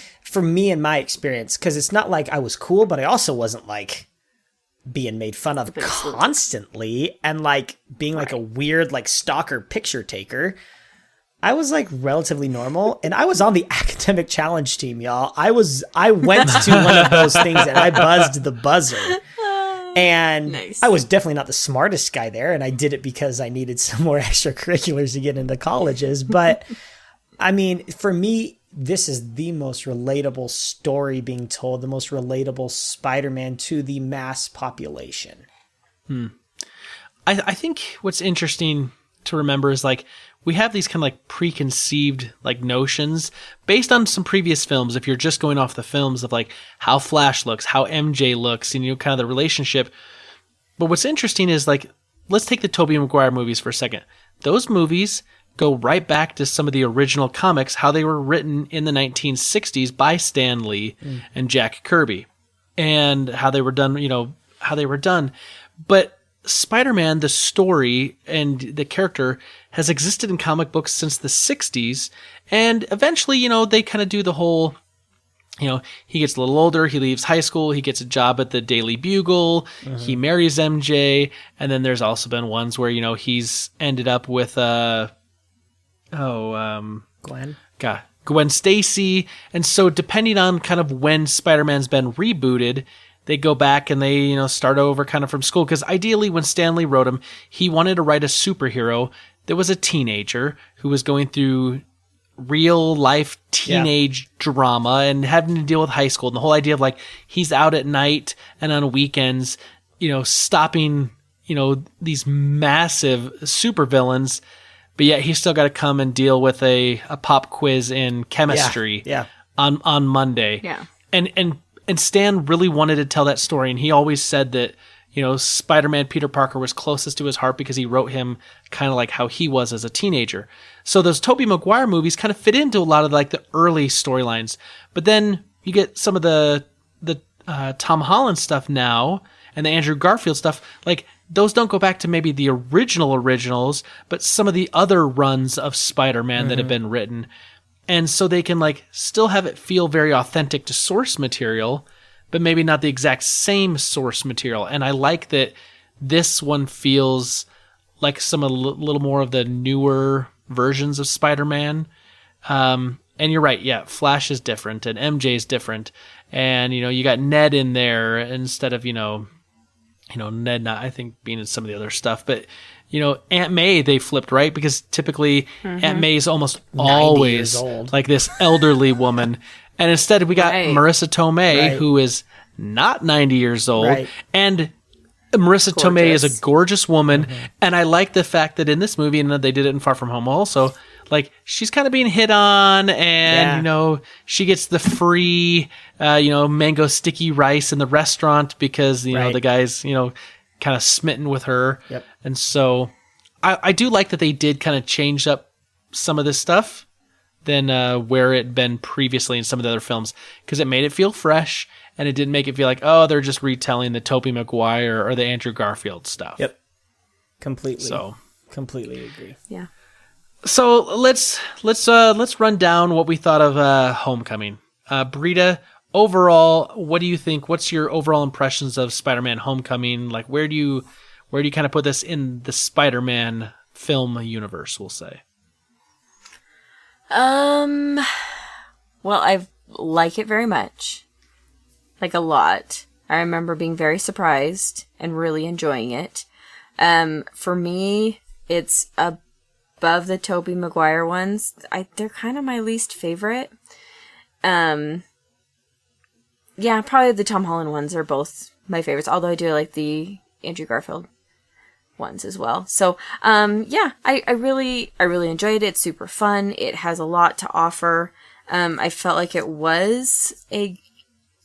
Speaker 3: and my experience, because it's not like I was cool, but I also wasn't like being made fun of constantly and like being like a weird like stalker picture taker. I was like relatively normal, and I was on the academic challenge team, y'all. I went to one of those things and I buzzed the buzzer. And I was definitely not the smartest guy there, and I did it because I needed some more extracurriculars to get into colleges. But I mean, for me, this is the most relatable story being told, the most relatable Spider-Man to the mass population.
Speaker 1: I think what's interesting to remember is like we have these kind of like preconceived like notions based on some previous films. If you're just going off the films of like how Flash looks, how MJ looks, and kind of the relationship. But what's interesting is like, let's take the Tobey Maguire movies for a second. Those movies go right back to some of the original comics, how they were written in the 1960s by Stan Lee and Jack Kirby, and how they were done, But Spider-Man, the story and the character, has existed in comic books since the 60s, and eventually, they kind of do the whole, he gets a little older, he leaves high school, he gets a job at the Daily Bugle, he marries MJ, and then there's also been ones where, he's ended up with, Gwen Stacy, and so depending on kind of when Spider-Man's been rebooted, they go back and they, start over kind of from school. Because ideally, when Stan Lee wrote him, he wanted to write a superhero that was a teenager who was going through real life teenage drama and having to deal with high school. And the whole idea of like, he's out at night and on weekends, stopping, these massive supervillains, but yet he's still got to come and deal with a pop quiz in chemistry on Monday.
Speaker 2: Yeah.
Speaker 1: And Stan really wanted to tell that story, and he always said that, Spider-Man Peter Parker was closest to his heart because he wrote him kind of like how he was as a teenager. So those Tobey Maguire movies kind of fit into a lot of like the early storylines. But then you get some of the Tom Holland stuff now and the Andrew Garfield stuff. Like those don't go back to maybe the originals, but some of the other runs of Spider-Man that have been written. And so they can like still have it feel very authentic to source material, but maybe not the exact same source material. And I like that this one feels like some of a little more of the newer versions of Spider-Man. And you're right, yeah, Flash is different and MJ is different. And, you got Ned in there instead of, Ned not, I think, being in some of the other stuff. But, Aunt May, they flipped, right? Because typically Aunt May is almost always like this elderly woman. And instead we got Marissa Tomei, who is not 90 years old. Right. And Marissa Tomei is a gorgeous woman. And I like the fact that in this movie, and they did it in Far From Home also, like she's kind of being hit on and, she gets the free, mango sticky rice in the restaurant because, the guy's, kind of smitten with her. Yep. And so I do like that they did kind of change up some of this stuff than where it had been previously in some of the other films, because it made it feel fresh and it didn't make it feel like, oh, they're just retelling the Tobey Maguire or the Andrew Garfield stuff.
Speaker 3: Yep. Completely agree.
Speaker 2: Yeah.
Speaker 1: So let's run down what we thought of Homecoming. Britta, overall, what do you think? What's your overall impressions of Spider-Man Homecoming? Like, where do you kind of put this in the Spider-Man film universe, we'll say?
Speaker 2: Well, I like it very much. Like a lot. I remember being very surprised and really enjoying it. For me, it's above the Tobey Maguire ones. They're kind of my least favorite. Yeah, probably the Tom Holland ones are both my favorites, although I do like the Andrew Garfield ones as well. So, I really enjoyed it. It's super fun. It has a lot to offer. I felt like it was a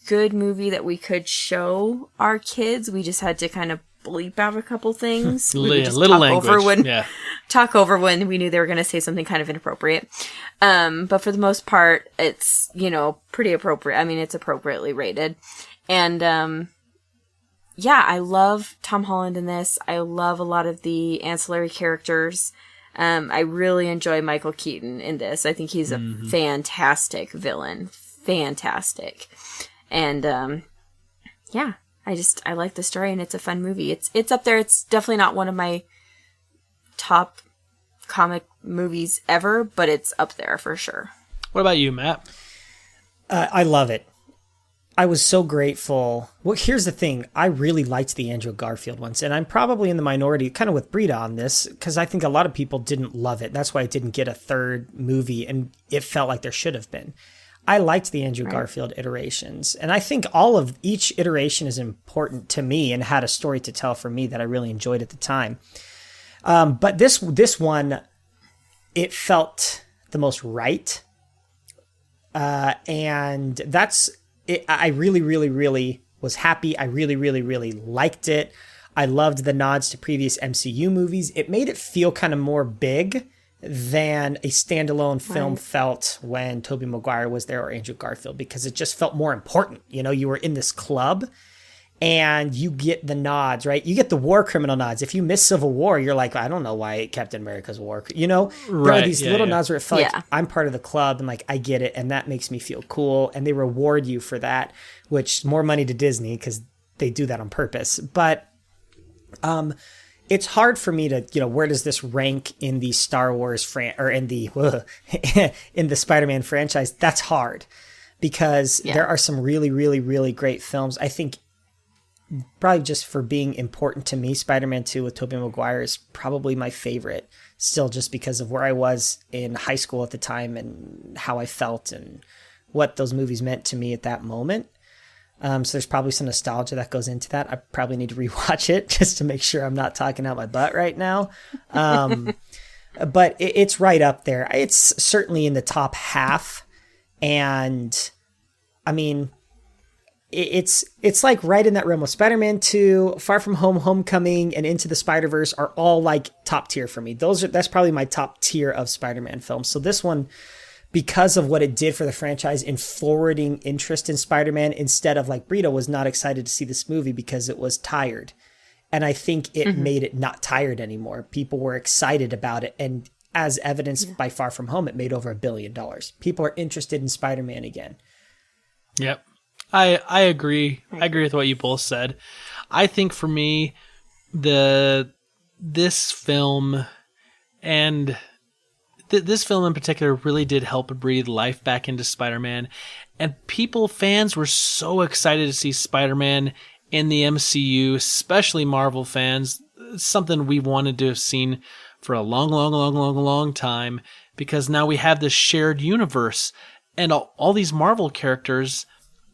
Speaker 2: good movie that we could show our kids. We just had to kind of bleep out a couple things.
Speaker 1: Little language.
Speaker 2: Talk over when we knew they were going to say something kind of inappropriate. But for the most part, it's, pretty appropriate. I mean, it's appropriately rated. And, I love Tom Holland in this. I love a lot of the ancillary characters. I really enjoy Michael Keaton in this. I think he's a fantastic villain. Fantastic. And, I like the story and it's a fun movie. It's up there. It's definitely not one of my top comic movies ever, but it's up there for sure.
Speaker 1: What about you, Matt?
Speaker 3: I love it. I was so grateful. Well, here's the thing. I really liked the Andrew Garfield ones, and I'm probably in the minority, kind of with Britta on this, because I think a lot of people didn't love it. That's why it didn't get a third movie, and it felt like there should have been. I liked the Andrew Garfield iterations, and I think each iteration is important to me and had a story to tell for me that I really enjoyed at the time. But this one, it felt the most right. And that's it. I really, really, really was happy. I really, really, really liked it. I loved the nods to previous MCU movies. It made it feel kind of more big than a standalone film felt when Tobey Maguire was there or Andrew Garfield, because it just felt more important. You know, you were in this club and you get the nods, right? You get the war criminal nods. If you miss Civil War, you're like, I don't know why Captain America's war, you know, there are these little nods where it felt like I'm part of the club and like, I get it. And that makes me feel cool. And they reward you for that, which more money to Disney because they do that on purpose. But, it's hard for me to, you know, where does this rank in the Star Wars or in the in the Spider-Man franchise? That's hard because there are some really, really, really great films. I think probably just for being important to me, Spider-Man 2 with Tobey Maguire is probably my favorite still, just because of where I was in high school at the time and how I felt and what those movies meant to me at that moment. So there's probably some nostalgia that goes into that. I probably need to rewatch it just to make sure I'm not talking out my butt right now. But it's right up there. It's certainly in the top half. And I mean, it's like right in that realm of Spider-Man 2, Far From Home, Homecoming, and Into the Spider-Verse are all like top tier for me. That's probably my top tier of Spider-Man films. So this one, because of what it did for the franchise in forwarding interest in Spider-Man, instead of like Britta was not excited to see this movie because it was tired. And I think it made it not tired anymore. People were excited about it. And as evidenced by Far From Home, it made over $1 billion. People are interested in Spider-Man again.
Speaker 1: Yep. I agree. I agree with what you both said. I think for me, this film and this film in particular really did help breathe life back into Spider-Man. And fans were so excited to see Spider-Man in the MCU, especially Marvel fans. It's something we wanted to have seen for a long time, because now we have this shared universe and all these Marvel characters,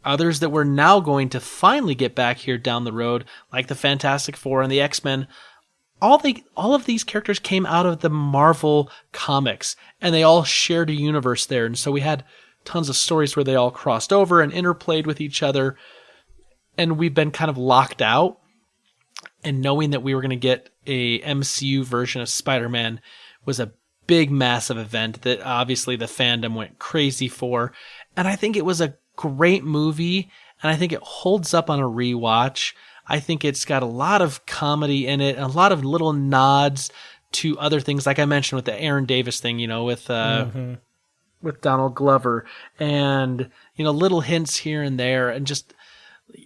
Speaker 1: others that we're now going to finally get back here down the road, like the Fantastic Four and the X-Men. All of these characters came out of the Marvel comics, and they all shared a universe there. And so we had tons of stories where they all crossed over and interplayed with each other. And we've been kind of locked out. And knowing that we were going to get a MCU version of Spider-Man was a big, massive event that obviously the fandom went crazy for. And I think it was a great movie, and I think it holds up on a rewatch. I think it's got a lot of comedy in it and a lot of little nods to other things, like I mentioned with the Aaron Davis thing, you know, with Donald Glover, and, you know, little hints here and there. And just,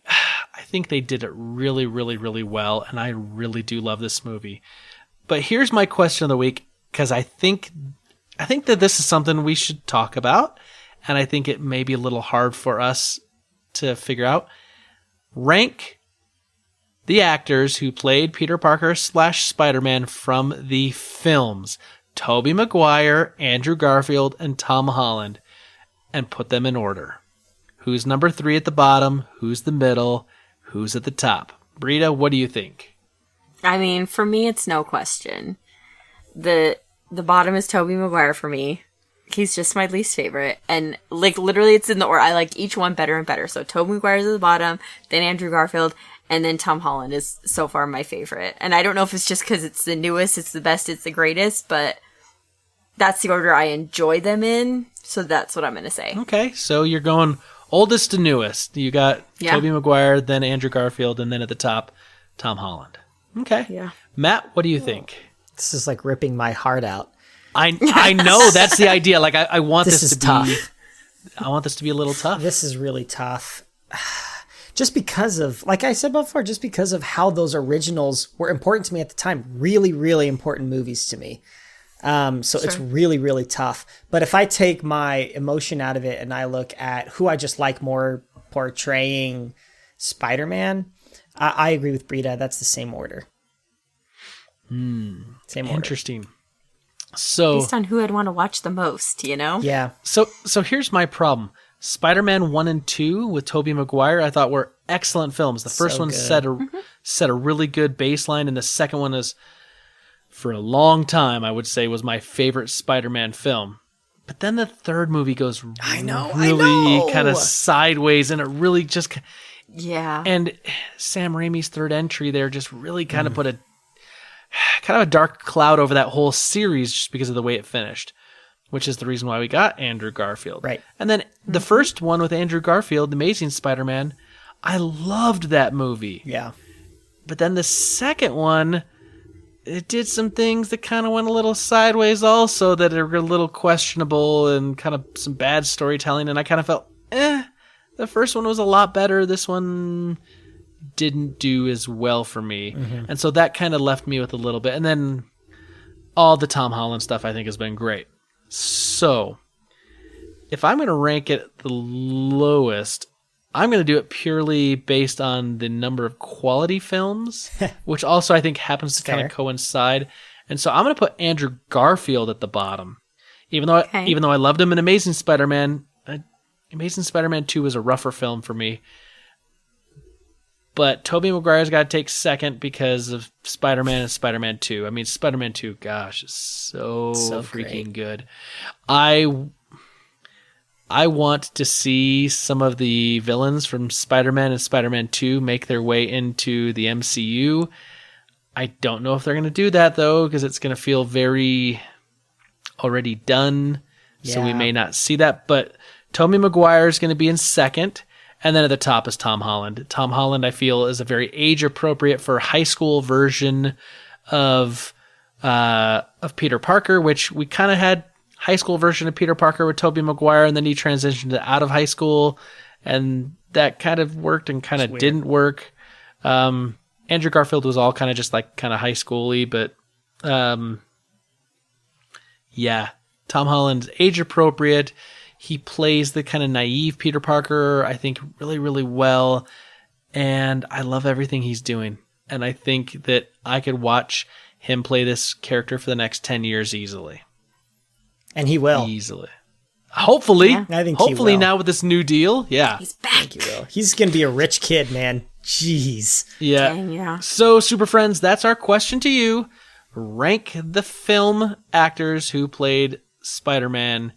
Speaker 1: I think they did it really, really, really well. And I really do love this movie. But here's my question of the week, because I think that this is something we should talk about. And I think it may be a little hard for us to figure out. Rank the actors who played Peter Parker / Spider-Man from the films, Tobey Maguire, Andrew Garfield, and Tom Holland, and put them in order. Who's number 3 at the bottom? Who's the middle? Who's at the top? Britta, what do you think?
Speaker 2: I mean, for me, it's no question. The bottom is Tobey Maguire for me. He's just my least favorite. And, like, literally it's in the order. I like each one better and better. So Tobey Maguire's at the bottom, then Andrew Garfield, and then Tom Holland is so far my favorite. And I don't know if it's just because it's the newest, it's the best, it's the greatest, but that's the order I enjoy them in. So that's what I'm going to say. Okay,
Speaker 1: so you're going oldest to newest. You got Tobey Maguire, then Andrew Garfield, and then at the top, Tom Holland. Okay.
Speaker 2: Yeah.
Speaker 1: Matt, what do you think?
Speaker 3: This is like ripping my heart out.
Speaker 1: I know, that's the idea. Like, I want this to be
Speaker 3: tough.
Speaker 1: I want this to be a little tough.
Speaker 3: This is really tough. Just because of, like I said before, just because of how those originals were important to me at the time. Really, really important movies to me. It's really, really tough. But if I take my emotion out of it and I look at who I just like more portraying Spider-Man, I agree with Britta. That's the same order. Same order.
Speaker 1: Interesting. So
Speaker 2: based on who I'd want to watch the most, you know?
Speaker 3: Yeah.
Speaker 1: So here's my problem. Spider-Man 1 and 2 with Tobey Maguire, I thought were excellent films. The first one set a really good baseline, and the second one is for a long time, I would say, was my favorite Spider-Man film. But then the third movie goes really kind of sideways, and it really just...
Speaker 2: Yeah.
Speaker 1: And Sam Raimi's third entry there just really kind of put a dark cloud over that whole series just because of the way it finished, which is the reason why we got Andrew Garfield.
Speaker 3: Right.
Speaker 1: And then the first one with Andrew Garfield, The Amazing Spider-Man, I loved that movie.
Speaker 3: Yeah.
Speaker 1: But then the second one, it did some things that kind of went a little sideways also that are a little questionable and kind of some bad storytelling. And I kind of felt, the first one was a lot better. This one didn't do as well for me. And so that kind of left me with a little bit. And then all the Tom Holland stuff I think has been great. So if I'm going to rank it the lowest, I'm going to do it purely based on the number of quality films, which also I think happens to kind of coincide. And so I'm going to put Andrew Garfield at the bottom. Even though I loved him in Amazing Spider-Man, Amazing Spider-Man 2 was a rougher film for me. But Tobey Maguire's got to take second because of Spider-Man and Spider-Man 2. I mean, Spider-Man 2, gosh, is so freaking good. I want to see some of the villains from Spider-Man and Spider-Man 2 make their way into the MCU. I don't know if they're going to do that, though, because it's going to feel very already done. Yeah. So we may not see that. But Tobey Maguire is going to be in second. And then at the top is Tom Holland. Tom Holland, I feel, is a very age-appropriate for high school version of Peter Parker, which we kind of had high school version of Peter Parker with Tobey Maguire, and then he transitioned to out of high school, and that kind of worked and kind of didn't work. Andrew Garfield was all kind of just like kind of high school-y, but yeah, Tom Holland's age-appropriate. He plays the kind of naive Peter Parker, I think, really, really well. And I love everything he's doing. And I think that I could watch him play this character for the next 10 years easily. And he will. Easily. Hopefully. Yeah. I think hopefully he will. Now with this new deal. Yeah. He's back. I think he will. He's going to be a rich kid, man. Jeez. Yeah. Dang, yeah. So, Super Friends, that's our question to you. Rank the film actors who played Spider-Man,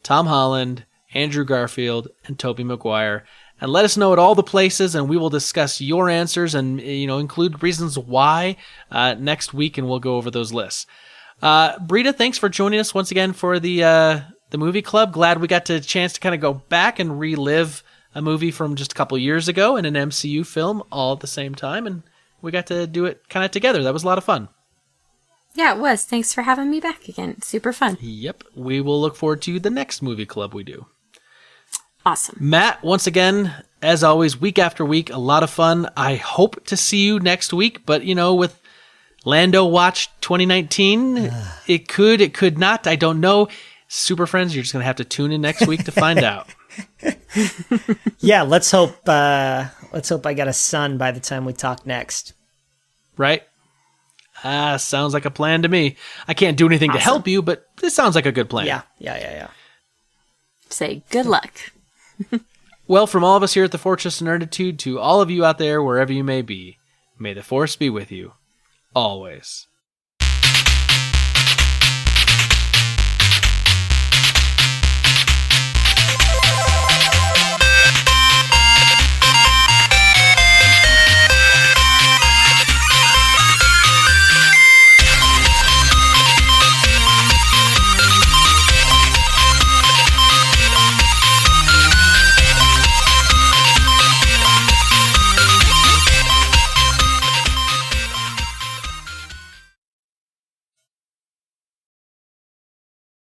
Speaker 1: Tom Holland, Andrew Garfield, and Tobey Maguire, and let us know at all the places, and we will discuss your answers and include reasons why next week, and we'll go over those lists. Britta, thanks for joining us once again for the movie club. Glad we got a chance to kind of go back and relive a movie from just a couple years ago and an MCU film all at the same time, and we got to do it kind of together. That was a lot of fun. Yeah, it was. Thanks for having me back again. Super fun. Yep. We will look forward to the next movie club we do. Awesome. Matt, once again, as always, week after week, a lot of fun. I hope to see you next week, but, with Lando Watch 2019, it could not. I don't know. Super Friends, you're just going to have to tune in next week to find out. Yeah, let's hope I got a son by the time we talk next. Right? Sounds like a plan to me. I can't do anything to help you, but this sounds like a good plan. Yeah. Say good luck. Well, from all of us here at the Fortress of Nerditude to all of you out there, wherever you may be, may the Force be with you, always.